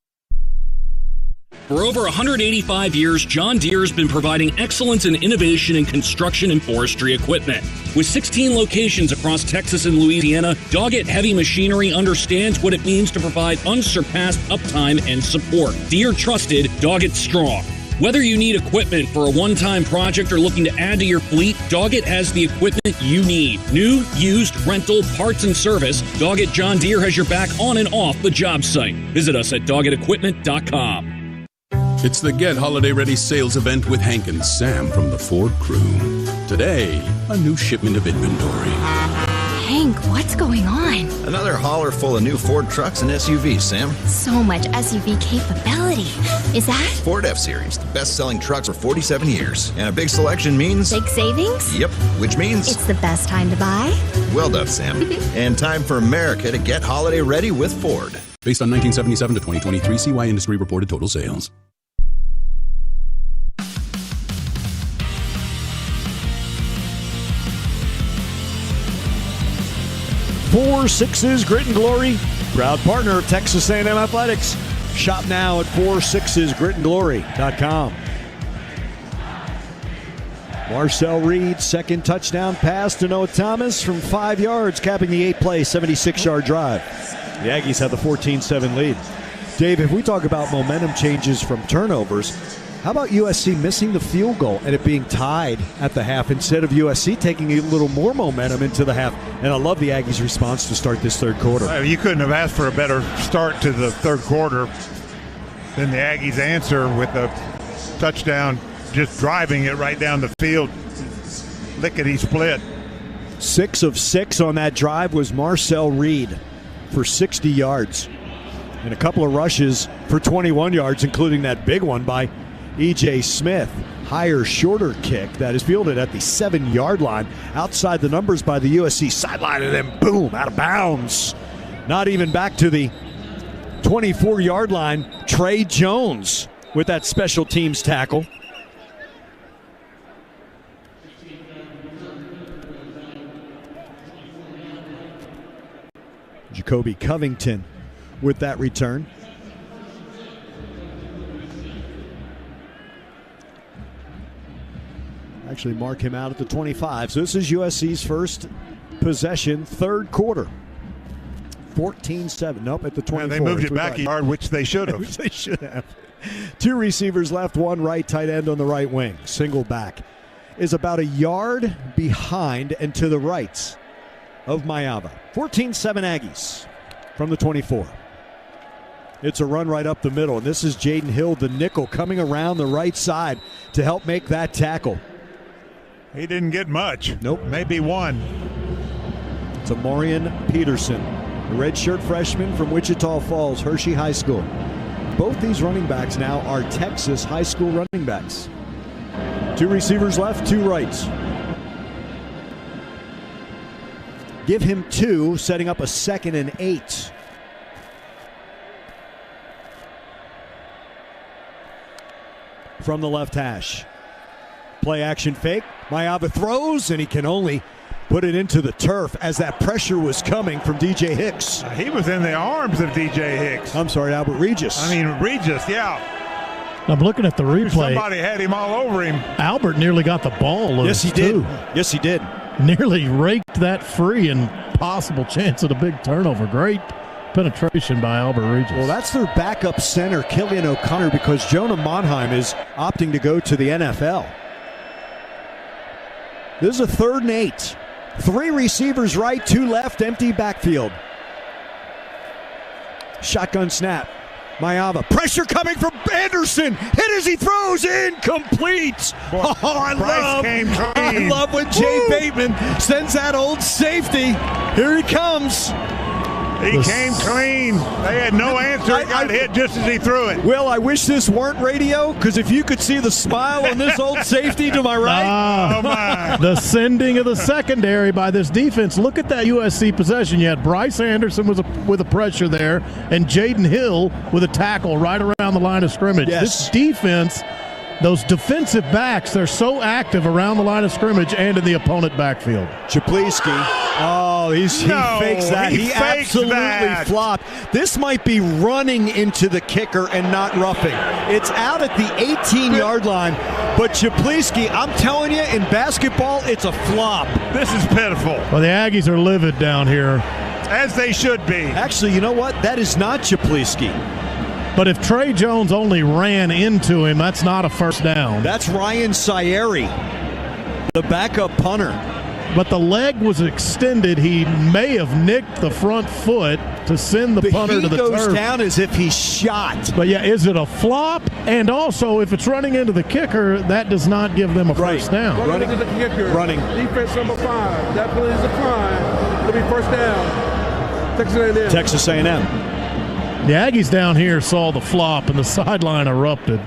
For over 185 years, John Deere has been providing excellence and innovation in construction and forestry equipment. With 16 locations across Texas and Louisiana, Doggett Heavy Machinery understands what it means to provide unsurpassed uptime and support. Deere trusted, Doggett strong. Whether you need equipment for a one-time project or looking to add to your fleet, Doggett has the equipment you need. New, used, rental, parts, and service, Doggett John Deere has your back on and off the job site. Visit us at doggettequipment.com. It's the Get Holiday Ready sales event with Hank and Sam from the Ford crew. Today, a new shipment of inventory. Hank, what's going on? Another hauler full of new Ford trucks and SUVs, Sam. So much SUV capability. Is that? Ford F-Series, the best-selling trucks for 47 years. And a big selection means... big savings? Yep, which means... it's the best time to buy? Well done, Sam. And time for America to get holiday ready with Ford. Based on 1977 to 2023 CY Industry reported total sales. 4-6's Grit and Glory, proud partner of Texas A&M Athletics. Shop now at 46'sgritandglory.com. Marcel Reed, second touchdown pass to Noah Thomas from 5 yards, capping the 8-play, 76-yard drive. The Aggies have the 14-7 lead. Dave, if we talk about momentum changes from turnovers, how about USC missing the field goal and it being tied at the half instead of USC taking a little more momentum into the half? And I love the Aggies' response to start this third quarter. You couldn't have asked for a better start to the third quarter than the Aggies' answer with a touchdown, just driving it right down the field, lickety-split. 6 of 6 on that drive was Marcel Reed for 60 yards and a couple of rushes for 21 yards, including that big one by E.J. Smith. Higher, shorter kick that is fielded at the 7-yard line, outside the numbers by the USC sideline, and then boom, out of bounds. Not even back to the 24-yard line. Trey Jones with that special teams tackle. Jacoby Covington with that return. Actually mark him out at the 25. So this is USC's first possession, third quarter. 14-7. Nope, at the 24. They moved it back a yard, which they should have. Which they should have. 2 receivers left, 1 right, tight end on the right wing. Single back is about a yard behind and to the right of Mayava. 14-7 Aggies from the 24. It's a run right up the middle, and this is Jaden Hill, the nickel, coming around the right side to help make that tackle. He didn't get much. Nope. Maybe one. It's Amorian Peterson, a redshirt freshman from Wichita Falls, Hershey High School. Both these running backs now are Texas high school running backs. 2 receivers left, 2 rights. Give him 2, setting up a 2nd and 8. From the left hash. Play action fake. Mayava throws, and he can only put it into the turf as that pressure was coming from DJ Hicks. He was in the arms of DJ Hicks. I'm sorry, Albert Regis. Regis, yeah. I'm looking at the replay. Somebody had him all over him. Albert nearly got the ball loose. Yes, he did. Yes, he did. Nearly raked that free, and possible chance at a big turnover. Great penetration by Albert Regis. Well, that's their backup center, Killian O'Connor, because Jonah Monheim is opting to go to the NFL. This is a 3rd and 8. 3 receivers right, 2 left, empty backfield. Shotgun snap. Mayava. Pressure coming from Anderson. Hit as he throws. Incomplete. Boy, I love when Jay Bateman sends that old safety. Here he comes. He came clean. They had no answer. He got hit just as he threw it. Will, I wish this weren't radio, because if you could see the smile on this old safety to my right. Oh, my. The sending of the secondary by this defense. Look at that USC possession. You had Bryce Anderson with a pressure there, and Jaden Hill with a tackle right around the line of scrimmage. Yes. This defense, those defensive backs, they're so active around the line of scrimmage and in the opponent backfield. Chapliski. Oh, he fakes that. He absolutely flopped. This might be running into the kicker and not roughing. It's out at the 18-yard line, but Chapliski, I'm telling you, in basketball, it's a flop. This is pitiful. Well, the Aggies are livid down here. As they should be. Actually, you know what? That is not Chapliski. But if Trey Jones only ran into him, that's not a first down. That's Ryan Sayeri, the backup punter. But the leg was extended. He may have nicked the front foot to send the punter to the turf. He goes down as if he's shot. But, yeah, is it a flop? And also, if it's running into the kicker, that does not give them a first down. Running into the kicker. Running. Defense number 5. That play is declined. It'll be first down. Texas A&M. Texas A&M. The Aggies down here saw the flop, and the sideline erupted.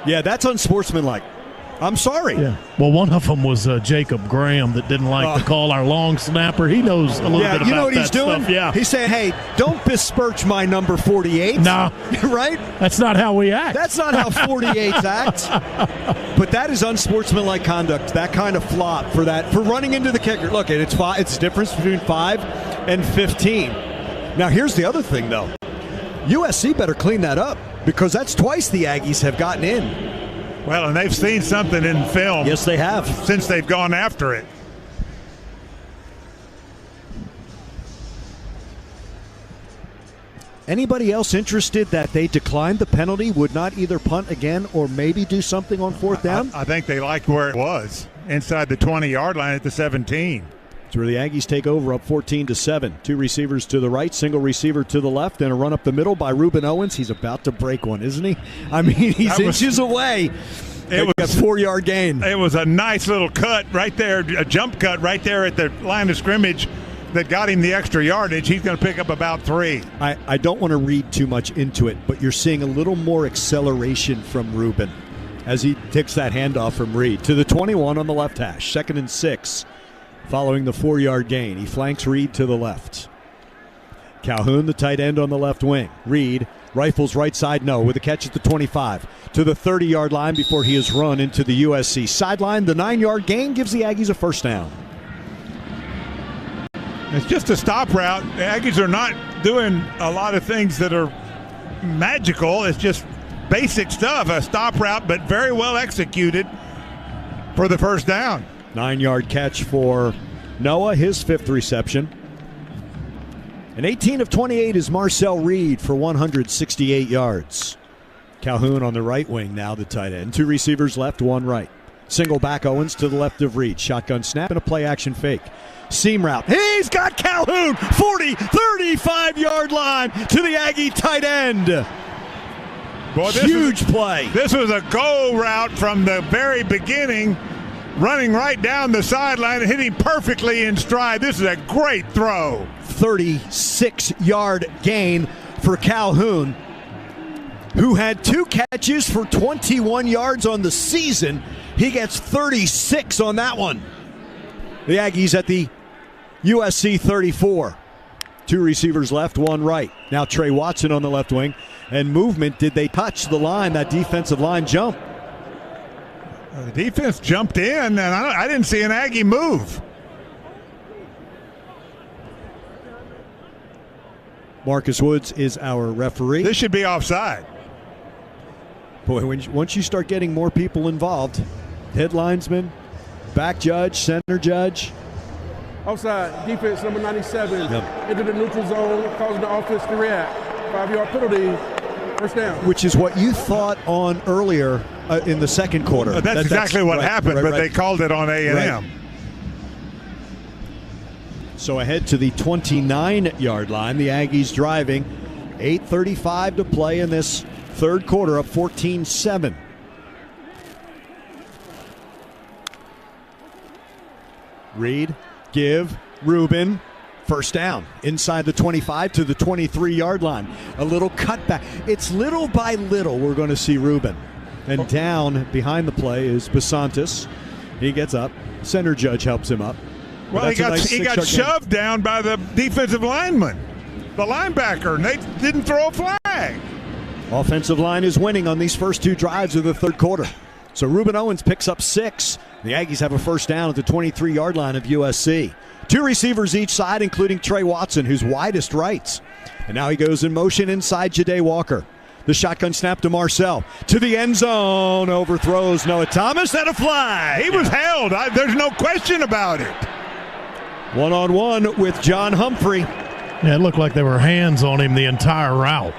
Yeah, that's unsportsmanlike. I'm sorry. Yeah. Well, one of them was Jacob Graham that didn't like to call our long snapper. He knows a little bit about that stuff. You know what he's doing? Stuff. Yeah. He's saying, hey, don't besmirch my number 48. No. Right? That's not how we act. That's not how 48s act. But that is unsportsmanlike conduct, that kind of flop for running into the kicker. Look, it's the difference between 5 and 15. Now, here's the other thing, though. USC better clean that up because that's twice the Aggies have gotten in. Well, and they've seen something in film. Yes, they have. Since they've gone after it. Anybody else interested that they declined the penalty, would not either punt again or maybe do something on fourth down? I think they liked where it was, inside the 20-yard line at the 17. It's where the Aggies take over up 14-7. 2 receivers to the right, single receiver to the left, and a run up the middle by Ruben Owens. He's about to break one, isn't he? I mean, he's inches away. It was a 4-yard gain. It was a nice little cut right there, a jump cut right there at the line of scrimmage that got him the extra yardage. He's going to pick up about 3. I don't want to read too much into it, but you're seeing a little more acceleration from Ruben as he takes that handoff from Reed to the 21 on the left hash, 2nd and 6. Following the 4-yard gain, he flanks Reed to the left. Calhoun, the tight end on the left wing. Reed rifles right side, no, with a catch at the 25 to the 30-yard line before he is run into the USC sideline. The 9-yard gain gives the Aggies a first down. It's just a stop route. The Aggies are not doing a lot of things that are magical. It's just basic stuff, a stop route, but very well executed for the first down. 9-yard catch for Noah, his 5th reception. And 18 of 28 is Marcel Reed for 168 yards. Calhoun on the right wing now, the tight end. 2 receivers left, 1 right. Single back Owens to the left of Reed. Shotgun snap and a play action fake. Seam route. He's got Calhoun, 40, 35-yard line to the Aggie tight end. Boy, huge play. This was a go route from the very beginning. Running right down the sideline and hitting perfectly in stride. This is a great throw. 36-yard gain for Calhoun, who had 2 catches for 21 yards on the season. He gets 36 on that one. The Aggies at the USC 34. 2 receivers left, 1 right. Now Trey Watson on the left wing. And movement, did they touch the line, that defensive line jump? The defense jumped in, and I didn't see an Aggie move. Marcus Woods is our referee. This should be offside. Boy, once you start getting more people involved, head linesman, back judge, center judge. Offside, defense number 97. Into the neutral zone, causing the offense to react. 5-yard penalty, first down. Which is what you thought on earlier in the second quarter. That's exactly what happened, but they called it on A&M. Right. So ahead to the 29-yard line. The Aggies driving. 8:35 to play in this third quarter, up 14-7. Reed, give, Ruben. First down, inside the 25 to the 23-yard line. A little cutback. It's little by little we're going to see Ruben. And down behind the play is Basantis. He gets up. Center judge helps him up. Well, he got shoved down by the defensive lineman, the linebacker, and they didn't throw a flag. Offensive line is winning on these first 2 drives of the third quarter. So Ruben Owens picks up 6. The Aggies have a first down at the 23-yard line of USC. 2 receivers each side, including Trey Watson, who's widest rights. And now he goes in motion inside Ja'Day Walker. The shotgun snap to Marcel. To the end zone. Overthrows Noah Thomas and a flag. He was held. There's no question about it. 1-on-1 with John Humphrey. Yeah, it looked like there were hands on him the entire route.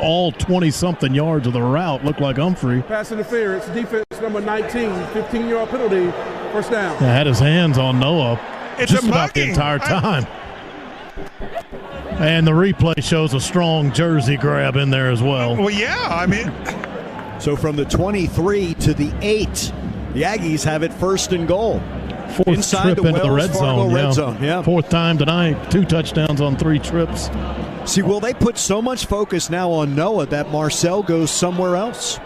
all 20-something yards of the route looked like Humphrey. Pass interference, defense number 19, 15-yard penalty, first down. Yeah, had his hands on Noah just about the entire time. And the replay shows a strong jersey grab in there as well. Well, yeah, I mean. So from the 23 to the 8, the Aggies have it first and goal. Fourth inside trip into the red zone. Red zone. Yeah. Fourth time tonight, 2 touchdowns on 3 trips. See, well, they put so much focus now on Noah that Marcel goes somewhere else.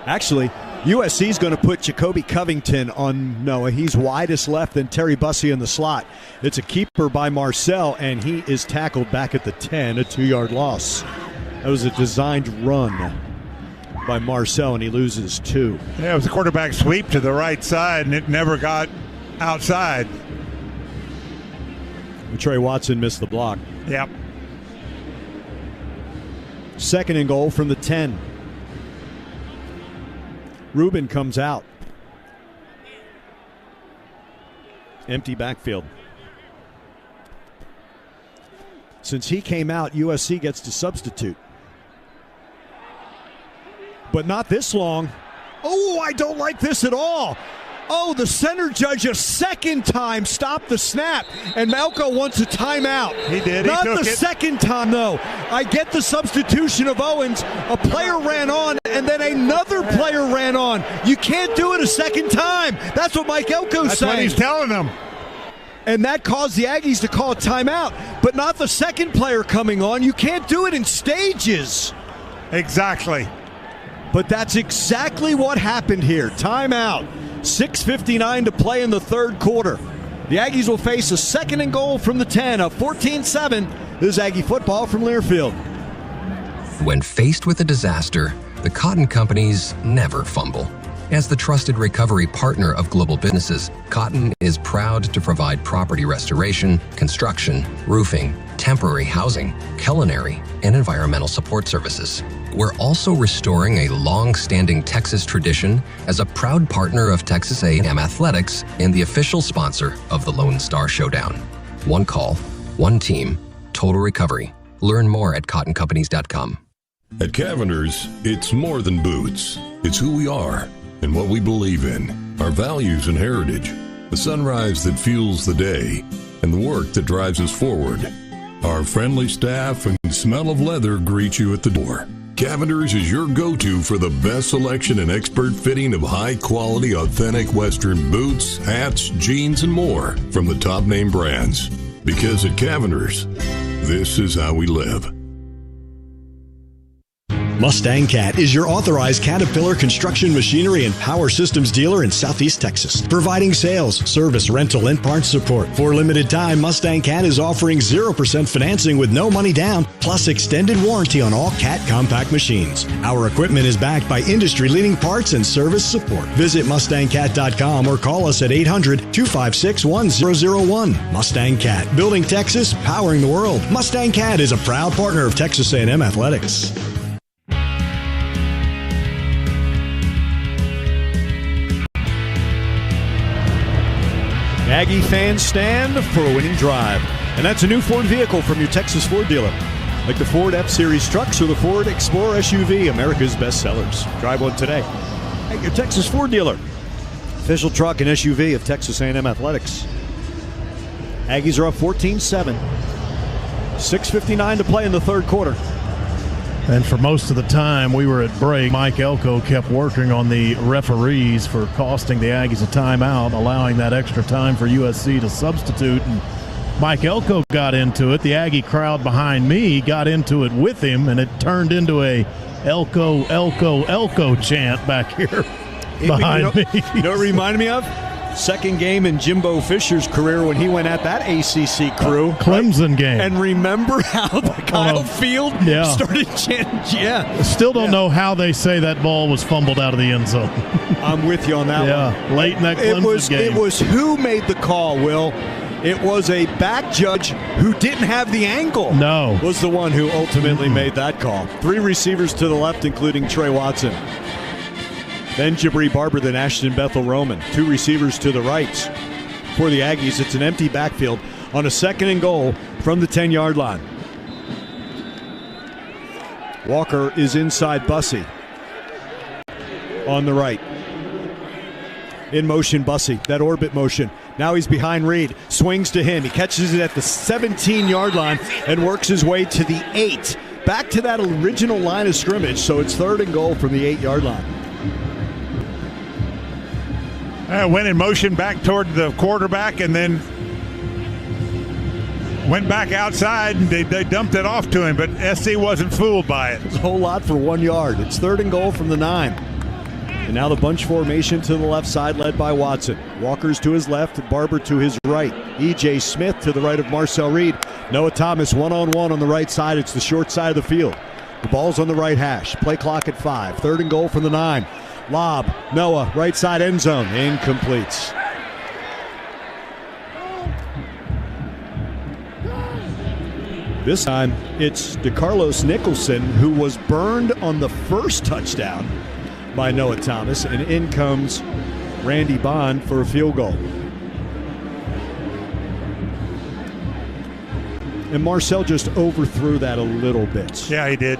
Actually, USC is going to put Jacoby Covington on Noah. He's widest left than Terry Bussey in the slot. It's a keeper by Marcel, and he is tackled back at the 10, a 2-yard loss. That was a designed run by Marcel, and he loses 2. Yeah, it was a quarterback sweep to the right side, and it never got outside. Trey Watson missed the block. Yep. Second and goal from the 10. Rubin comes out. Empty backfield. Since he came out, USC gets to substitute. But not this long. Oh, I don't like this at all. Oh, the center judge a second time stopped the snap, and Malco wants a timeout. He did. Not the second time, though. I get the substitution of Owens. A player ran on, and then another player ran on. You can't do it a second time. That's what Mike Elko's saying. That's what he's telling them. And that caused the Aggies to call a timeout, but not the second player coming on. You can't do it in stages. Exactly. But that's exactly what happened here. Timeout. 6:59 to play in the third quarter. The Aggies will face a second and goal from the 10, up 14-7. This is Aggie football from Learfield. When faced with a disaster, the Cotton Companies never fumble. As the trusted recovery partner of global businesses, Cotton is proud to provide property restoration, construction, roofing, temporary housing, culinary, and environmental support services. We're also restoring a long-standing Texas tradition as a proud partner of Texas A&M Athletics and the official sponsor of the Lone Star Showdown. One call, one team, total recovery. Learn more at cottoncompanies.com. At Cavender's, it's more than boots. It's who we are and what we believe in, our values and heritage, the sunrise that fuels the day, and the work that drives us forward. Our friendly staff and smell of leather greet you at the door. Cavender's is your go-to for the best selection and expert fitting of high-quality, authentic Western boots, hats, jeans, and more from the top-name brands. Because at Cavender's, this is how we live. Mustang Cat is your authorized Caterpillar construction machinery and power systems dealer in Southeast Texas, providing sales, service, rental, and parts support. For a limited time, Mustang Cat is offering 0% financing with no money down, plus extended warranty on all Cat compact machines. Our equipment is backed by industry-leading parts and service support. Visit MustangCat.com or call us at 800-256-1001. Mustang Cat, building Texas, powering the world. Mustang Cat is a proud partner of Texas A&M Athletics. Aggie fans stand for a winning drive. And that's a new Ford vehicle from your Texas Ford dealer. Like the Ford F-Series trucks or the Ford Explorer SUV, America's best sellers. Drive one today at your Texas Ford dealer. Official truck and SUV of Texas A&M Athletics. Aggies are up 14-7. 6:59 to play in the third quarter. And for most of the time we were at break, Mike Elko kept working on the referees for costing the Aggies a timeout, allowing that extra time for USC to substitute. And Mike Elko got into it. The Aggie crowd behind me got into it with him, and it turned into a Elko, Elko, Elko chant back here behind me. You know what it reminded me of? Second game in Jimbo Fisher's career when he went at that ACC crew. Clemson game. And remember how the Kyle Field started chanting? Yeah. Still don't know how they say that ball was fumbled out of the end zone. I'm with you on that one. Yeah, late in that Clemson game. It was who made the call, Will? It was a back judge who didn't have the angle. No. Was the one who ultimately made that call. 3 receivers to the left, including Trey Watson. Then Jabri Barber, then Ashton Bethel Roman. 2 receivers to the right. For the Aggies, it's an empty backfield on a second and goal from the 10-yard line. Walker is inside Bussey. On the right. In motion, Bussey. That orbit motion. Now he's behind Reed. Swings to him. He catches it at the 17-yard line and works his way to the 8. Back to that original line of scrimmage, so it's 3rd and goal from the 8-yard line. Went in motion back toward the quarterback and then went back outside, and they dumped it off to him, but SC wasn't fooled by it. It's a whole lot for 1 yard. It's 3rd and goal from the 9. And now the bunch formation to the left side led by Watson. Walker's to his left, Barber to his right. E.J. Smith to the right of Marcel Reed. Noah Thomas one-on-one on the right side. It's the short side of the field. The ball's on the right hash. Play clock at 5. 3rd and goal from the 9. Lob, Noah, right side end zone. Incomplete. This time it's DeCarlos Nicholson, who was burned on the first touchdown by Noah Thomas, and in comes Randy Bond for a field goal. And Marcel just overthrew that a little bit. Yeah, he did.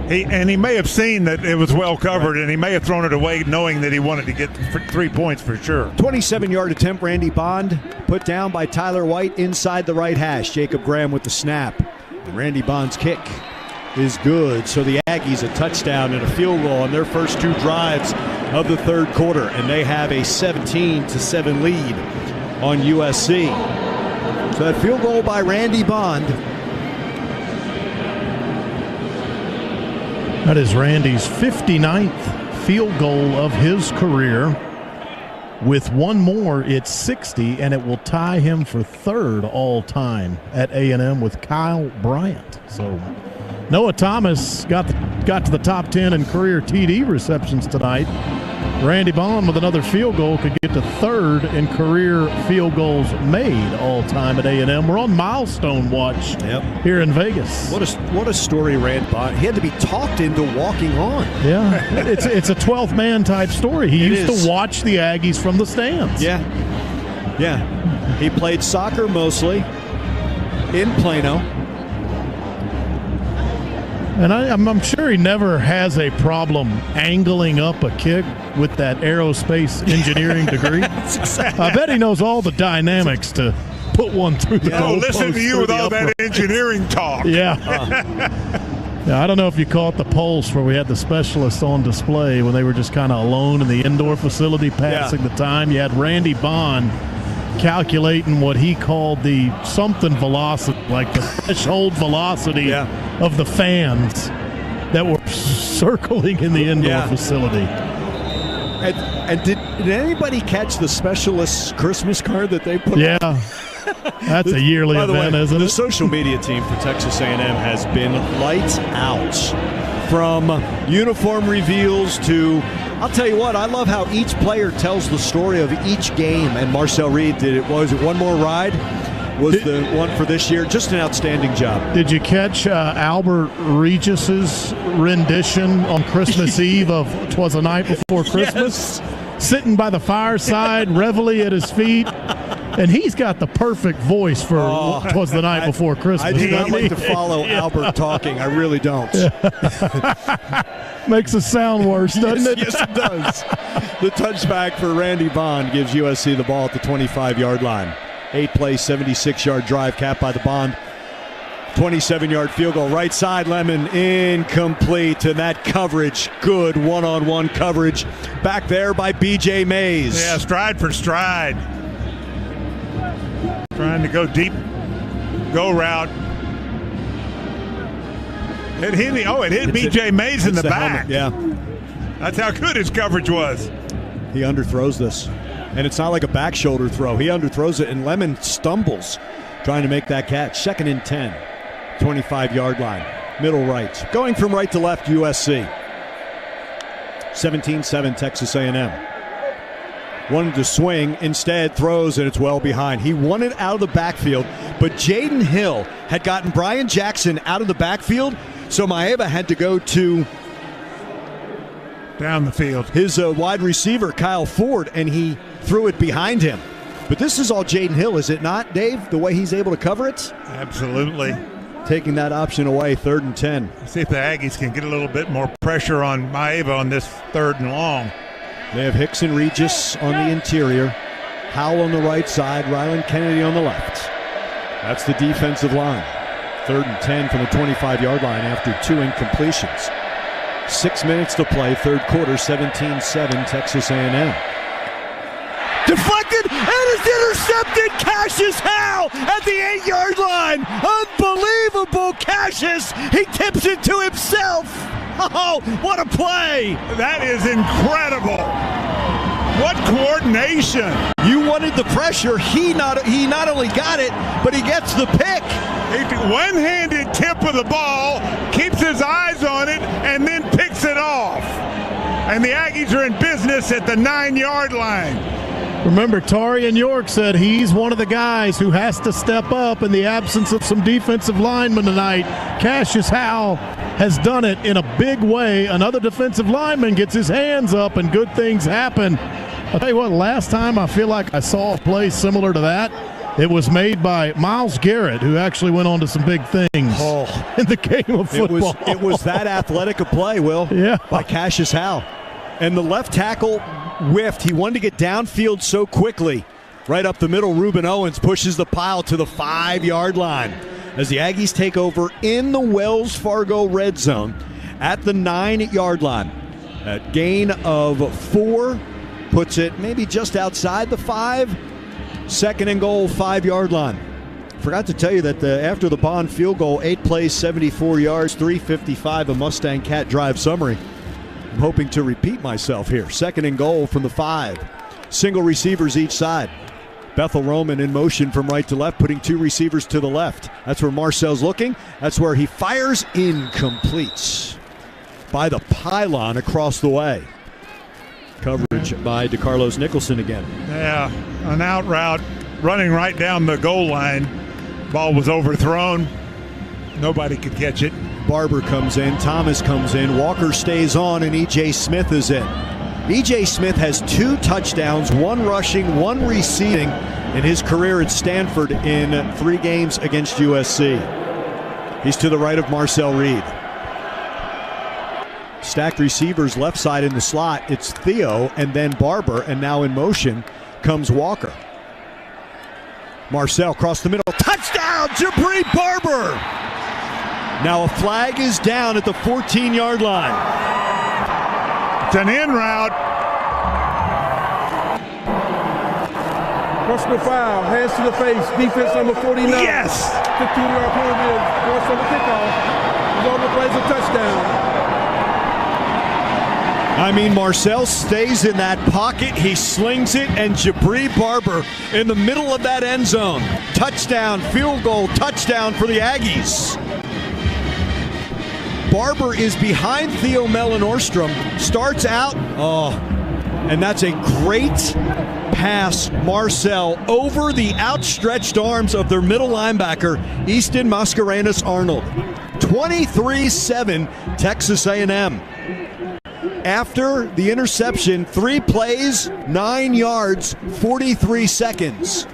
He may have seen that it was well covered, and he may have thrown it away knowing that he wanted to get 3 points for sure. 27-yard attempt, Randy Bond put down by Tyler White inside the right hash. Jacob Graham with the snap. And Randy Bond's kick is good. So the Aggies a touchdown and a field goal on their first 2 drives of the 3rd quarter, and they have a 17-7 lead on USC. So that field goal by Randy Bond. That is Randy's 59th field goal of his career. With one more, it's 60, and it will tie him for 3rd all-time at A&M with Kyle Bryant. So Noah Thomas got to the top 10 in career TD receptions tonight. Randy Bond with another field goal could get to 3rd in career field goals made all-time at A&M. We're on milestone watch here in Vegas. What a story, Randy Bond. He had to be talked into walking on. Yeah, it's a 12th man type story. He used to watch the Aggies from the stands. Yeah. He played soccer mostly in Plano. And I'm sure he never has a problem angling up a kick with that aerospace engineering degree. I bet he knows all the dynamics to put one through the goal post. Listen to you with all that engineering talk. Yeah. Yeah, I don't know if you caught the pulse where we had the specialists on display when they were just kind of alone in the indoor facility passing the time. You had Randy Bond calculating what he called the something velocity, like the threshold velocity of the fans that were circling in the indoor facility. And did anybody catch the specialist's Christmas card that they put on? That's a yearly event, isn't it? The social media team for Texas A&M has been lights out. From uniform reveals to, I'll tell you what, I love how each player tells the story of each game. And Marcel Reed was it One More Ride? Was the one for this year. Just an outstanding job. Did you catch Albert Regis's rendition on Christmas Eve of 'Twas the Night Before Christmas? Sitting by the fireside, reveille at his feet. And he's got the perfect voice for 'Twas the Night Before Christmas. I do not like to follow Albert talking. I really don't. Makes it sound worse, doesn't it? Yes, it does. The touchback for Randy Bond gives USC the ball at the 25-yard line. 8-play, 76-yard drive capped by the Bond. 27-yard field goal. Right side, Lemon incomplete. And that coverage, good one-on-one coverage. Back there by B.J. Mays. Yeah, stride for stride. Trying to go deep, go route. It hit B.J. Mays in the back. Helmet, That's how good his coverage was. He underthrows this. And it's not like a back shoulder throw. He underthrows it, and Lemon stumbles trying to make that catch. 2nd and 10, 25-yard line, middle right. Going from right to left, USC. 17-7, Texas A&M. Wanted to swing, instead throws, and it's well behind. He wanted out of the backfield, but Jaden Hill had gotten Brian Jackson out of the backfield, so Maeva had to go to down the field. His wide receiver, Kyle Ford, and he threw it behind him. But this is all Jaden Hill, is it not, Dave, the way he's able to cover it? Absolutely. taking that option away, 3rd and 10. See if the Aggies can get a little bit more pressure on Maeva on this 3rd and long. They have Hicks and Regis on the interior, Howell on the right side, Ryland Kennedy on the left. That's the defensive line. 3rd and 10 from the 25-yard line after 2 incompletions. 6 minutes to play, 3rd quarter, 17-7, Texas A&M. Deflected and is intercepted. Cassius Howe at the 8-yard line. Unbelievable, Cassius. He tips it to himself. Oh, what a play. That is incredible. What coordination. You wanted the pressure. He not only got it, but he gets the pick. One-handed tip of the ball, keeps his eyes on it, and then picks it off. And the Aggies are in business at the 9-yard line. Remember, Tarian York said he's one of the guys who has to step up in the absence of some defensive linemen tonight. Cassius Howe has done it in a big way. Another defensive lineman gets his hands up and good things happen. I'll tell you what, last time I feel like I saw a play similar to that. It was made by Myles Garrett, who actually went on to some big things in the game of football. It was that athletic a play, Will, by Cassius Howe. And the left tackle whiffed. He wanted to get downfield so quickly. Right up the middle, Reuben Owens pushes the pile to the 5-yard line as the Aggies take over in the Wells Fargo red zone at the 9-yard line. A gain of 4 puts it maybe just outside the 5. 2nd and goal, 5-yard line. Forgot to tell you that after the Bond field goal, 8 plays, 74 yards, 355, a Mustang Cat drive summary. I'm hoping to repeat myself here. 2nd and goal from the 5. Single receivers each side. Bethel Roman in motion from right to left, putting 2 receivers to the left. That's where Marcel's looking. That's where he fires, incomplete. By the pylon across the way. Coverage by DeCarlos Nicholson again. Yeah, an out route running right down the goal line. Ball was overthrown. Nobody could catch it. Barber comes in, Thomas comes in, Walker stays on, and E.J. Smith is in. E.J. Smith has 2 touchdowns, 1 rushing, 1 receiving in his career at Stanford in 3 games against USC. He's to the right of Marcel Reed. Stacked receivers left side in the slot. It's Theo and then Barber, and now in motion comes Walker. Marcel across the middle. Touchdown, Jabri Barber! Now a flag is down at the 14-yard line. It's an in route. Personal foul, hands to the face, defense number 49. Yes! 15-yard penalty, force on the kickoff. Barber plays a touchdown. I mean, Marcel stays in that pocket, he slings it, and Jabri Barber in the middle of that end zone. Touchdown, field goal, touchdown for the Aggies. Barber is behind Theo Mellon-Orstrom, starts out, and that's a great pass, Marcel, over the outstretched arms of their middle linebacker, Easton Mascarenas-Arnold. 23-7, Texas A&M. After the interception, 3 plays, 9 yards, 43 seconds.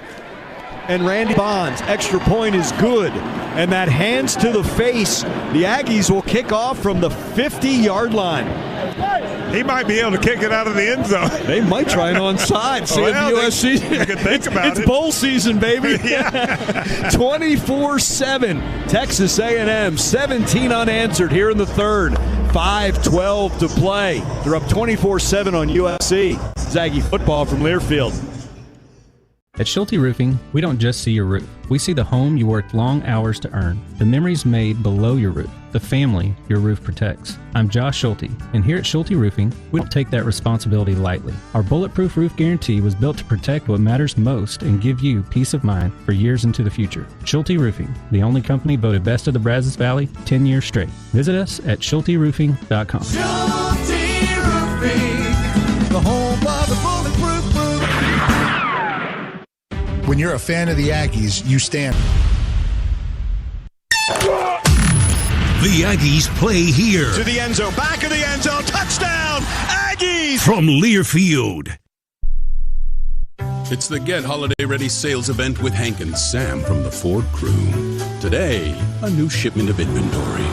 And Randy Bonds, extra point is good. And that hands to the face. The Aggies will kick off from the 50-yard line. He might be able to kick it out of the end zone. They might try an onside. See if USC. You can think about it. It's bowl season, baby. 24-7. Texas A&M, 17 unanswered here in the 3rd. 5:12 to play. They're up 24-7 on USC. Aggie football from Learfield. At Schulte Roofing, we don't just see your roof. We see the home you worked long hours to earn, the memories made below your roof, the family your roof protects. I'm Josh Schulte, and here at Schulte Roofing, we don't take that responsibility lightly. Our bulletproof roof guarantee was built to protect what matters most and give you peace of mind for years into the future. Schulte Roofing, the only company voted best of the Brazos Valley 10 years straight. Visit us at SchulteRoofing.com. Schulte Roofing, the home of the bulletproof roof. When you're a fan of the Aggies, you stand. The Aggies play here. To the end zone, back of the end zone, touchdown, Aggies! From Learfield. It's the Get Holiday Ready sales event with Hank and Sam from the Ford crew. Today, a new shipment of inventory.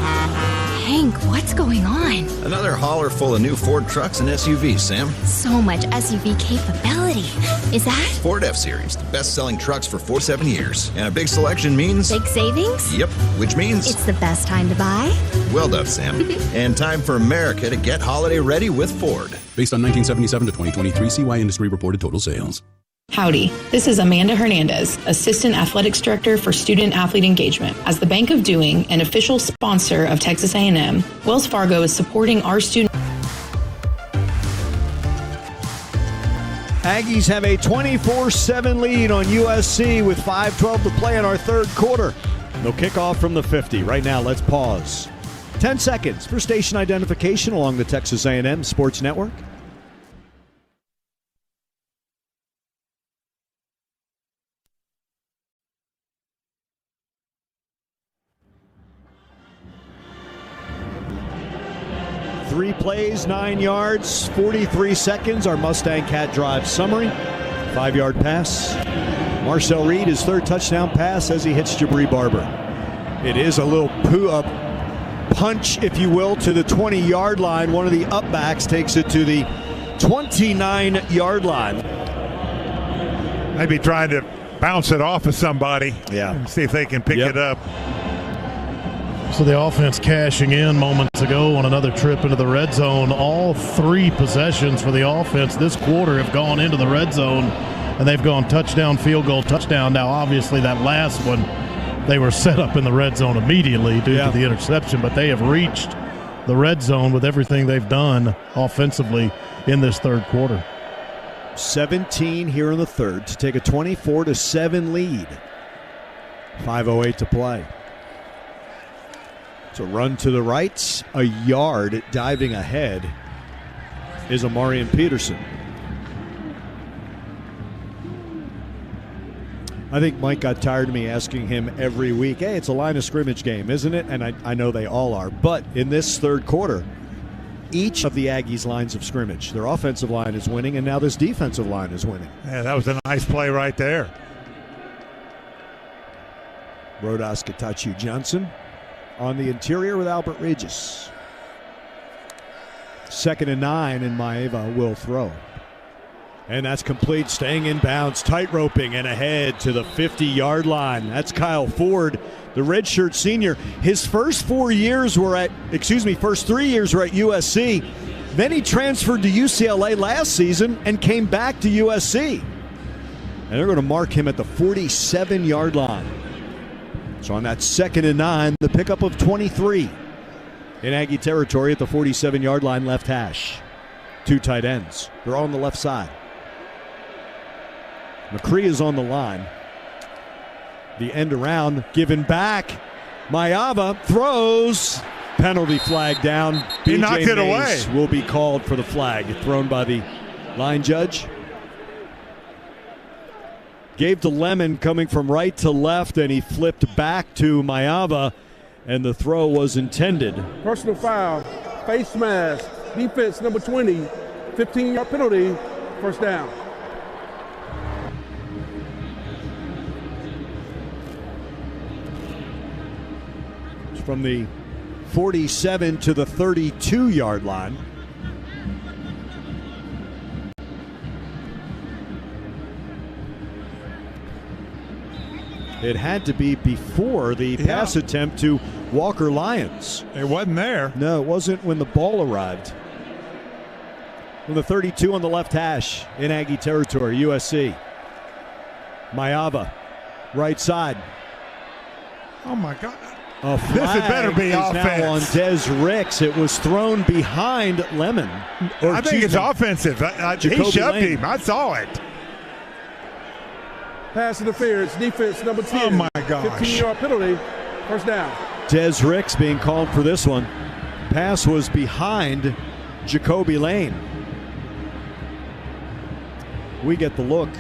Hank, what's going on? Another hauler full of new Ford trucks and SUVs, Sam. So much SUV capability. Is that? Ford F-Series, the best-selling trucks for 47 years. And a big selection means... Big savings? Yep, which means... It's the best time to buy? Well done, Sam. And time for America to get holiday ready with Ford. Based on 1977 to 2023 CY Industry reported total sales. Howdy, this is Amanda Hernandez, Assistant Athletics Director for Student Athlete Engagement. As the Bank of Doing, an official sponsor of Texas A&M, Wells Fargo is supporting our students. Aggies have a 24-7 lead on USC with 5:12 to play in our third quarter. They'll kick off from the 50. Right now, let's pause. 10 seconds for station identification along the Texas A&M Sports Network. Three plays, 9 yards, 43 seconds. Our Mustang Cat Drive summary. 5-yard pass. Marcel Reed, his third touchdown pass as he hits Jabri Barber. It is a little punch, if you will, to the 20-yard line. One of the upbacks takes it to the 29-yard line. Maybe trying to bounce it off of somebody. Yeah. And see if they can pick it up. So the offense cashing in moments ago on another trip into the red zone. All three possessions for the offense this quarter have gone into the red zone, and they've gone touchdown, field goal, touchdown. Now, obviously, that last one, they were set up in the red zone immediately due to the interception, but they have reached the red zone with everything they've done offensively in this third quarter. 17 here in the third to take a 24-7 lead. 5:08 to play. It's a run to the right, a yard. Diving ahead is Amarian Peterson. I think Mike got tired of me asking him every week, hey, it's a line of scrimmage game, isn't it? And I know they all are. But in this third quarter, each of the Aggies' lines of scrimmage, their offensive line is winning, and now this defensive line is winning. Yeah, that was a nice play right there. Rodas Katachi Johnson on the interior with Albert Regis. 2nd and 9, and Maeva will throw. And that's complete, staying in bounds, tight roping, and ahead to the 50-yard line. That's Kyle Ford, the redshirt senior. His first 3 years were at USC. Then he transferred to UCLA last season and came back to USC. And they're going to mark him at the 47-yard line. So on that 2nd and 9, the pickup of 23 in Aggie territory at the 47-yard line, left hash. Two tight ends. They're on the left side. McCree is on the line. The end around, given back. Maeva throws. Penalty flag down. He knocked it away. Will be called for the flag. Thrown by the line judge. Gave to Lemon coming from right to left, and he flipped back to Maeva, and the throw was intended. Personal foul, face mask, defense number 20, 15-yard penalty, first down. It's from the 47 to the 32-yard line. It had to be before the pass attempt to Walker Lyons. It wasn't there. No, it wasn't when the ball arrived. From the 32 on the left hash in Aggie territory, USC. Maeva, right side. Oh, my God. A flag this had better be is offense. Now on Des Ricks. It was thrown behind Lemon. I think it's offensive. He shoved him. I saw it. Pass interference, defense number 10. Oh, my gosh. 15-yard penalty, first down. Des Ricks being called for this one. Pass was behind Jacoby Lane. We get the look.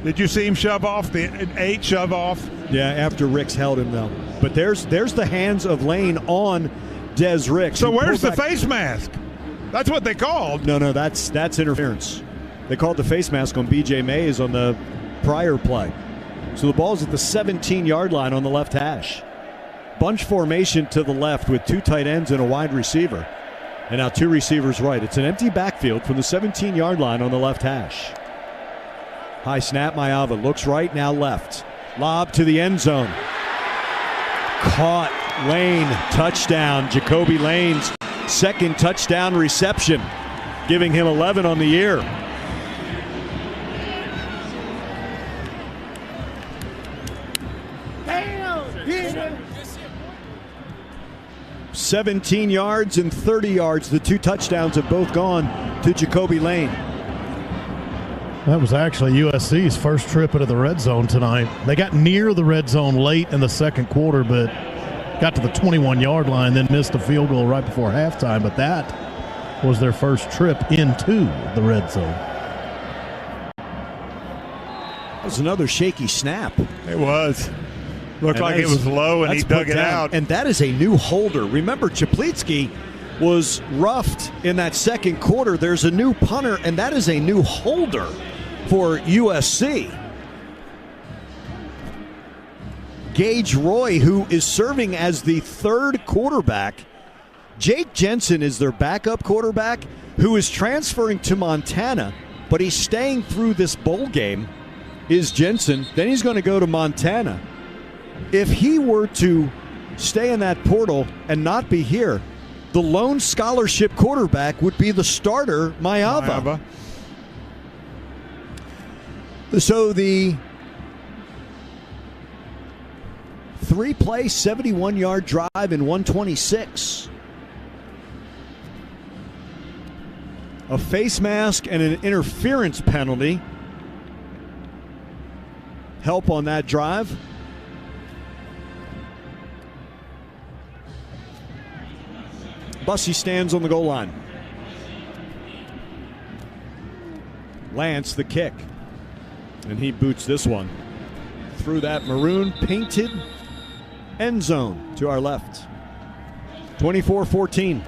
Did you see him shove off? The 8 shove off? Yeah, after Ricks held him, though. But there's the hands of Lane on Des Ricks. So where's the face mask? That's what they called. No, that's interference. They called the face mask on B.J. Mays on the prior play. So the ball's at the 17-yard line on the left hash. Bunch formation to the left with 2 tight ends and a wide receiver. And now 2 receivers right. It's an empty backfield from the 17-yard line on the left hash. High snap, Mayava looks right, now left. Lob to the end zone. Caught. Lane, touchdown. Jacoby Lane's second touchdown reception, giving him 11 on the year. Damn. 17 yards and 30 yards. The 2 touchdowns have both gone to Jacoby Lane. That was actually USC's first trip into the red zone tonight. They got near the red zone late in the second quarter, but got to the 21-yard line, then missed a field goal right before halftime. But that was their first trip into the red zone. That was another shaky snap. It was. Looked like it was low, and he dug it out. And that is a new holder. Remember, Chaplitsky was roughed in that second quarter. There's a new punter, and that is a new holder for USC. Gage Roy, who is serving as the 3rd quarterback. Jake Jensen is their backup quarterback, who is transferring to Montana, but he's staying through this bowl game, is Jensen. Then he's going to go to Montana. If he were to stay in that portal and not be here, the lone scholarship quarterback would be the starter, Mayava. So the 3-play, 71-yard drive in 126. A face mask and an interference penalty help on that drive. Bussey stands on the goal line. Lance the kick. And he boots this one through that maroon painted end zone to our left. 24-14.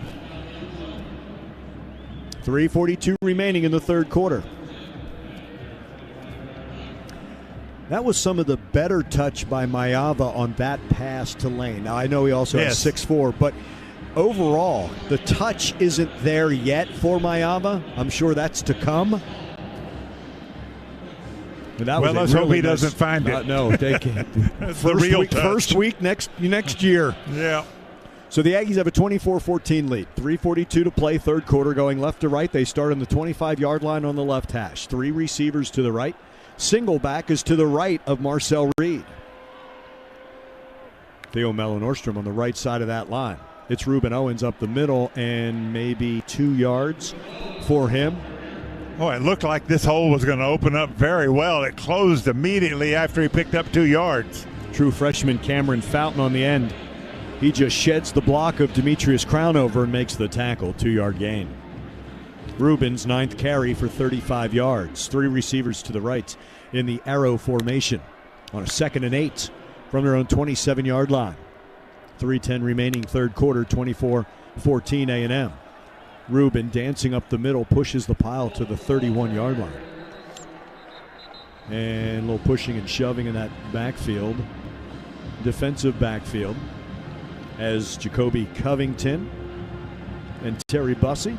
3:42 remaining in the third quarter. That was some of the better touch by Mayava on that pass to Lane. Now, I know he also has 6'4", but overall, the touch isn't there yet for Mayava. I'm sure that's to come. Well, let's hope he doesn't find it. No, they can't. That's the real touch. First week next year. Yeah. So the Aggies have a 24-14 lead. 3:42 to play, third quarter, going left to right. They start on the 25-yard line on the left hash. 3 receivers to the right. Single back is to the right of Marcel Reed. Theo Mellon-Nordstrom on the right side of that line. It's Reuben Owens up the middle and maybe 2 yards for him. Oh, it looked like this hole was going to open up very well. It closed immediately after he picked up 2 yards. True freshman Cameron Fountain on the end. He just sheds the block of Demetrius Crownover and makes the tackle. 2-yard gain. Rubens, 9th carry for 35 yards. 3 receivers to the right in the arrow formation on a 2nd and 8 from their own 27-yard line. 3:10 remaining third quarter, 24-14 A&M. Rubin dancing up the middle, pushes the pile to the 31-yard line. And a little pushing and shoving in that backfield, defensive backfield, as Jacoby Covington and Terry Bussey.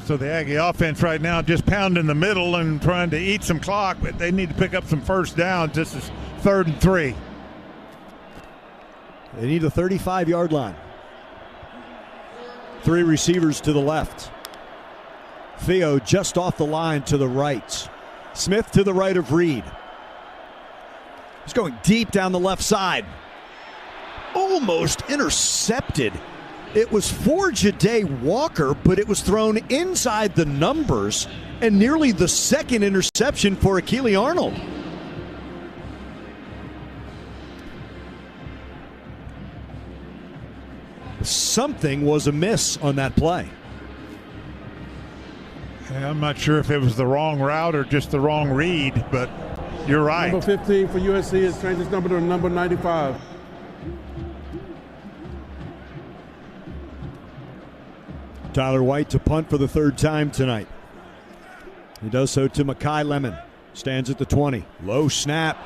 So the Aggie offense right now just pounding the middle and trying to eat some clock, but they need to pick up some first downs. This is 3rd and 3. They need a 35-yard line. 3 receivers to the left. Theo just off the line to the right. Smith to the right of Reed. He's going deep down the left side. Almost intercepted. It was for Ja'Day Walker, but it was thrown inside the numbers, and nearly the 2nd interception for Akili Arnold. Something was amiss on that play. Yeah, I'm not sure if it was the wrong route or just the wrong read, but you're right. Number 15 for USC has changed his number to number 95. Tyler White to punt for the 3rd time tonight. He does so to Mekhi Lemon. Stands at the 20. Low snap.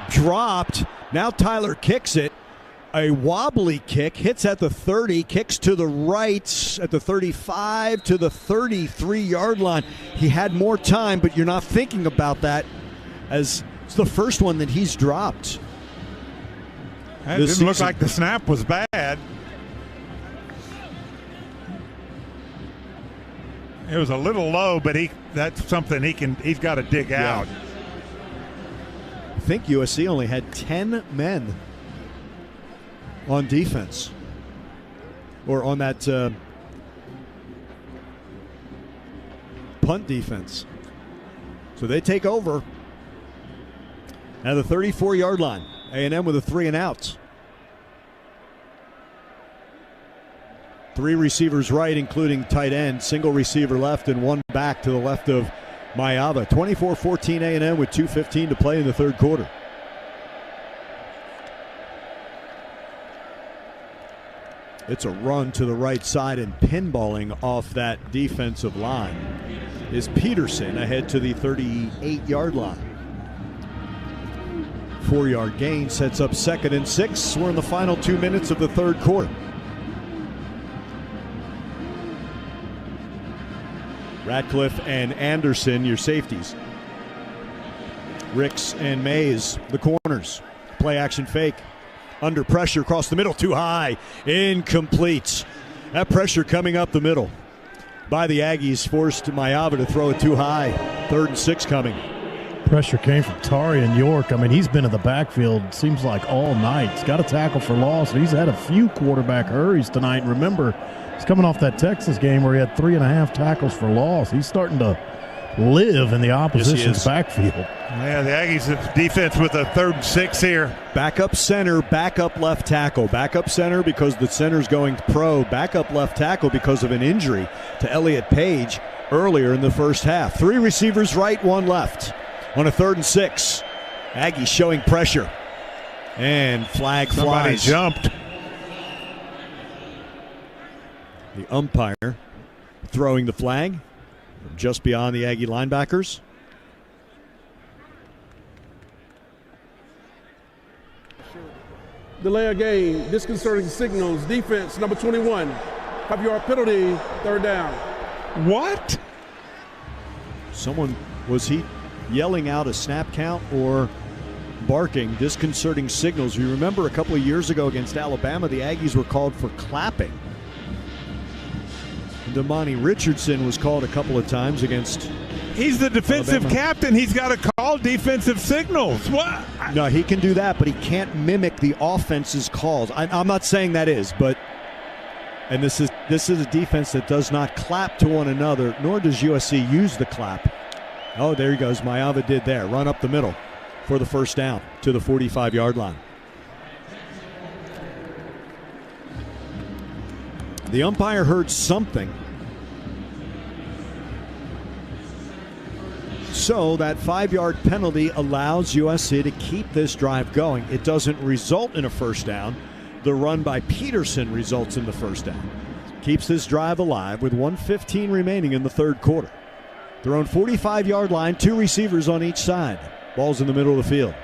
Dropped. Now Tyler kicks it. A wobbly kick. Hits at the 30. Kicks to the right at the 35 to the 33-yard line. He had more time, but you're not thinking about that as it's the first one that he's dropped. It didn't look like the snap was bad. It was a little low, but that's something he's got to dig out. I think USC only had 10 men on defense, or on that punt defense. So they take over at the 34-yard line. A&M with a 3 and out. 3 receivers right, including tight end. Single receiver left and 1 back to the left of Mayava. 24-14 A&M with 2:15 to play in the third quarter. It's a run to the right side, and pinballing off that defensive line is Peterson ahead to the 38-yard line. 4-yard gain sets up 2nd and 6. We're in the final 2 minutes of the third quarter. Ratcliffe and Anderson, your safeties. Ricks and Mays, the corners. Play action fake. Under pressure across the middle, too high. Incomplete. That pressure coming up the middle by the Aggies forced Mayava to throw it too high. 3rd and 6 coming. Pressure came from Tarian York. I mean, he's been in the backfield, seems like all night. He's got a tackle for loss. He's had a few quarterback hurries tonight. And remember, he's coming off that Texas game where he had 3.5 tackles for loss. He's starting to live in the opposition's backfield. Yeah, the Aggies' defense with a 3rd and 6 here. Backup center, backup left tackle. Backup center because the center's going pro. Backup left tackle because of an injury to Elliott Page earlier in the first half. 3 receivers right, 1 left. On a 3rd and 6. Aggies showing pressure. And flag Somebody flies. Jumped. The umpire throwing the flag from just beyond the Aggie linebackers. Delay of game, disconcerting signals, defense, number 21. 5-yard penalty, 3rd down. What? Was he yelling out a snap count or barking? Disconcerting signals. You remember a couple of years ago against Alabama, the Aggies were called for clapping. Damani Richardson was called a couple of times against He's the defensive captain. He's got to call defensive signals. What? No, he can do that, but he can't mimic the offense's calls. I'm not saying that is, but and this is a defense that does not clap to one another, nor does USC use the clap. Oh, there he goes. Mayava did there. Run up the middle for the first down to the 45-yard line. The umpire heard something. So that 5-yard penalty allows USC to keep this drive going. It doesn't result in a first down. The run by Peterson results in the first down. Keeps this drive alive with 1:15 remaining in the third quarter. Their own 45-yard line, 2 receivers on each side. Ball's in the middle of the field.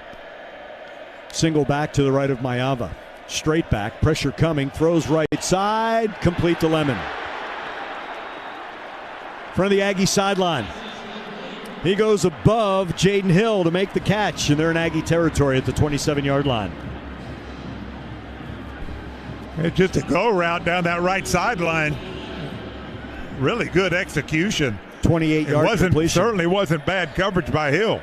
Single back to the right of Mayava. Straight back, pressure coming, throws right side, complete to Lemon. Front of the Aggie sideline. He goes above Jaden Hill to make the catch, and they're in Aggie territory at the 27-yard line. It's just a go route down that right sideline. Really good execution. 28-yard completion. Certainly wasn't bad coverage by Hill.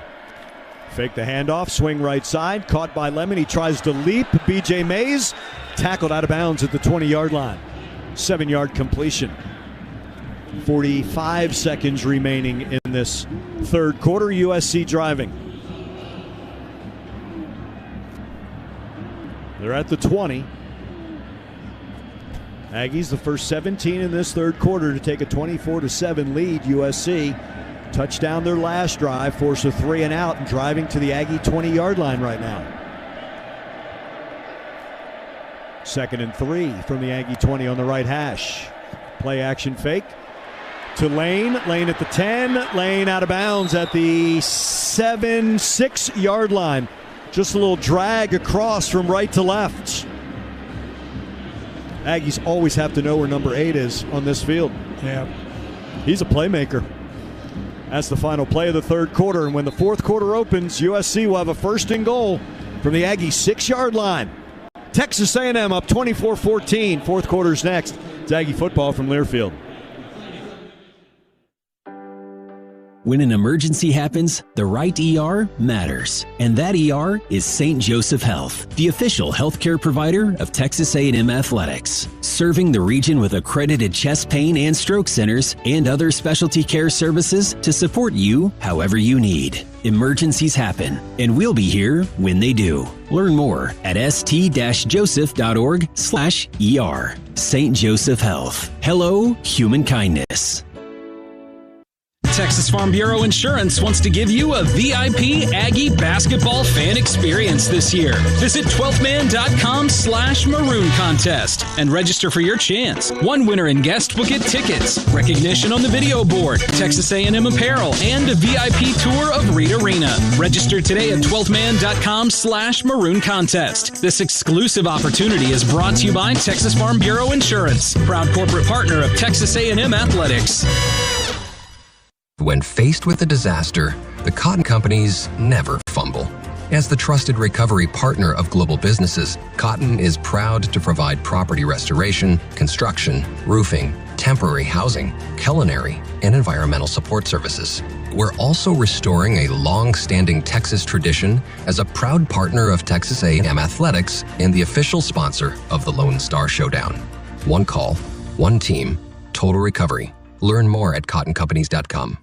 Fake the handoff, swing right side, caught by Lemon. He tries to leap. B.J. Mays tackled out of bounds at the 20-yard line. 7-yard completion. 45 seconds remaining in this third quarter. USC driving. They're at the 20. Aggies the first 17 in this third quarter to take a 24-7 lead. USC touchdown their last drive, force a 3 and out, and driving to the Aggie 20-yard line right now. 2nd and 3 from the Aggie 20 on the right hash. Play action fake. to Lane. Lane at the 10. Lane out of bounds at the 6-yard line. Just a little drag across from right to left. Aggies always have to know where number 8 is on this field. Yeah. He's a playmaker. That's the final play of the third quarter. And when the fourth quarter opens, USC will have a first and goal from the Aggies 6-yard line. Texas A&M up 24-14. Fourth quarter's next. It's Aggie football from Learfield. When an emergency happens, the right ER matters. And that ER is St. Joseph Health, the official healthcare provider of Texas A&M Athletics. Serving the region with accredited chest pain and stroke centers and other specialty care services to support you however you need. Emergencies happen, and we'll be here when they do. Learn more at st-joseph.org/ER. St. Joseph Health. Hello, human kindness. Texas Farm Bureau Insurance wants to give you a VIP Aggie basketball fan experience this year. Visit 12thman.com/maroon contest and register for your chance. One winner and guest will get tickets, recognition on the video board, Texas A&M apparel, and a VIP tour of Reed Arena. Register today at 12thman.com/maroon contest. This exclusive opportunity is brought to you by Texas Farm Bureau Insurance, proud corporate partner of Texas A&M Athletics. When faced with a disaster, the cotton companies never fumble. As the trusted recovery partner of global businesses, Cotton is proud to provide property restoration, construction, roofing, temporary housing, culinary, and environmental support services. We're also restoring a long-standing Texas tradition as a proud partner of Texas A&M Athletics and the official sponsor of the Lone Star Showdown. One call, one team, total recovery. Learn more at cottoncompanies.com.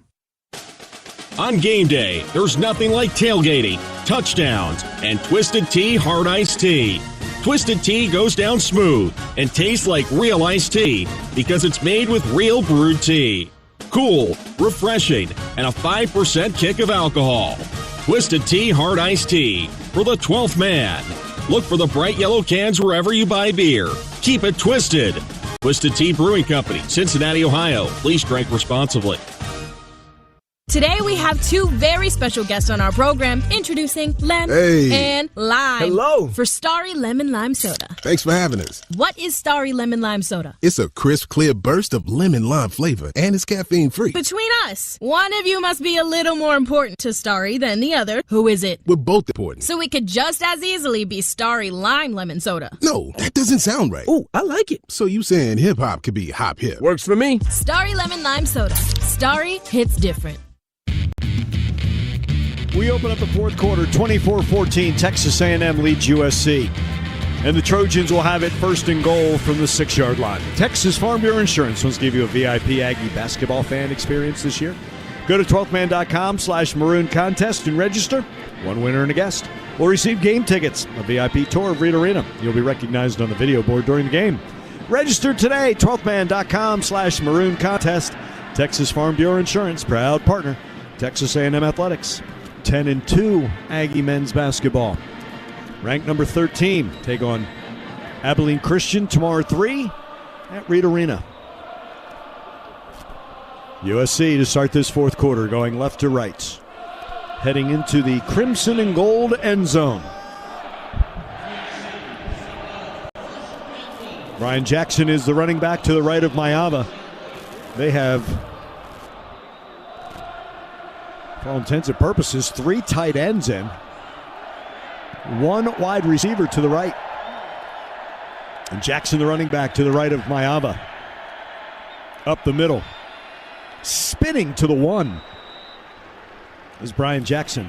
On game day, there's nothing like tailgating, touchdowns, and Twisted Tea Hard Iced Tea. Twisted Tea goes down smooth and tastes like real iced tea because it's made with real brewed tea. Cool, refreshing, and a 5% kick of alcohol. Twisted Tea Hard Iced Tea for the 12th man. Look for the bright yellow cans wherever you buy beer. Keep it twisted. Twisted Tea Brewing Company, Cincinnati, Ohio. Please drink responsibly. Today we have two very special guests on our program, introducing Lem and Lime. Hello. For Starry Lemon Lime Soda. Thanks for having us. What is Starry Lemon Lime Soda? It's a crisp, clear burst of lemon lime flavor, and it's caffeine-free. Between us, one of you must be a little more important to Starry than the other. Who is it? We're both important. So it could just as easily be Starry Lime Lemon Soda. No, that doesn't sound right. Oh, I like it. So you saying hip-hop could be hop-hip? Works for me. Starry Lemon Lime Soda. Starry hits different. We open up the fourth quarter, 24-14. Texas A&M leads USC. And the Trojans will have it first and goal from the 6-yard line. Texas Farm Bureau Insurance wants to give you a VIP Aggie basketball fan experience this year. Go to 12thman.com/maroon contest and register. One winner and a guest will receive game tickets, a VIP tour of Reed Arena. You'll be recognized on the video board during the game. Register today, 12thman.com/maroon contest. Texas Farm Bureau Insurance, proud partner, Texas A&M Athletics. 10-2 Aggie men's basketball. Ranked number 13 take on Abilene Christian tomorrow 3 at Reed Arena. USC to start this fourth quarter, going left to right, heading into the crimson and gold end zone. Brian Jackson is the running back to the right of Mayava. They have, for all intents and purposes, 3 tight ends in. 1 wide receiver to the right. And Jackson, the running back, to the right of Mayava. Up the middle. Spinning to the 1 is Brian Jackson.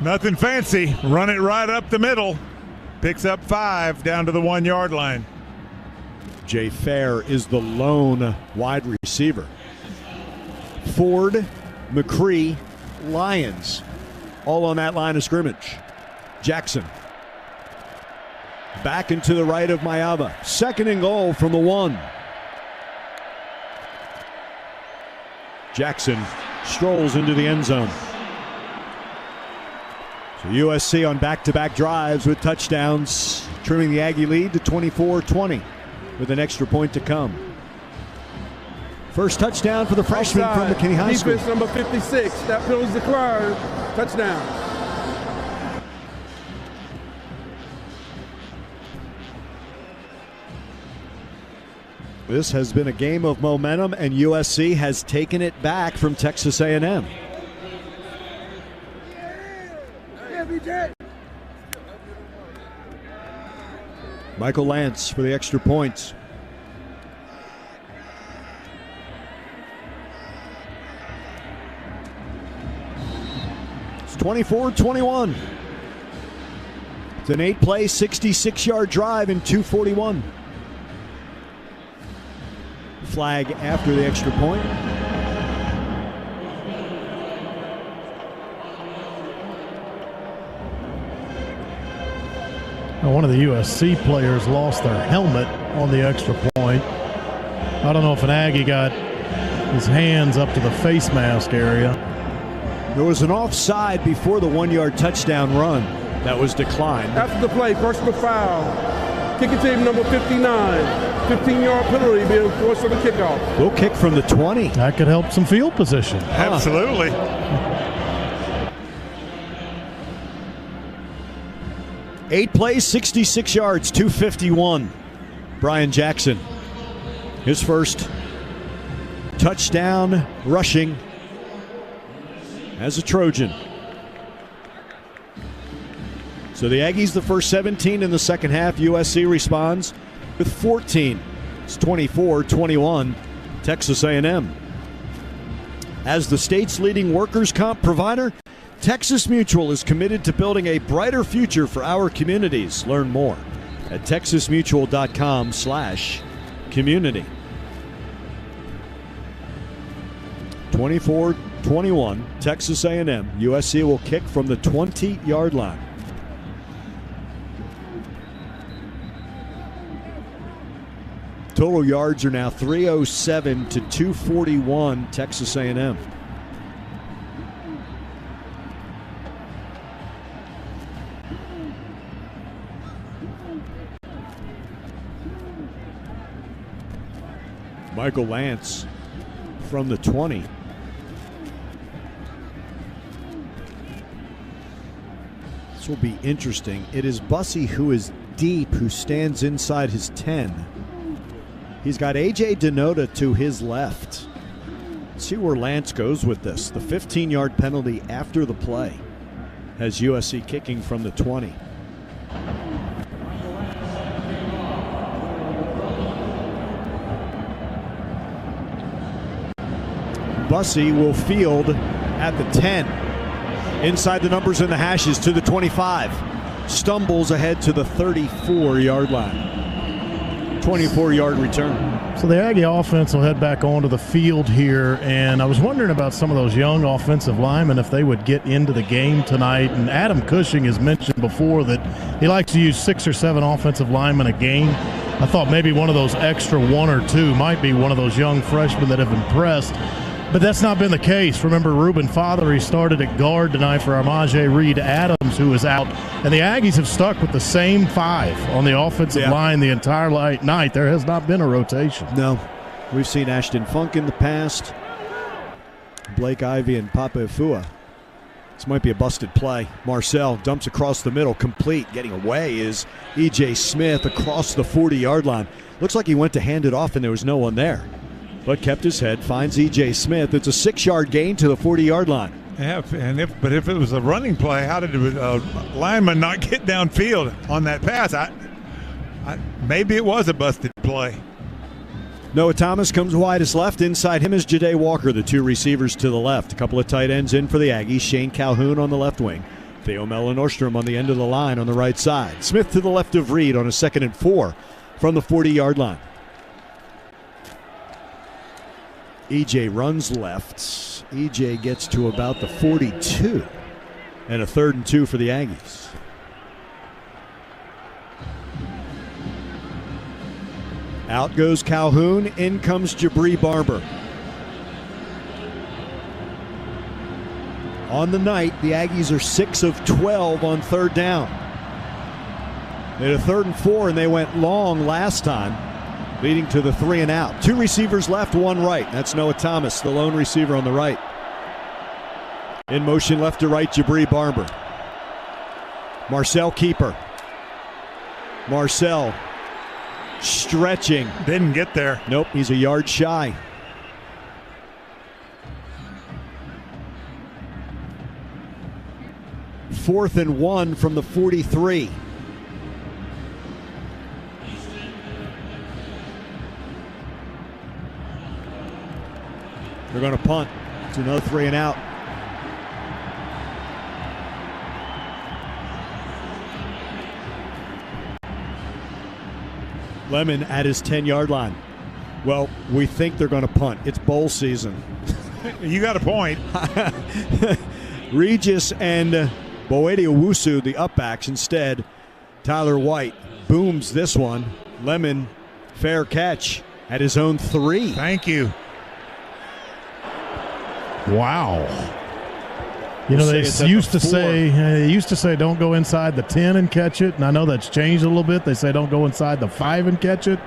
Nothing fancy. Run it right up the middle. Picks up 5 down to the 1-yard line. Jay Fair is the lone wide receiver. Ford, McCree, Lyons, all on that line of scrimmage. Jackson back into the right of Mayava. Second and goal from the 1. Jackson strolls into the end zone. So USC on back-to-back drives with touchdowns, trimming the Aggie lead to 24-20 with an extra point to come. First touchdown for the freshman from McKinney High School. Defense number 56. That penalty declined. Touchdown. This has been a game of momentum, and USC has taken it back from Texas A&M. Michael Lance for the extra points. It's 24-21. It's an 8-play, 66-yard drive in 2:41. Flag after the extra point. Now, one of the USC players lost their helmet on the extra point. I don't know if an Aggie got his hands up to the face mask area. There was an offside before the 1-yard touchdown run that was declined. After the play, personal foul. Kicking team number 59. 15-yard penalty being forced for the kickoff. We'll kick from the 20. That could help some field position. Absolutely. Eight plays, 66 yards, 251. Brian Jackson, his first touchdown rushing as a Trojan. So the Aggies the first 17 in the second half. USC responds with 14. It's 24-21 Texas A&M. As the state's leading workers' comp provider, Texas Mutual is committed to building a brighter future for our communities. Learn more at texasmutual.com/community. 24-21 Texas A&M. USC will kick from the 20-yard line. Total yards are now 307 to 241 Texas A&M. Michael Lance from the 20. This will be interesting. It is Bussey who is deep, who stands inside his 10. He's got A.J. Denota to his left. Let's see where Lance goes with this. The 15-yard penalty after the play has USC kicking from the 20. Bussey will field at the 10. Inside the numbers and the hashes to the 25. Stumbles ahead to the 34-yard line. 24-yard return. So the Aggie offense will head back onto the field here, and I was wondering about some of those young offensive linemen, if they would get into the game tonight. And Adam Cushing has mentioned before that he likes to use 6 or 7 offensive linemen a game. I thought maybe one of those extra 1 or 2 might be one of those young freshmen that have impressed. But that's not been the case. Remember, Reuben Father, he started at guard tonight for Amaje Reed Adams, who was out. And the Aggies have stuck with the same 5 on the offensive line the entire night. There has not been a rotation. No. We've seen Ashton Funk in the past, Blake Ivy and Papa Efua. This might be a busted play. Marcel dumps across the middle, complete. Getting away is E.J. Smith across the 40-yard line. Looks like he went to hand it off and there was no one there, but kept his head, finds E.J. Smith. It's a 6-yard gain to the 40-yard line. Yeah, but if it was a running play, how did a lineman not get downfield on that pass? Maybe it was a busted play. Noah Thomas comes wide as left. Inside him is Ja'Day Walker, the 2 receivers to the left. A couple of tight ends in for the Aggies. Shane Calhoun on the left wing. Theo Mellon-Nordstrom on the end of the line on the right side. Smith to the left of Reed on a 2nd and 4 from the 40-yard line. E.J. runs left. E.J. gets to about the 42. And a 3rd and 2 for the Aggies. Out goes Calhoun. In comes Jabri Barber. On the night, the Aggies are 6 of 12 on 3rd down. They had a 3rd and 4, and they went long last time. leading to the 3 and out. 2 receivers left, 1 right. That's Noah Thomas, the lone receiver on the right. In motion left to right, Jabri Barber. Marcel keeper. Marcel stretching. Didn't get there. Nope, he's a yard shy. Fourth and 1 from the 43. They're going to punt. It's another 3 and out. Lemon at his 10-yard line. Well, we think they're going to punt. It's bowl season. You got a point. Regis and Boedi Owusu, the upbacks. Instead, Tyler White booms this one. Lemon, fair catch at his own 3. Thank you. Wow. You know, they used to say don't go inside the 10 and catch it, and I know that's changed a little bit. They say don't go inside the 5 and catch it.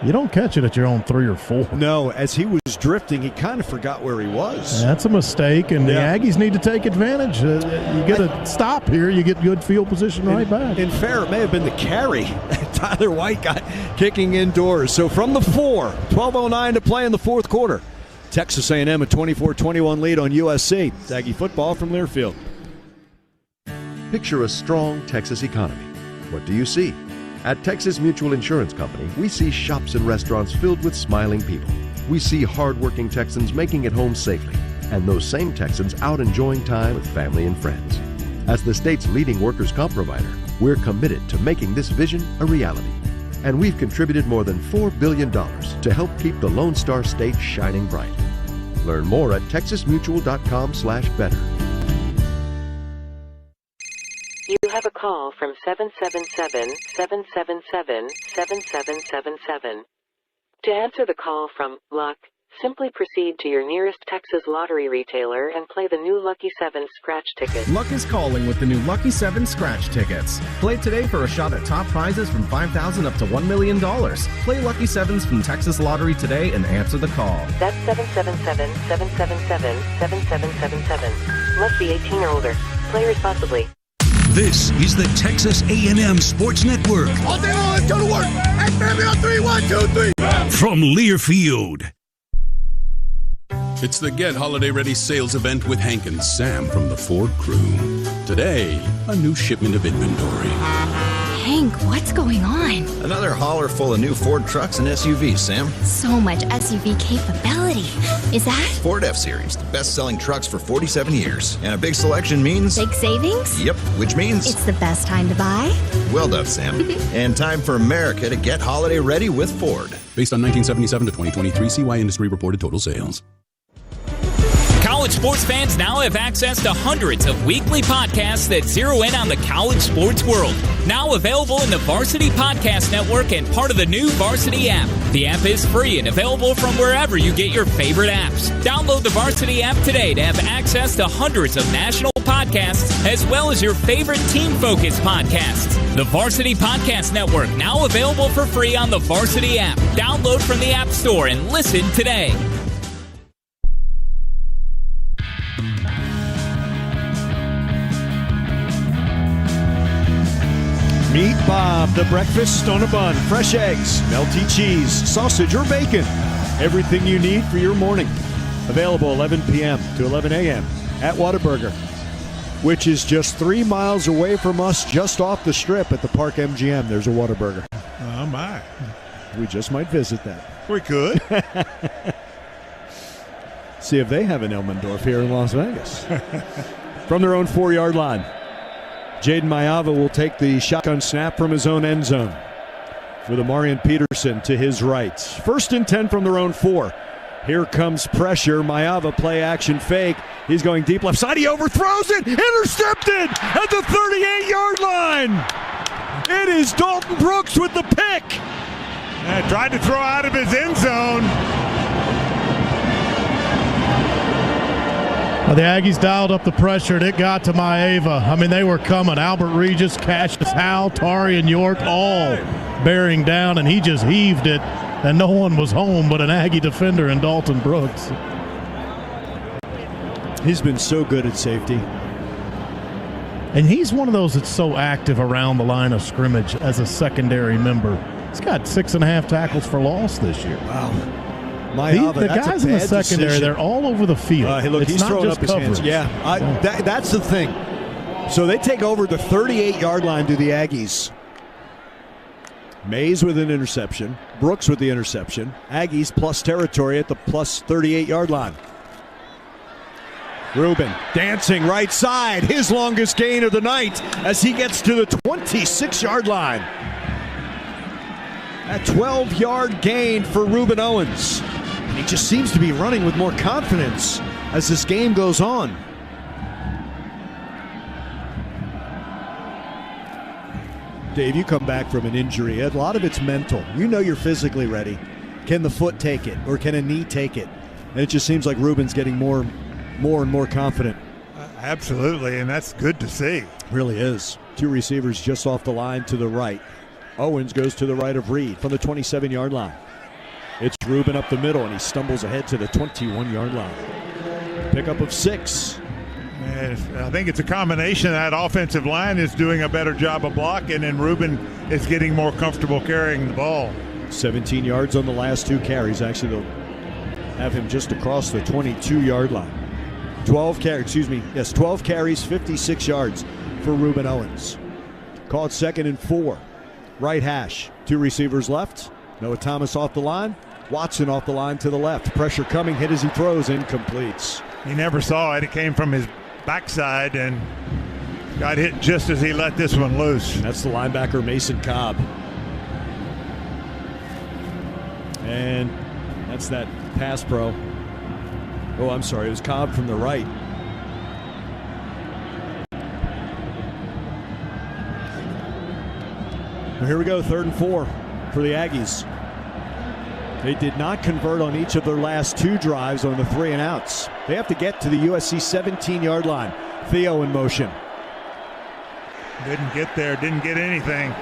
You don't catch it at your own 3 or 4. No, as he was drifting, he kind of forgot where he was. That's a mistake, and the Aggies need to take advantage. You get a stop here, you get good field position right back. In fair, it may have been the carry. Tyler White got kicking indoors. So from the 4, 12:09 to play in the fourth quarter. Texas A&M a 24-21 lead on USC. It's Aggie football from Learfield. Picture a strong Texas economy. What do you see? At Texas Mutual Insurance Company, we see shops and restaurants filled with smiling people. We see hardworking Texans making it home safely, and those same Texans out enjoying time with family and friends. As the state's leading workers' comp provider, we're committed to making this vision a reality. And we've contributed more than $4 billion to help keep the Lone Star State shining bright. Learn more at texasmutual.com/better. You have a call from 777-777-7777. To answer the call from Luck, simply proceed to your nearest Texas lottery retailer and play the new Lucky 7 scratch ticket. Luck is calling with the new Lucky 7 scratch tickets. Play today for a shot at top prizes from $5,000 up to $1 million. Play Lucky 7s from Texas Lottery today and answer the call. That's 777-777-7777. Must be 18 or older. Play responsibly. This is the Texas A&M Sports Network. All day long, let's go to work. Hey, family on 3, 1, 2, 3. From Learfield. It's the Get Holiday Ready sales event with Hank and Sam from the Ford crew. Today, a new shipment of inventory. Hank, what's going on? Another hauler full of new Ford trucks and SUVs, Sam. So much SUV capability. Is that? Ford F-Series, the best-selling trucks for 47 years. And a big selection means... big savings? Yep, which means... it's the best time to buy? Well done, Sam. And time for America to get holiday ready with Ford. Based on 1977 to 2023, CY Industry reported total sales. College sports fans now have access to hundreds of weekly podcasts that zero in on the college sports world. Now available in the Varsity Podcast Network and part of the new Varsity app. The app is free and available from wherever you get your favorite apps. Download the Varsity app today to have access to hundreds of national podcasts as well as your favorite team-focused podcasts. The Varsity Podcast Network now available for free on the Varsity app. Download from the App Store and listen today. Meat Bob, the breakfast on a bun, fresh eggs, melty cheese, sausage or bacon. Everything you need for your morning. Available 11 p.m. to 11 a.m. at Whataburger, which is just 3 miles away from us, just off the strip at the Park MGM. There's a Whataburger. Oh, my. We just might visit that. We could. See if they have an Elmendorf here in Las Vegas. From their own 4-yard line, Jaden Mayava will take the shotgun snap from his own end zone with Amarian Peterson to his right. 1st and 10 from their own 4. Here comes pressure. Mayava play action fake. He's going deep left side. He overthrows it. Intercepted at the 38-yard line. It is Dalton Brooks with the pick. Tried to throw out of his end zone. Well, the Aggies dialed up the pressure, and it got to Maeva. I mean, they were coming. Albert Regis, Cassius Howell, Tari, and York all bearing down, and he just heaved it and no one was home but an Aggie defender in Dalton Brooks. He's been so good at safety. And he's one of those that's so active around the line of scrimmage as a secondary member. He's got 6.5 tackles for loss this year. Wow. The guys in the secondary, decision. They're all over the field. Hey, look, it's he's not throwing just up his coverage. hands. Yeah, that's the thing. So they take over the 38-yard line to the Aggies. Mays with an interception. Brooks with the interception. Aggies plus territory at the plus 38-yard line. Rubin dancing right side. His longest gain of the night as he gets to the 26-yard line. A 12-yard gain for Reuben Owens. And he just seems to be running with more confidence as this game goes on. Dave, you come back from an injury. A lot of it's mental. You know you're physically ready. Can the foot take it or can a knee take it? And it just seems like Reuben's getting more and more confident. Absolutely, and that's good to see. Really is. Two receivers just off the line to the right. Owens goes to the right of Reed from the 27-yard line. It's Reuben up the middle, and he stumbles ahead to the 21-yard line. Pickup of 6. And I think it's a combination. That offensive line is doing a better job of blocking, and Reuben is getting more comfortable carrying the ball. 17 yards on the last 2 carries. Actually, they'll have him just across the 22-yard line. 12 carries, 56 yards for Reuben Owens. Called 2nd and 4. Right hash. 2 receivers left. Noah Thomas off the line. Watson off the line to the left. Pressure coming, hit as he throws, incompletes. He never saw it. It came from his backside and got hit just as he let this one loose. That's the linebacker, Mason Cobb. And that's that pass pro. Oh, I'm sorry. It was Cobb from the right. Well, here we go. 3rd and 4 for the Aggies. They did not convert on each of their last 2 drives on the 3 and outs. They have to get to the USC 17-yard line. Theo in motion. Didn't get there. Didn't get anything.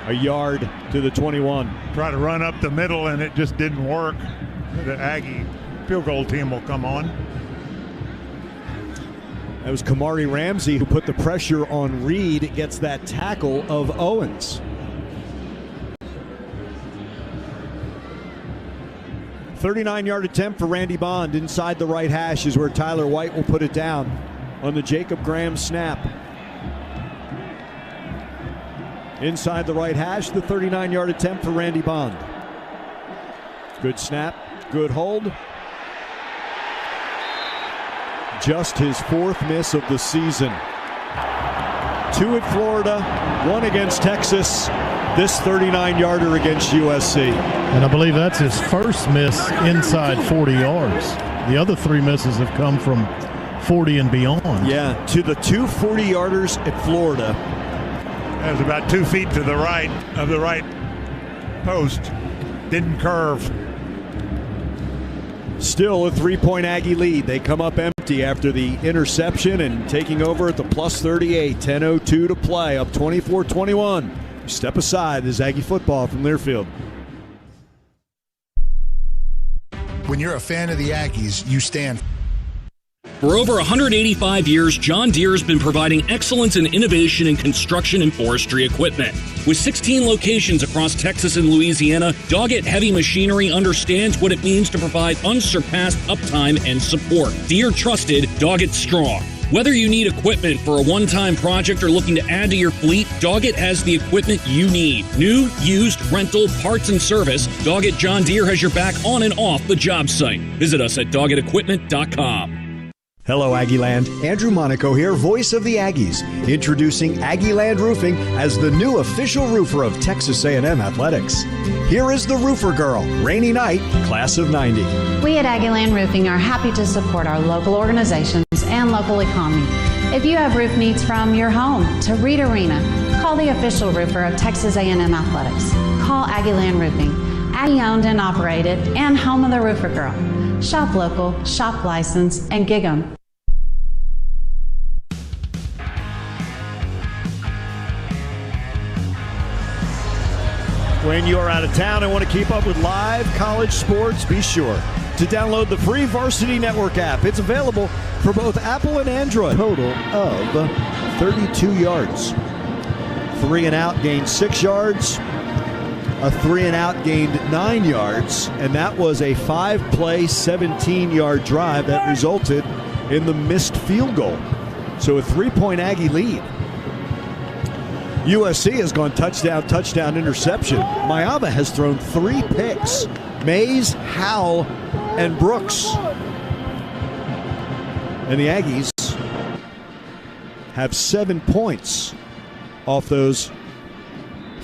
A yard to the 21. Try to run up the middle, and it just didn't work. The Aggie field goal team will come on. That was Kamari Ramsey who put the pressure on Reed. It gets that tackle of Owens. 39-yard attempt for Randy Bond inside the right hash is where Tyler White will put it down on the Jacob Graham snap. Inside the right hash, the 39-yard attempt for Randy Bond. Good snap, good hold. Just his 4th miss of the season. 2 at Florida, 1 against Texas. This 39-yarder against USC. And I believe that's his first miss inside 40 yards. The other 3 misses have come from 40 and beyond. Yeah, to the 2 40-yarders at Florida. That was about 2 feet to the right of the right post. Didn't curve. Still a 3-point Aggie lead. They come up empty after the interception and taking over at the plus 38. 10:02 to play, up 24-21. Step aside, this Aggie football from Learfield. When you're a fan of the Aggies, you stand. For over 185 years, John Deere has been providing excellence and innovation in construction and forestry equipment. With 16 locations across Texas and Louisiana, Doggett Heavy Machinery understands what it means to provide unsurpassed uptime and support. Deere trusted, Doggett strong. Whether you need equipment for a one-time project or looking to add to your fleet, Doggett has the equipment you need. New, used, rental, parts, and service, Doggett John Deere has your back on and off the job site. Visit us at doggettequipment.com. Hello, Aggieland. Andrew Monaco here, voice of the Aggies, introducing Aggieland Roofing as the new official roofer of Texas A&M Athletics. Here is the roofer girl, Rainy Knight, class of 90. We at Aggieland Roofing are happy to support our local organizations and local economy. If you have roof needs from your home to Reed Arena, call the official roofer of Texas A&M Athletics. Call Aggieland Roofing, Aggie owned and operated, and home of the roofer girl. Shop local, shop license, and gig 'em. When you're out of town and want to keep up with live college sports, be sure to download the free Varsity Network app. It's available for both Apple and Android. Total of 32 yards. 3 and out gained 6 yards. A 3 and out gained 9 yards. And that was a 5-play, 17-yard drive that resulted in the missed field goal. So a 3-point Aggie lead. USC has gone touchdown, interception. Mayava has thrown 3 picks. Mays, Howell, and Brooks. And the Aggies have 7 points off those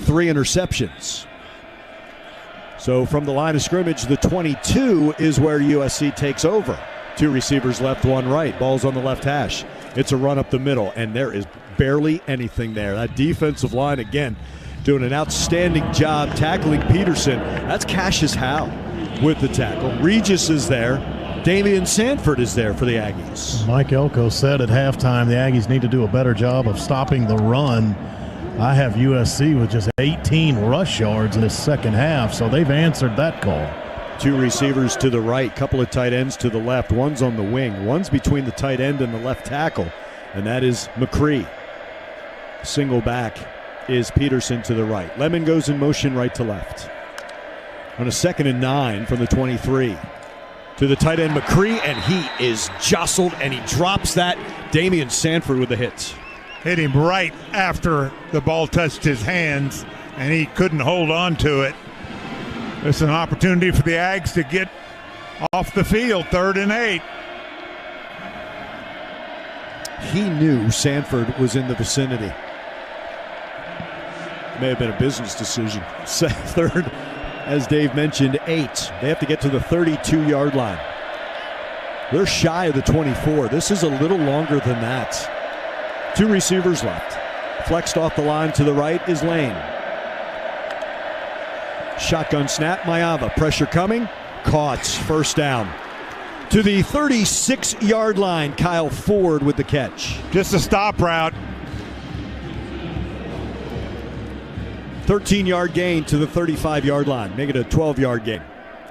3 interceptions. So from the line of scrimmage, the 22 is where USC takes over. 2 receivers left, 1 right. Ball's on the left hash. It's a run up the middle, and there is barely anything there. That defensive line, again, doing an outstanding job tackling Peterson. That's Cassius Howe with the tackle. Regis is there. Damian Sanford is there for the Aggies. Mike Elko said at halftime the Aggies need to do a better job of stopping the run. I have USC with just 18 rush yards in the second half, so they've answered that call. 2 receivers to the right, couple of tight ends to the left. One's on the wing. One's between the tight end and the left tackle, and that is McCree. Single back is Peterson to the right. Lemon goes in motion right to left. On a 2nd and 9 from the 23. To the tight end McCree, and he is jostled, and he drops that. Damian Sanford with the hit. Hit him right after the ball touched his hands, and he couldn't hold on to it. It's an opportunity for the Ags to get off the field, 3rd and 8. He knew Sanford was in the vicinity. May have been a business decision. 3rd, as Dave mentioned, 8. They have to get to the 32-yard line. They're shy of the 24. This is a little longer than that. 2 receivers left. Flexed off the line to the right is Lane. Shotgun snap, Mayava. Pressure coming. Caught. First down. To the 36-yard line, Kyle Ford with the catch. Just a stop route. 13-yard gain to the 35-yard line. Make it a 12-yard gain.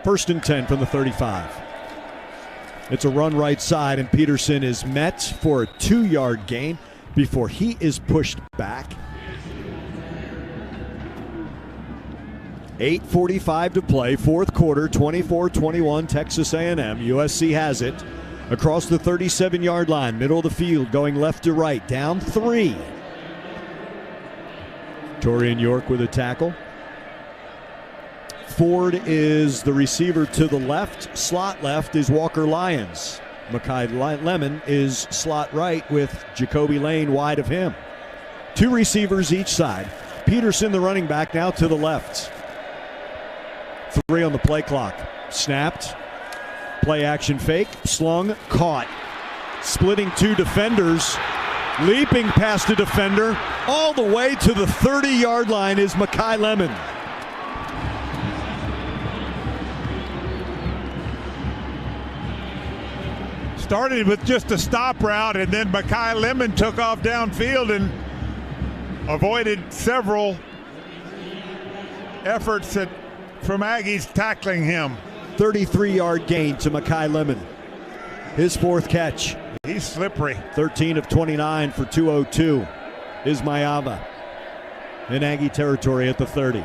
1st and 10 from the 35. It's a run right side, and Peterson is met for a 2-yard gain before he is pushed back. 8:45 to play, 4th quarter, 24-21, Texas A&M. USC has it across the 37-yard line, middle of the field, going left to right, down 3. Torian York with a tackle. Ford is the receiver to the left. Slot left is Walker Lyons. Makai Lemon is slot right with Jacoby Lane wide of him. 2 receivers each side. Peterson, the running back, now to the left. 3 on the play clock. Snapped. Play action fake. Slung. Caught. Splitting 2 defenders. Leaping past a defender. All the way to the 30-yard line is Makai Lemon. Started with just a stop route, and then Makai Lemon took off downfield and avoided several efforts from Aggies tackling him. 33-yard gain to Makai Lemon. His 4th catch. He's slippery. 13 of 29 for 202 is Mayava in Aggie territory at the 30.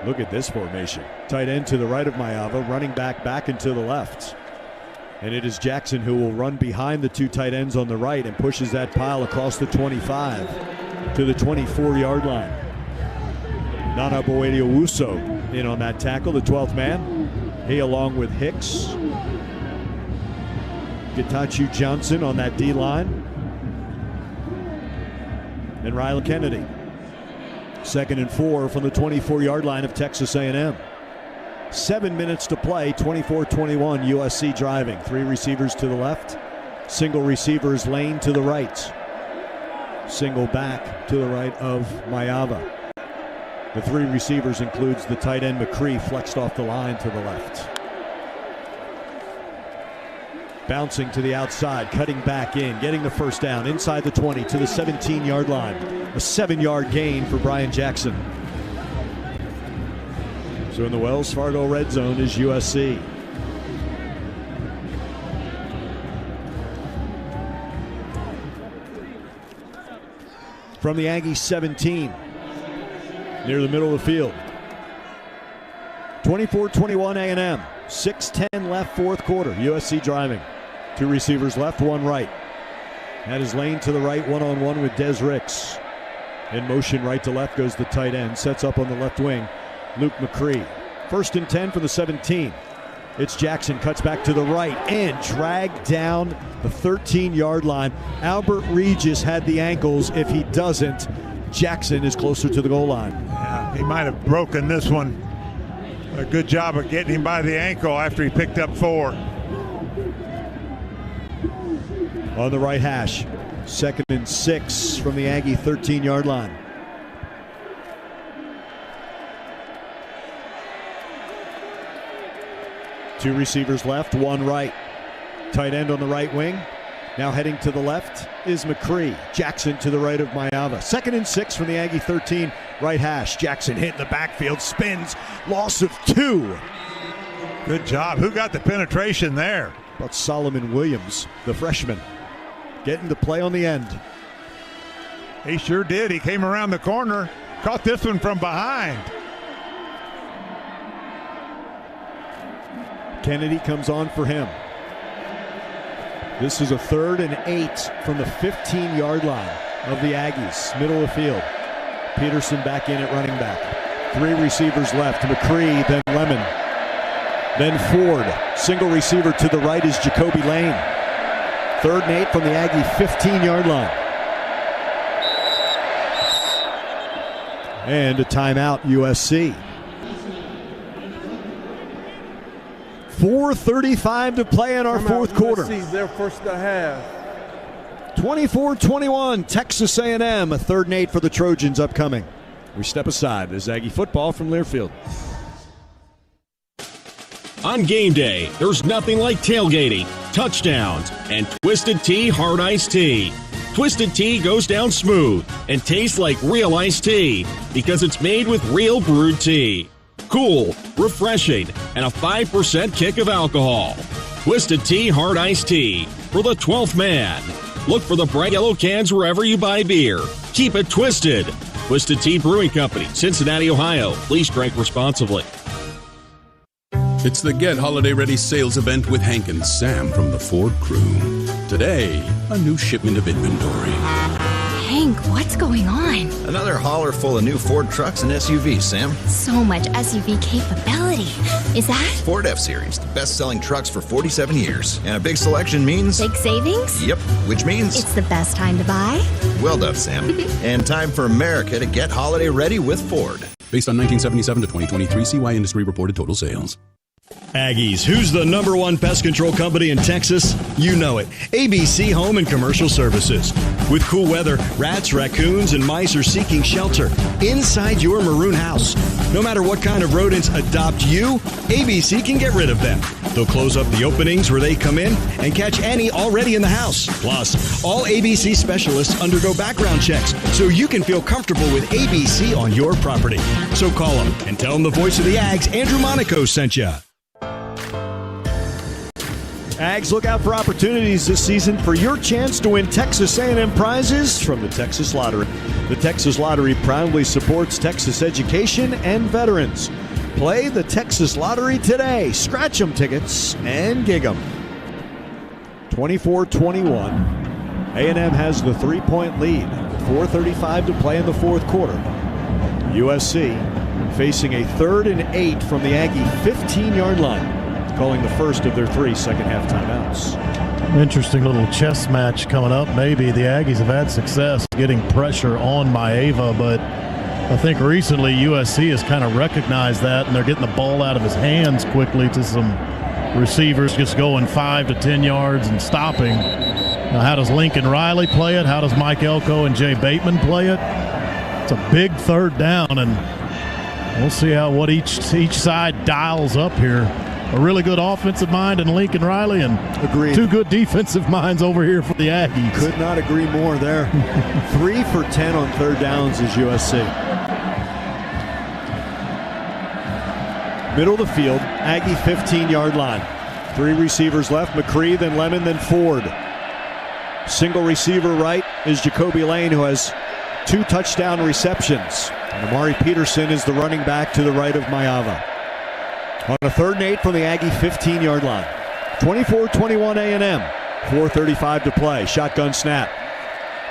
Look at this formation. Tight end to the right of Mayava, running back and to the left. And it is Jackson who will run behind the 2 tight ends on the right and pushes that pile across the 25 to the 24-yard line. Nana Boedio-Wuso in on that tackle, the 12th man. He along with Hicks. Getachew Johnson on that D-line. And Riley Kennedy. 2nd and 4 from the 24-yard line of Texas A&M. 7 minutes to play, 24-21, USC driving. 3 receivers to the left. Single receivers Lane to the right. Single back to the right of Mayava. The 3 receivers includes the tight end McCree, flexed off the line to the left. Bouncing to the outside, cutting back in, getting the first down inside the 20 to the 17-yard line. A 7-yard gain for Brian Jackson. So in the Wells Fargo red zone is USC. From the Aggies 17, near the middle of the field. 24-21 A&M, 6:10 left, fourth quarter. USC driving. 2 receivers left, 1 right. Had his lane to the right, one-on-one with Des Ricks. In motion, right to left goes the tight end. Sets up on the left wing, Luke McCree. 1st and 10 for the 17. It's Jackson, cuts back to the right and dragged down the 13-yard line. Albert Regis had the ankles. If he doesn't, Jackson is closer to the goal line. Yeah, he might have broken this one. A good job of getting him by the ankle after he picked up 4. On the right hash, 2nd and 6 from the Aggie 13-yard line. Two receivers left, 1 right. Tight end on the right wing. Now heading to the left is McCree. Jackson to the right of Mayava. 2nd and 6 from the Aggie 13, right hash. Jackson hit in the backfield, spins, loss of 2. Good job. Who got the penetration there? About Solomon Williams, the freshman, getting to play on the end. He sure did. He came around the corner, caught this one from behind. Kennedy comes on for him. This is a 3rd and 8 from the 15-yard line of the Aggies, middle of the field. Peterson back in at running back. 3 receivers left, McCree, then Lemon, then Ford. Single receiver to the right is Jacoby Lane. 3rd and 8 from the Aggie 15-yard line. And a timeout, USC. 4:35 to play in our fourth quarter. Their first half. 24-21, Texas A&M, a 3rd and 8 for the Trojans upcoming. We step aside. There's Aggie football from Learfield. On game day, there's nothing like tailgating, touchdowns, and Twisted Tea Hard Iced Tea. Twisted Tea goes down smooth and tastes like real iced tea because it's made with real brewed tea. Cool, refreshing, and a 5% kick of alcohol. Twisted Tea Hard Iced Tea for the 12th man. Look for the bright yellow cans wherever you buy beer. Keep it twisted. Twisted Tea Brewing Company, Cincinnati, Ohio. Please drink responsibly. It's the Get Holiday Ready sales event with Hank and Sam from the Ford crew. Today, a new shipment of inventory. Hank, what's going on? Another hauler full of new Ford trucks and SUVs, Sam. So much SUV capability. Is that? Ford F-Series, the best-selling trucks for 47 years. And a big selection means... big savings? Yep, which means... it's the best time to buy? Well done, Sam. And time for America to get holiday ready with Ford. Based on 1977 to 2023 CY Industry reported total sales. Aggies, who's the #1 pest control company in Texas? You know it. ABC Home and Commercial Services. With cool weather, rats, raccoons, and mice are seeking shelter inside your maroon house. No matter what kind of rodents adopt you, ABC can get rid of them. They'll close up the openings where they come in and catch any already in the house. Plus, all ABC specialists undergo background checks so you can feel comfortable with ABC on your property. So call them and tell them the voice of the Ags, Andrew Monaco, sent you. Ags, look out for opportunities this season for your chance to win Texas A&M prizes from the Texas Lottery. The Texas Lottery proudly supports Texas education and veterans. Play the Texas Lottery today. Scratch 'em tickets and gig 'em. 24-21. A&M has the 3-point lead. 4:35 to play in the fourth quarter. USC facing a 3rd and 8 from the Aggie 15-yard line, calling the first of their 3 second-half timeouts. Interesting little chess match coming up. Maybe the Aggies have had success getting pressure on Maeva, but I think recently USC has kind of recognized that, and they're getting the ball out of his hands quickly to some receivers just going 5 to 10 yards and stopping. Now, how does Lincoln Riley play it? How does Mike Elko and Jay Bateman play it? It's a big 3rd down, and we'll see how what each side dials up here. A really good offensive mind in Lincoln Riley, and agreed, 2 good defensive minds over here for the Aggies. Could not agree more there. 3 for 10 on 3rd downs is USC. Middle of the field, Aggie 15-yard line. 3 receivers left, McCree, then Lemon, then Ford. Single receiver right is Jacoby Lane, who has 2 touchdown receptions. And Amari Peterson is the running back to the right of Mayava. On a 3rd and 8 from the Aggie 15-yard line. 24-21 A&M. 4:35 to play. Shotgun snap.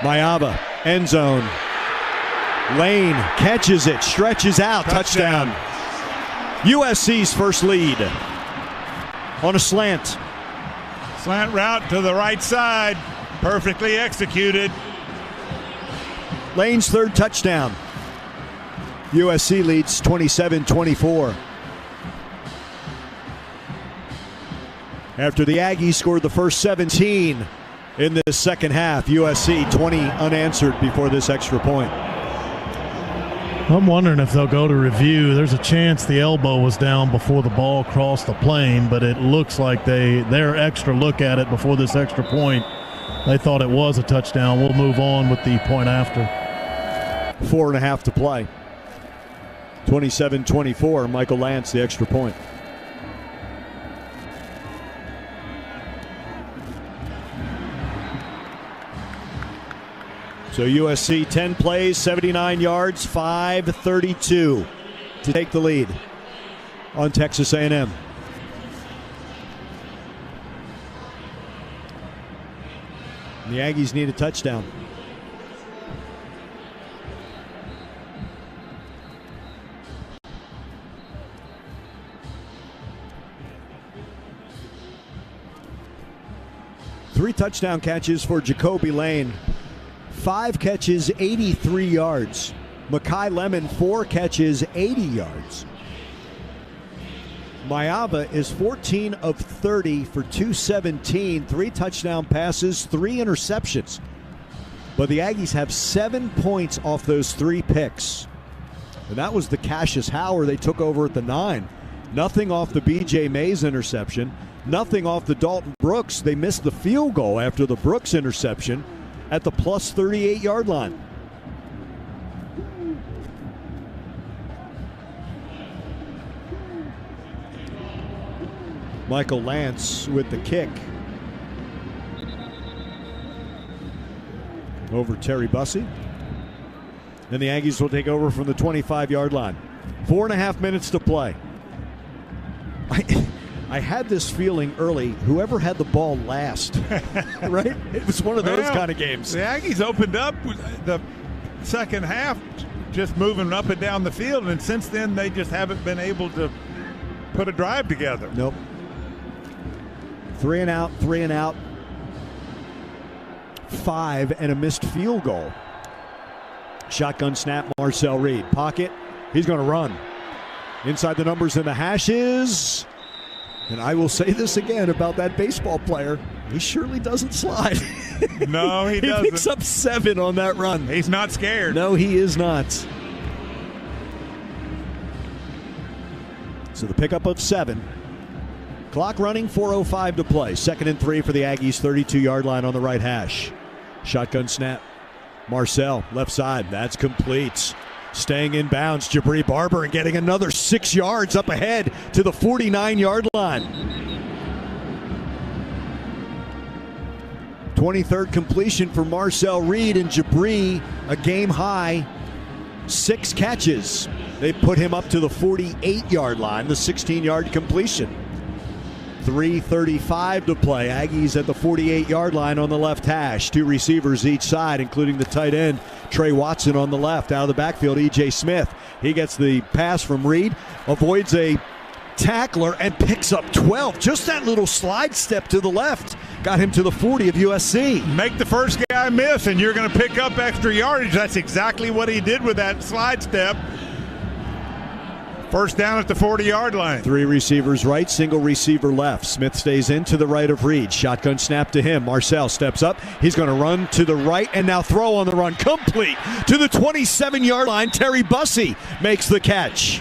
Mayava, end zone. Lane catches it, stretches out, touchdown. USC's first lead. On a slant. Slant route to the right side. Perfectly executed. Lane's 3rd touchdown. USC leads 27-24. After the Aggies scored the first 17 in this second half, USC 20 unanswered before this extra point. I'm wondering if they'll go to review. There's a chance the elbow was down before the ball crossed the plane, but it looks like their extra look at it before this extra point, they thought it was a touchdown. We'll move on with the point after. 4.5 to play. 27-24, Michael Lance, the extra point. So USC 10 plays, 79 yards, 5:32 to take the lead on Texas A&M. The Aggies need a touchdown. Three touchdown catches for Jacoby Lane. 5 catches, 83 yards. Makai Lemon, 4 catches, 80 yards. Mayava is 14 of 30 for 217, 3 touchdown passes, 3 interceptions. But the Aggies have 7 points off those 3 picks. And that was the Cassius Howard they took over at the 9. Nothing off the B.J. Mays interception. Nothing off the Dalton Brooks. They missed the field goal after the Brooks interception at the plus 38-yard line. Michael Lance with the kick over Terry Bussey. And the Aggies will take over from the 25-yard line. 4.5 minutes to play. I had this feeling early, whoever had the ball last, right? It was one of those kind of games. The Aggies opened up the second half just moving up and down the field, and since then they just haven't been able to put a drive together. Nope. 3 and out, 3 and out. 5 and a missed field goal. Shotgun snap, Marcel Reed. Pocket, he's going to run. Inside the numbers and the hashes. And I will say this again about that baseball player. He surely doesn't slide. No, he doesn't. He picks up 7 on that run. He's not scared. No, he is not. So the pickup of 7. Clock running, 4:05 to play. 2nd and 3 for the Aggies, 32-yard line on the right hash. Shotgun snap. Marcel, left side. That's complete. Staying in bounds, Jabri Barber, and getting another 6 yards up ahead to the 49-yard line. 23rd completion for Marcel Reed, and Jabri, a game high, 6 catches. They put him up to the 48-yard line, the 16-yard completion. 3:35 to play. Aggies at the 48-yard line on the left hash. 2 receivers each side, including the tight end, Trey Watson on the left. Out of the backfield, E.J. Smith. He gets the pass from Reed, avoids a tackler, and picks up 12. Just that little slide step to the left got him to the 40 of USC. Make the first guy miss, and you're going to pick up extra yardage. That's exactly what he did with that slide step. First down at the 40-yard line. 3 receivers right, single receiver left. Smith stays in to the right of Reed. Shotgun snap to him. Marcel steps up. He's going to run to the right and now throw on the run. Complete to the 27-yard line. Terry Bussey makes the catch.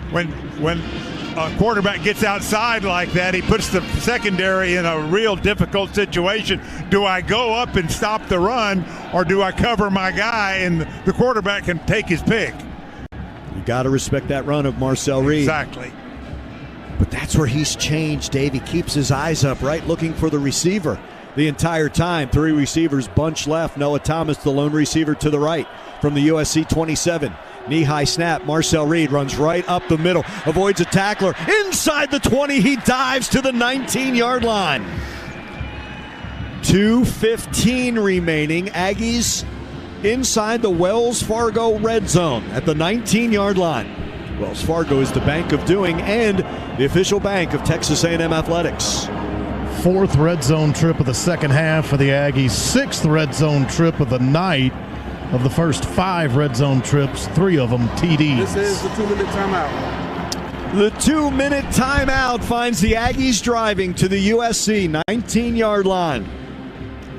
When a quarterback gets outside like that, he puts the secondary in a real difficult situation. Do I go up and stop the run, or do I cover my guy and the quarterback can take his pick? You got to respect that run of Marcel Reed. Exactly. But that's where he's changed, Dave. He keeps his eyes up, right, looking for the receiver the entire time. 3 receivers bunch left. Noah Thomas, the lone receiver to the right from the USC 27. Knee-high snap. Marcel Reed runs right up the middle. Avoids a tackler. Inside the 20, he dives to the 19-yard line. 2:15 remaining. Aggies inside the Wells Fargo red zone at the 19-yard line. Wells Fargo is the bank of doing and the official bank of Texas A&M Athletics. 4th red zone trip of the second half for the Aggies. 6th red zone trip of the night. Of the first 5 red zone trips, 3 of them TDs. This is the 2-minute timeout. The 2-minute timeout finds the Aggies driving to the USC 19-yard line.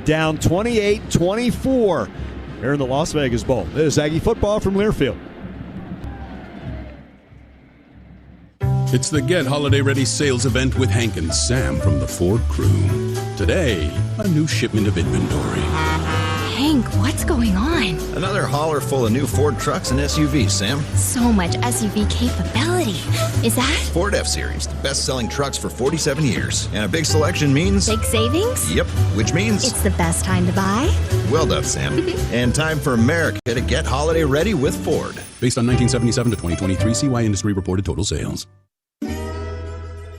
Down 28-24 here in the Las Vegas Bowl. This is Aggie football from Learfield. It's the Get Holiday Ready sales event with Hank and Sam from the Ford crew. Today, a new shipment of inventory. Hank, what's going on? Another hauler full of new Ford trucks and SUVs, Sam. So much SUV capability. Is that? Ford F-Series, the best-selling trucks for 47 years. And a big selection means... Big savings? Yep, which means... It's the best time to buy? Well done, Sam. And time for America to get holiday ready with Ford. Based on 1977 to 2023 CY Industry reported total sales.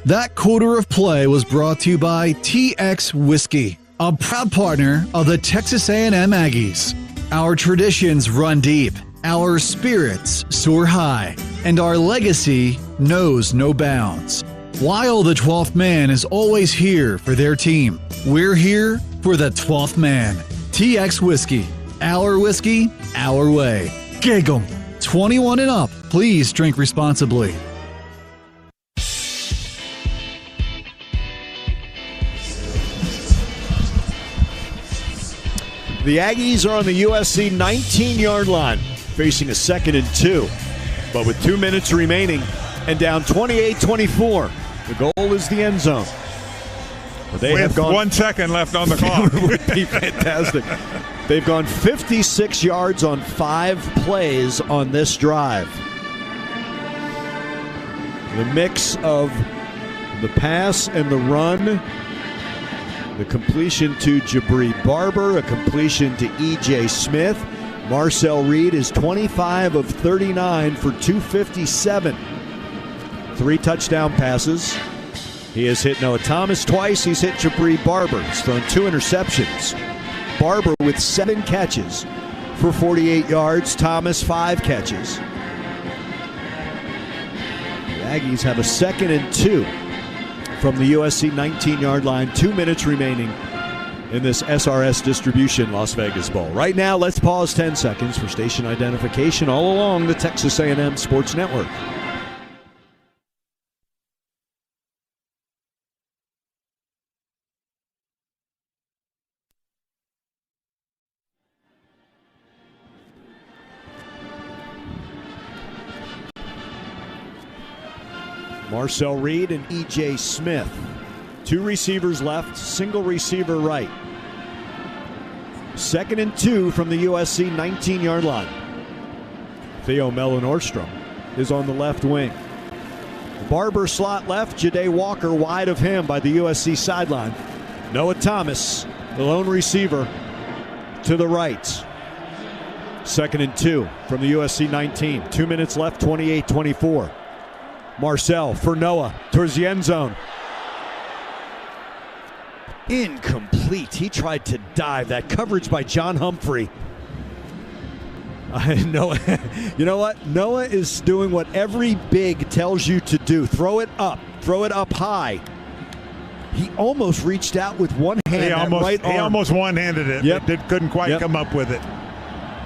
That quarter of play was brought to you by TX Whiskey, a proud partner of the Texas A&M Aggies. Our traditions run deep, our spirits soar high, and our legacy knows no bounds. While the 12th man is always here for their team, we're here for the 12th man. TX Whiskey, our way. Giggle. 21 and up. Please drink responsibly. The Aggies are on the USC 19-yard line, facing a 2nd and 2. But with 2 minutes remaining and down 28-24, the goal is the end zone. But they have gone 1 second left on the clock. It would be fantastic. They've gone 56 yards on 5 plays on this drive. The mix of the pass and the run. The completion to Jabri Barber, a completion to E.J. Smith. Marcel Reed is 25 of 39 for 257. 3 touchdown passes. He has hit Noah Thomas twice. He's hit Jabri Barber. He's thrown 2 interceptions. Barber with 7 catches for 48 yards. Thomas 5 catches. The Aggies have a 2nd and 2. From the USC 19-yard line, 2 minutes remaining in this SRS distribution Las Vegas Bowl. Right now, let's pause 10 seconds for station identification all along the Texas A&M Sports Network. Marcel Reed and E.J. Smith. 2 receivers left, single receiver right. 2nd and 2 from the USC 19-yard line. Theo Mellon-Orstrom is on the left wing. Barber slot left, Ja'Day Walker wide of him by the USC sideline. Noah Thomas, the lone receiver, to the right. 2nd and 2 from the USC 19. 2 minutes left, 28-24. Marcel for Noah towards the end zone. Incomplete. He tried to dive. That coverage by John Humphrey. Noah, you know what? Noah is doing what every big tells you to do. Throw it up. Throw it up high. He almost reached out with one hand. He almost one-handed it. Yep. Couldn't quite come up with it.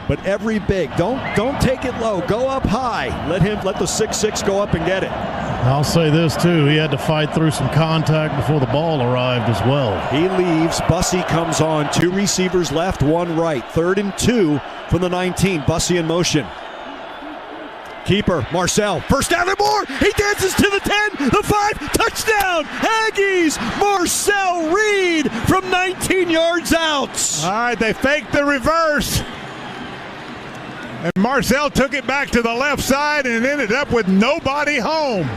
But every big, don't take it low. Go up high. Let the 6'6" go up and get it. I'll say this too. He had to fight through some contact before the ball arrived as well. He leaves. Bussey comes on. 2 receivers left, 1 right. 3rd and 2 from the 19. Bussey in motion. Keeper Marcel. First down and more. He dances to the 10, the 5. Touchdown. Aggies. Marcel Reed from 19 yards out. All right, they faked the reverse. And Marcel took it back to the left side and ended up with nobody home.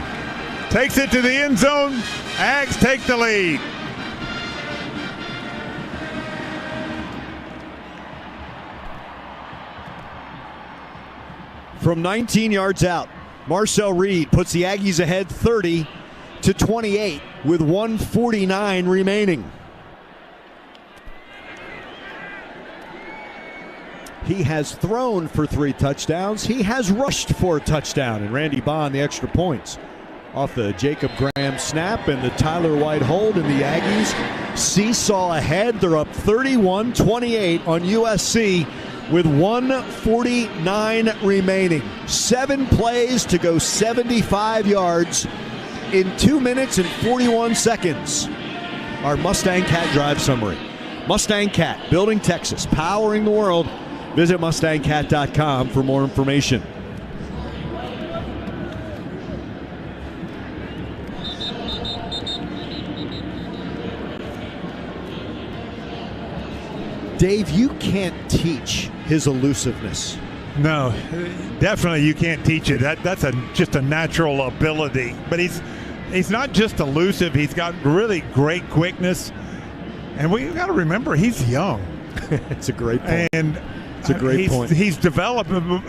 Takes it to the end zone. Ags take the lead. From 19 yards out, Marcel Reed puts the Aggies ahead 30-28 with 1:49 remaining. He has thrown for 3 touchdowns. He has rushed for a touchdown. And Randy Bond, the extra points off the Jacob Graham snap and the Tyler White hold. And the Aggies seesaw ahead. They're up 31-28 on USC with 1:49 remaining. 7 plays to go 75 yards in 2 minutes and 41 seconds. Our Mustang Cat Drive summary. Mustang Cat, building Texas, powering the world. Visit MustangCat.com for more information. Dave, you can't teach his elusiveness. No, definitely you can't teach it. That's just a natural ability. But he's not just elusive. He's got really great quickness. And we got to remember, he's young. It's a great point. And it's a great point. He's developing.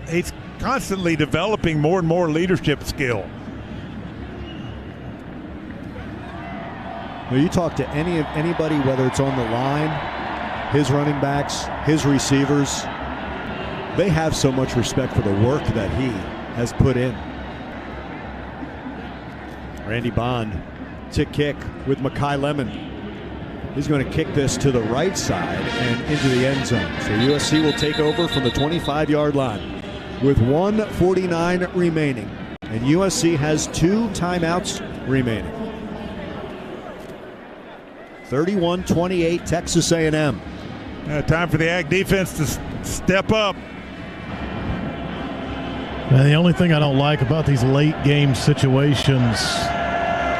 He's constantly developing more and more leadership skill. Well, you talk to anybody, whether it's on the line, his running backs, his receivers, they have so much respect for the work that he has put in. Randy Bond to kick with Makai Lemon. He's going to kick this to the right side and into the end zone. So USC will take over from the 25-yard line with 1:49 remaining. And USC has 2 timeouts remaining. 31-28 Texas A&M. Time for the Ag defense to step up. And the only thing I don't like about these late game situations,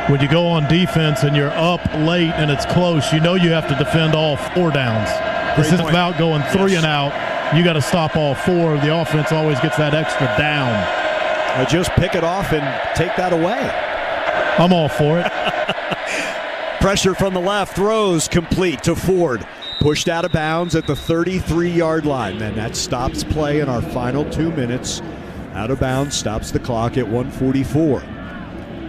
when you go on defense and you're up late and it's close, you know you have to defend all 4 downs. This isn't about going 3 and out. You got to stop all 4. The offense always gets that extra down. Just pick it off and take that away. I'm all for it. Pressure from the left, throws complete to Ford. Pushed out of bounds at the 33-yard line. And that stops play in our final 2 minutes. Out of bounds, stops the clock at 1:44.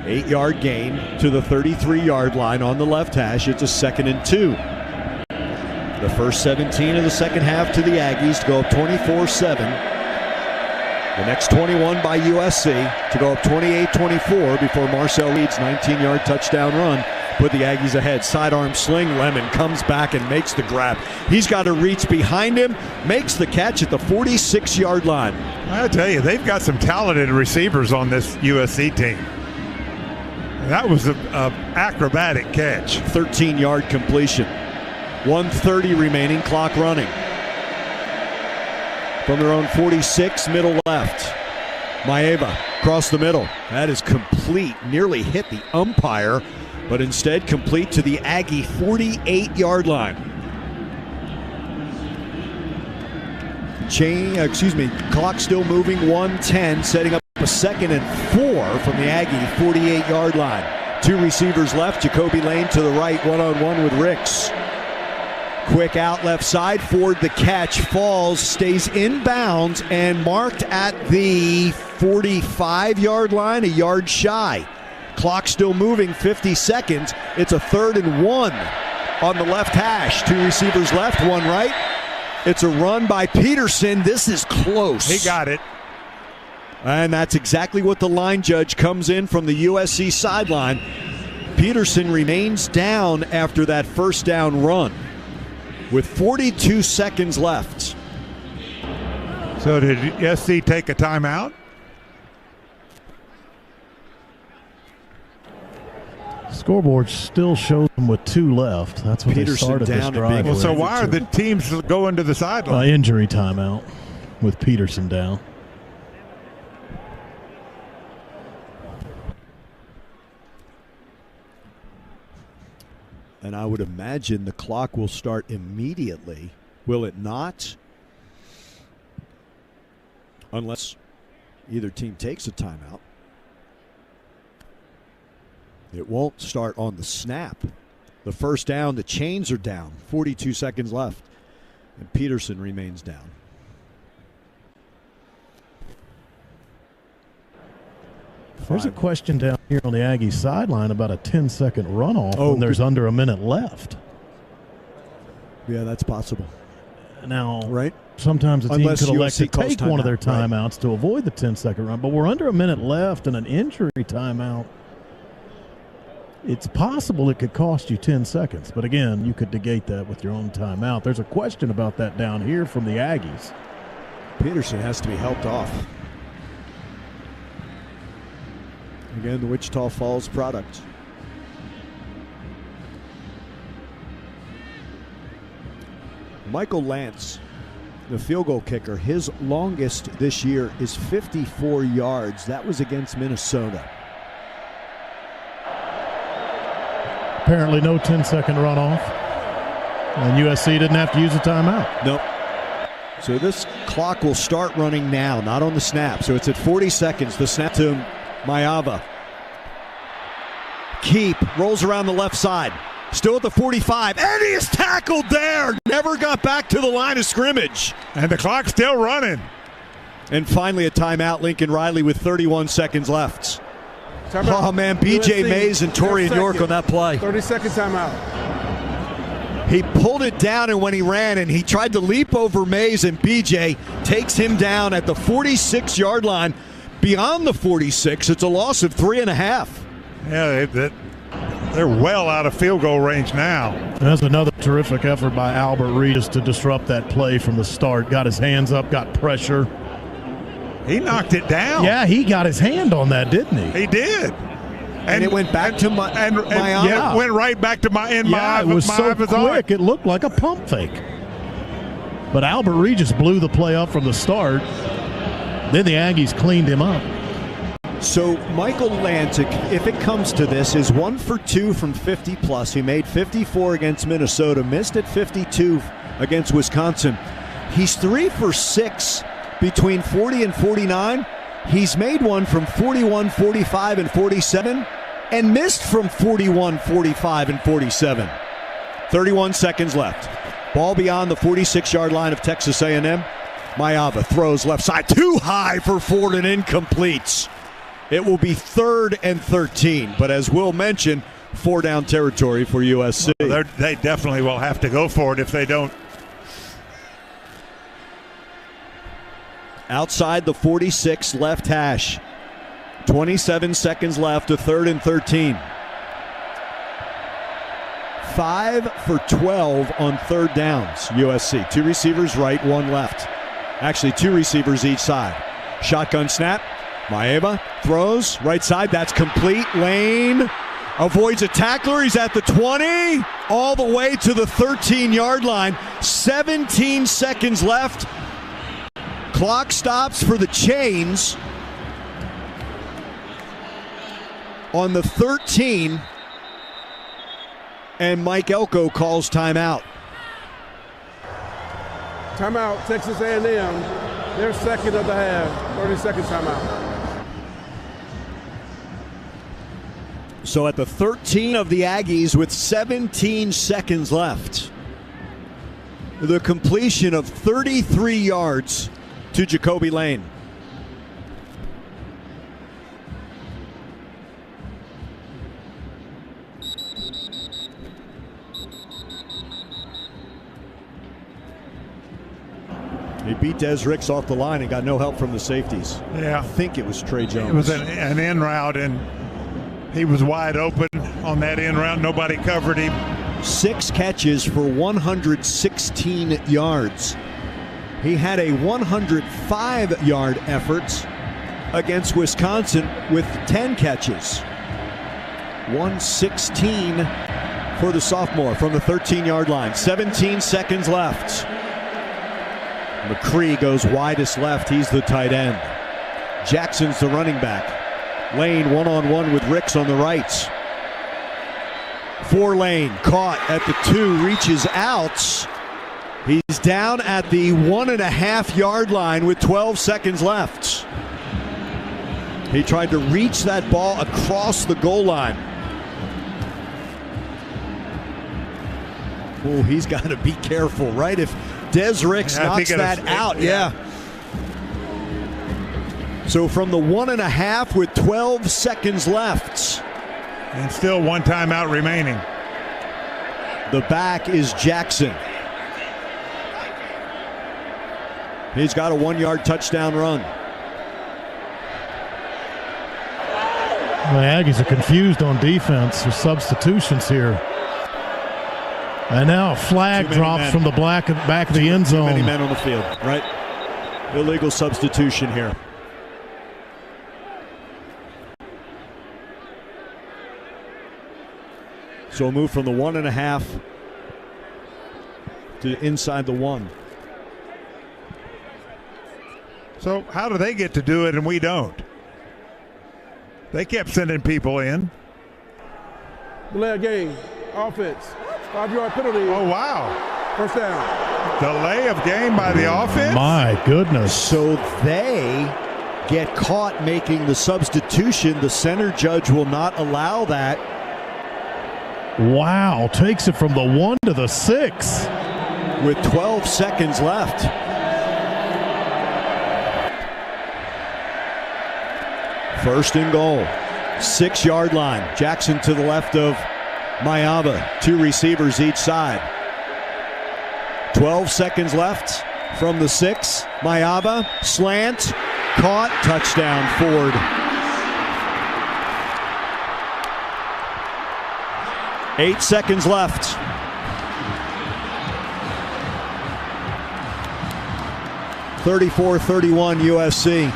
8-yard gain to the 33-yard line on the left hash. It's a 2nd and 2. The first 17 of the second half to the Aggies to go up 24-7. The next 21 by USC to go up 28-24 before Marcel Reed's 19-yard touchdown run put the Aggies ahead. Sidearm sling, Lemon comes back and makes the grab. He's got to reach behind him, makes the catch at the 46-yard line. I tell you, they've got some talented receivers on this USC team. That was an acrobatic catch. 13-yard completion. 1:30 remaining, clock running. From their own 46, middle left. Maeva across the middle. That is complete. Nearly hit the umpire, but instead complete to the Aggie 48-yard line. Clock still moving. 1:10, setting up a 2nd and 4 from the Aggie 48-yard line. 2 receivers left. Jacoby Lane to the right, one-on-one with Ricks. Quick out left side. Ford the catch, falls, stays in bounds, and marked at the 45-yard line, a yard shy. Clock still moving, 50 seconds. It's a 3rd and 1 on the left hash. 2 receivers left, 1 right. It's a run by Peterson. This is close. He got it. And that's exactly what the line judge comes in from the USC sideline. Peterson remains down after that first down run with 42 seconds left. So did USC take a timeout? Scoreboard still shows them with 2 left. That's what Peterson they started this drive with. So why are the teams going to the sideline? Injury timeout with Peterson down. And I would imagine the clock will start immediately. Will it not? unless either team takes a timeout. It won't start on the snap. The first down, the chains are down. 42 seconds left. And Peterson remains down. There's a question down here on the Aggies sideline about a 10-second runoff when there's under a minute left. Yeah, that's possible. Now, right? Sometimes a team could elect to USC take one of their timeouts to avoid the 10-second run, but we're under a minute left and an injury timeout. It's possible it could cost you 10 seconds, but again, you could negate that with your own timeout. There's a question about that down here from the Aggies. Peterson has to be helped off. Again, the Wichita Falls product. Michael Lance, the field goal kicker, his longest this year is 54 yards. That was against Minnesota. Apparently no 10-second runoff. And USC didn't have to use a timeout. Nope. So this clock will start running now, not on the snap. So it's at 40 seconds. The snap to Mayava. Keep rolls around the left side. Still at the 45. And he is tackled there. Never got back to the line of scrimmage. And the clock's still running. And finally a timeout. Lincoln Riley with 31 seconds left. Oh, man, B.J. Mays and Torian York on that play. 30-second timeout. He pulled it down, and when he ran, and he tried to leap over Mays, and B.J. takes him down at the 46-yard line. Beyond the 46, it's a loss of 3.5. Yeah, they're well out of field goal range now. That's another terrific effort by Albert Regis to disrupt that play from the start. Got his hands up, got pressure. He knocked it down. Yeah, he got his hand on that, didn't he? He did. And it went back to Mayava. Yeah, it went right back to Mayava. It was so quick, it looked like a pump fake. But Albert Regis blew the play up from the start. Then the Aggies cleaned him up. So Michael Lantic, if it comes to this, is 1 for 2 from 50+. He made 54 against Minnesota, missed at 52 against Wisconsin. He's 3 for 6 between 40 and 49. He's made one from 41, 45, and 47, and missed from 41, 45, and 47. 31 seconds left. Ball beyond the 46-yard line of Texas A&M. Mayava throws left side, too high for Ford and incomplete. It will be 3rd and 13, but as Will mentioned, 4-down territory for USC. Well, they definitely will have to go for it if they don't. Outside the 46 left hash. 27 seconds left to 3rd and 13. 5 for 12 on 3rd downs, USC. 2 receivers right, 1 left. Actually, 2 receivers each side. Shotgun snap. Mayava throws right side. That's complete. Lane avoids a tackler. He's at the 20. All the way to the 13-yard line. 17 seconds left. Clock stops for the chains on the 13, and Mike Elko calls timeout. Timeout, Texas A&M. Their second of the half. 30-second timeout. So at the 13 of the Aggies with 17 seconds left, the completion of 33 yards to Jacoby Lane. He beat Des Ricks off the line and got no help from the safeties. Yeah. I think it was Trey Jones. It was an in route, and he was wide open on that in route. Nobody covered him. 6 catches for 116 yards. He had a 105-yard effort against Wisconsin with 10 catches. 116 for the sophomore from the 13-yard line. 17 seconds left. McCree goes widest left. He's the tight end. Jackson's the running back. Lane one-on-one with Ricks on the right. 4 Lane caught at the 2, reaches out. He's down at the 1.5-yard line with 12 seconds left. He tried to reach that ball across the goal line. Oh, he's got to be careful, right? If Des Ricks knocks that out, yeah. So from the 1.5 with 12 seconds left. And still one timeout remaining. The back is Jackson. He's got a 1-yard touchdown run. The Aggies are confused on defense. There's substitutions here. And now a flag drops from the back of the end zone. Too many men on the field, right? Illegal substitution here. So a move from the 1.5 to inside the 1. So how do they get to do it and we don't? They kept sending people in. Delay of game. Offense. 5-yard penalty. Oh, wow. First down. Delay of game by the offense? My goodness. So they get caught making the substitution. The center judge will not allow that. Wow. Takes it from the 1 to the 6. With 12 seconds left. First and goal. 6-yard line. Jackson to the left of Mayaba. 2 receivers each side. 12 seconds left from the 6. Mayaba, slant, caught, touchdown, Ford. 8 seconds left. (34-31) USC.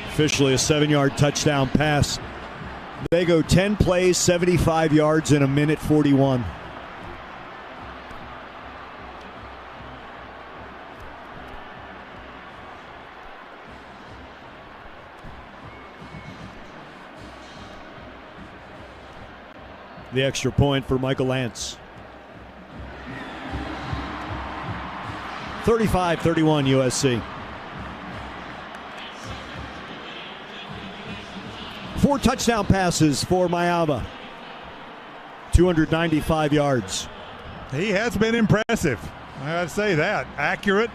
Officially a 7-yard touchdown pass. They go 10 plays, 75 yards in a minute 41. The extra point for Michael Lance. 35-31 USC. 4 touchdown passes for Mayaba. 295 yards. He has been impressive. I gotta say that. Accurate.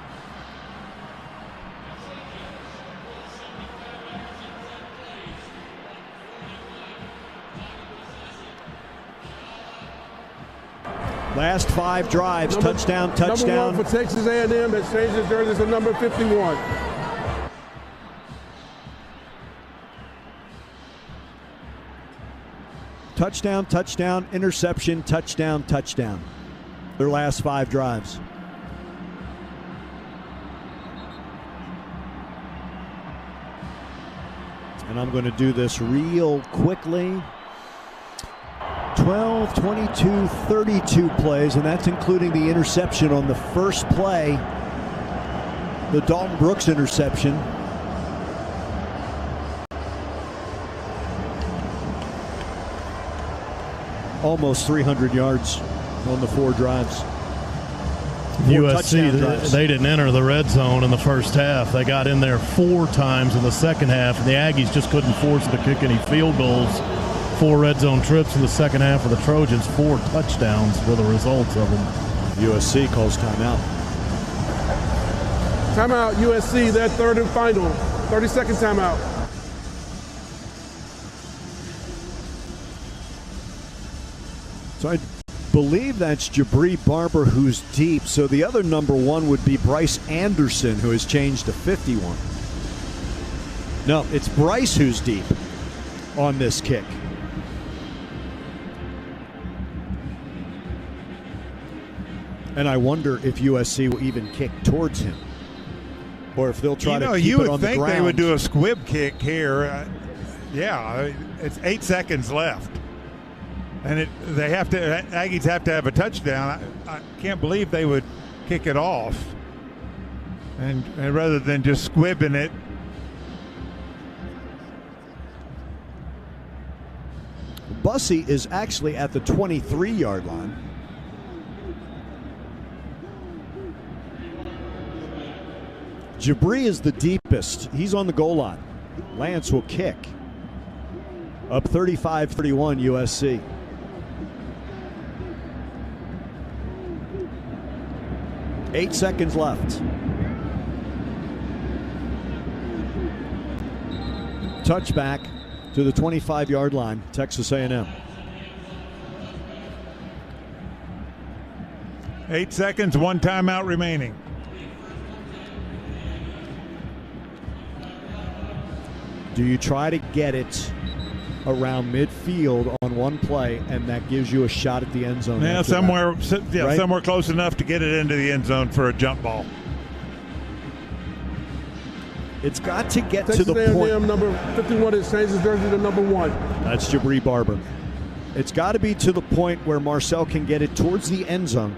Last 5 drives, touchdown. Number 1 for Texas A&M that changed his jersey to number 51. Touchdown, interception, touchdown. Their last 5 drives. And I'm going to do this real quickly. 12, 22, 32 plays, and that's including the interception on the first play. The Dalton Brooks interception. Almost 300 yards on the 4 drives. USC, they didn't enter the red zone in the first half. They got in there 4 times in the second half, and the Aggies just couldn't force them to kick any field goals. 4 red zone trips in the second half for the Trojans. 4 touchdowns were the results of them. USC calls timeout. Timeout, USC, their 3rd and final. 30-second timeout. So I believe that's Jabri Barber who's deep. So the other number 1 would be Bryce Anderson, who has changed to 51. No, it's Bryce who's deep on this kick. And I wonder if USC will even kick towards him, or if they'll try to keep you it would on the think ground. they would do a squib kick here. It's 8 seconds left, and Aggies have to have a touchdown. I can't believe they would kick it off. And rather than just squibbing it. Bussey is actually at the 23-yard line. Jabri is the deepest. He's on the goal line. Lance will kick. Up 35-31 USC. Eight seconds left. Touchback to the 25-yard line, Texas A&M. 8 seconds, one timeout remaining. Do you try to get it around midfield on one play, and that gives you a shot at the end zone? Yeah, somewhere close enough to get it into the end zone for a jump ball. It's got to get Texas to the A&M point. number 51 is changes jersey to number 1. That's Jabri Barber. It's got to be to the point where Marcel can get it towards the end zone.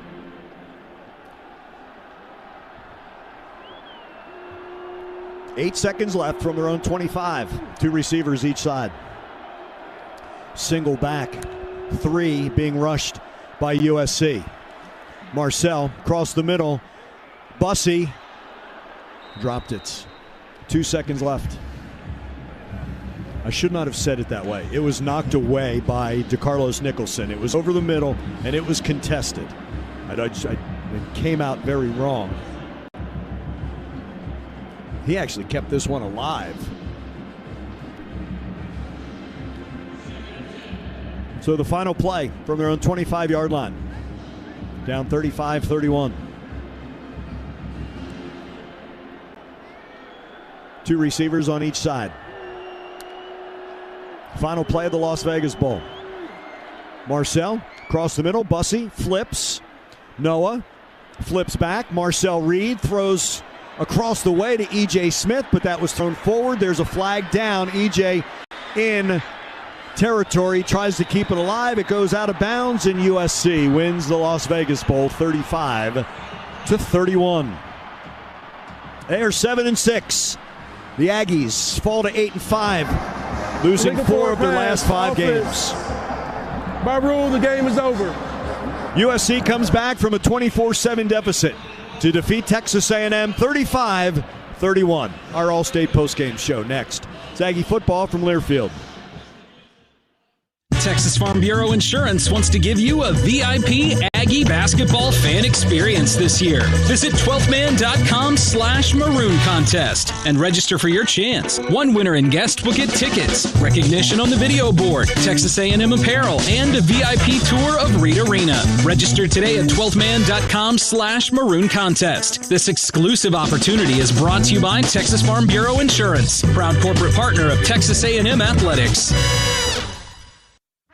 Eight seconds left from their own 25. Two receivers each side. Single back. Three being rushed by USC. Marcel across the middle. Bussey dropped it. 2 seconds left. I should not have said it that way. It was knocked away by DeCarlos Nicholson. It was over the middle, and it was contested. It came out very wrong. He actually kept this one alive. So the final play from their own 25-yard line. Down 35-31. Two receivers on each side. Final play of the Las Vegas Bowl. Marcel across the middle. Bussey flips. Noah flips back. Marcel Reed throws across the way to E.J. Smith, but that was thrown forward. There's a flag down. E.J. in territory, tries to keep it alive. It goes out of bounds, and USC wins the Las Vegas Bowl 35-31. They are 7-6. The Aggies fall to 8-5, losing 4 of their last 5 games. By rule, the game is over. USC comes back from a 24-7 deficit to defeat Texas A&M 35-31. Our All-State postgame show next. It's Aggie football from Learfield. Texas Farm Bureau Insurance wants to give you a VIP Aggie basketball fan experience this year. Visit 12thman.com/maroon contest and register for your chance. One winner and guest will get tickets, recognition on the video board, Texas A&M apparel, and a VIP tour of Reed Arena. Register today at 12thman.com/maroon contest. This exclusive opportunity is brought to you by Texas Farm Bureau Insurance, proud corporate partner of Texas A&M Athletics.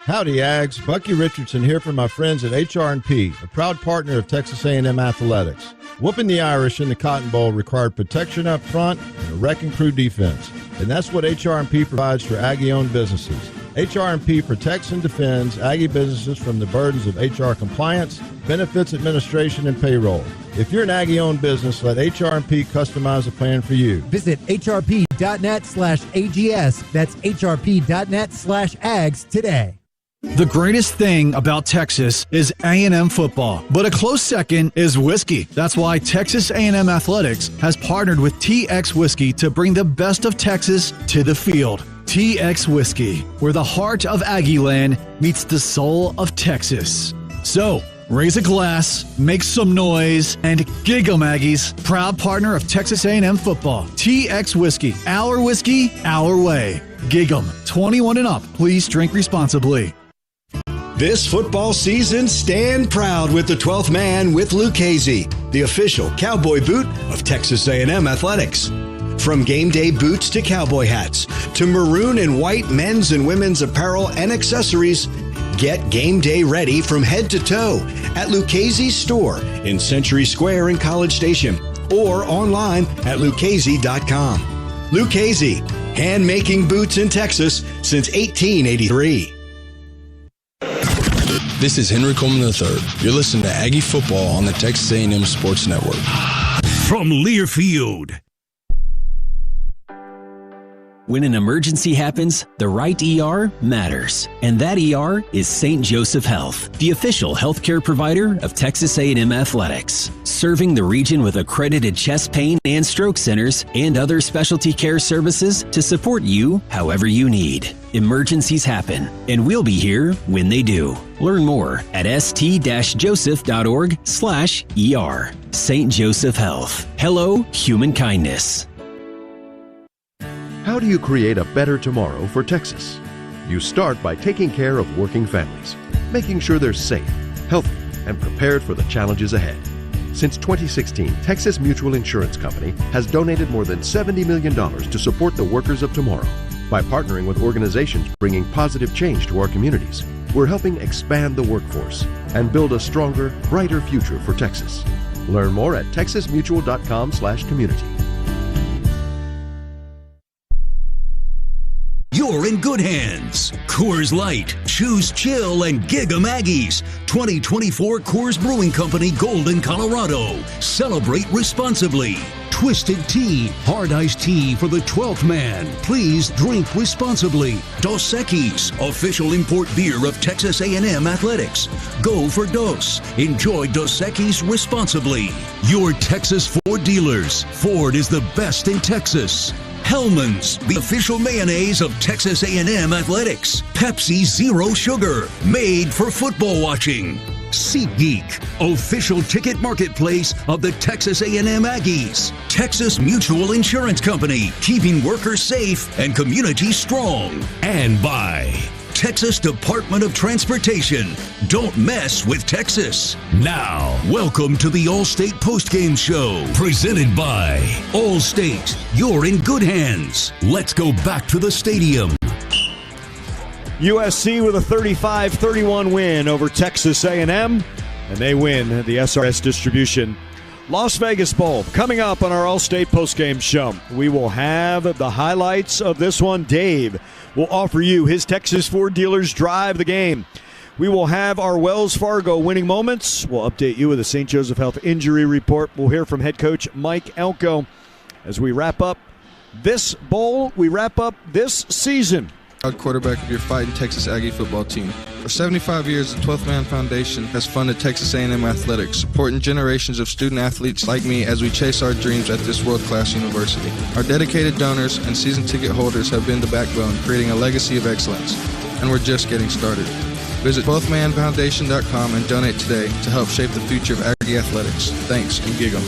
Howdy, Ags. Bucky Richardson here from my friends at HR&P, a proud partner of Texas A&M Athletics. Whooping the Irish in the Cotton Bowl required protection up front and a wrecking crew defense, and that's what HR&P provides for Aggie-owned businesses. HR&P protects and defends Aggie businesses from the burdens of HR compliance, benefits administration, and payroll. If you're an Aggie-owned business, let HR&P customize a plan for you. Visit hrp.net/AGS. That's hrp.net/AGS today. The greatest thing about Texas is A&M football, but a close second is whiskey. That's why Texas A&M Athletics has partnered with TX Whiskey to bring the best of Texas to the field. TX Whiskey, where the heart of Aggie Land meets the soul of Texas. So, raise a glass, make some noise, and gig 'em, Aggies. Proud partner of Texas A&M football. TX Whiskey, our way. Gig 'em. 21 and up. Please drink responsibly. This football season, stand proud with the 12th man with Lucchese, the official cowboy boot of Texas A&M Athletics. From game day boots to cowboy hats, to maroon and white men's and women's apparel and accessories, get game day ready from head to toe at Lucchese's store in Century Square in College Station or online at lucchese.com. Lucchese, hand-making boots in Texas since 1883. This is Henry Coleman III. You're listening to Aggie Football on the Texas A&M Sports Network. from Learfield. When an emergency happens, the right ER matters. And that ER is St. Joseph Health, the official healthcare provider of Texas A&M Athletics. Serving the region with accredited chest pain and stroke centers and other specialty care services to support you however you need. Emergencies happen, and we'll be here when they do. Learn more at st-joseph.org/ER. St. Joseph Health. Hello, human kindness. How do you create a better tomorrow for Texas? You start by taking care of working families, making sure they're safe, healthy, and prepared for the challenges ahead. Since 2016, Texas Mutual Insurance Company has donated more than $70 million to support the workers of tomorrow. By partnering with organizations bringing positive change to our communities, we're helping expand the workforce and build a stronger, brighter future for Texas. Learn more at texasmutual.com/community. You're in good hands. Coors Light, Choose Chill, and Gig 'em Aggies. 2024 Coors Brewing Company, Golden, Colorado. Celebrate responsibly. Twisted Tea, hard iced tea for the 12th man. Please drink responsibly. Dos Equis, official import beer of Texas A&M Athletics. Go for Dos. Enjoy Dos Equis responsibly. Your Texas Ford dealers. Ford is the best in Texas. Hellman's, the official mayonnaise of Texas A&M Athletics. Pepsi Zero Sugar, made for football watching. SeatGeek, official ticket marketplace of the Texas A&M Aggies. Texas Mutual Insurance Company, keeping workers safe and communities strong. And by Texas Department of Transportation. Don't mess with Texas. Now, welcome to the All-State Postgame Show, presented by All-State. You're in good hands. Let's go back to the stadium. USC with a 35-31 win over Texas A&M, and they win the SRS distribution. Las Vegas Bowl coming up on our All-State Postgame Show. We will have the highlights of this one. Dave will offer you his Texas Ford dealers drive the game. We will have our Wells Fargo winning moments. We'll update you with a St. Joseph Health injury report. We'll hear from head coach Mike Elko as we wrap up this bowl. We wrap up this season. Quarterback of your fighting Texas Aggie football team. For 75 years, the 12th Man Foundation has funded Texas A&M Athletics, supporting generations of student athletes like me as we chase our dreams at this world-class university. Our dedicated donors and season ticket holders have been the backbone, creating a legacy of excellence, and we're just getting started. Visit 12thmanfoundation.com and donate today to help shape the future of Aggie athletics. Thanks, and gig 'em.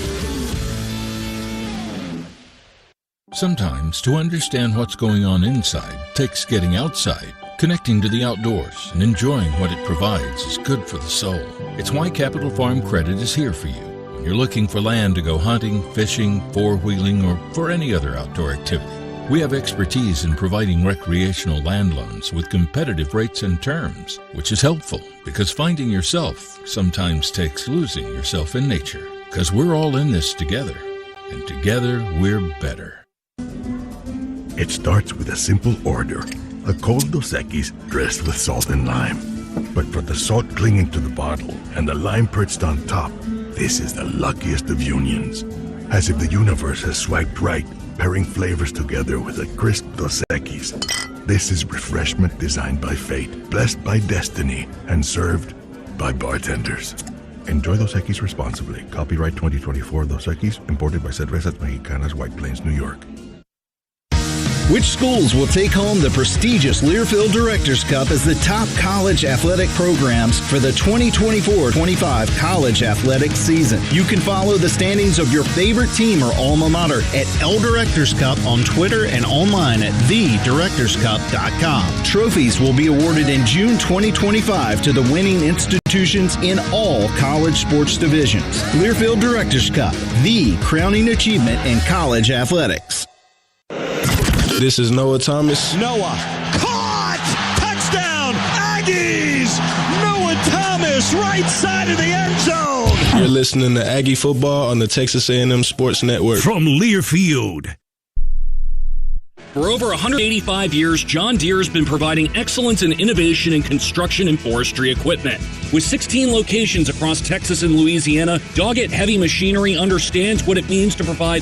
Sometimes, to understand what's going on inside takes getting outside. Connecting to the outdoors and enjoying what it provides is good for the soul. It's why Capital Farm Credit is here for you. When you're looking for land to go hunting, fishing, four-wheeling, or for any other outdoor activity, we have expertise in providing recreational land loans with competitive rates and terms, which is helpful because finding yourself sometimes takes losing yourself in nature. Because we're all in this together, and together we're better. It starts with a simple order, a cold Dos Equis dressed with salt and lime. But for the salt clinging to the bottle and the lime perched on top, this is the luckiest of unions. As if the universe has swiped right, pairing flavors together with a crisp Dos Equis. This is refreshment designed by fate, blessed by destiny, and served by bartenders. Enjoy Dos Equis responsibly. Copyright 2024 Dos Equis, imported by Cervezas Mexicanas, White Plains, New York. Which schools will take home the prestigious Learfield Directors Cup as the top college athletic programs for the 2024-25 college athletics season? You can follow the standings of your favorite team or alma mater at L Directors Cup on Twitter and online at thedirectorscup.com. Trophies will be awarded in June 2025 to the winning institutions in all college sports divisions. Learfield Directors Cup, the crowning achievement in college athletics. This is Noah Thomas. Noah caught! Touchdown! Aggies! Noah Thomas, right side of the end zone. You're listening to Aggie Football on the Texas A&M Sports Network. From Learfield. For over 185 years, John Deere has been providing excellence and innovation in construction and forestry equipment. With 16 locations across Texas and Louisiana, Doggett Heavy Machinery understands what it means to provide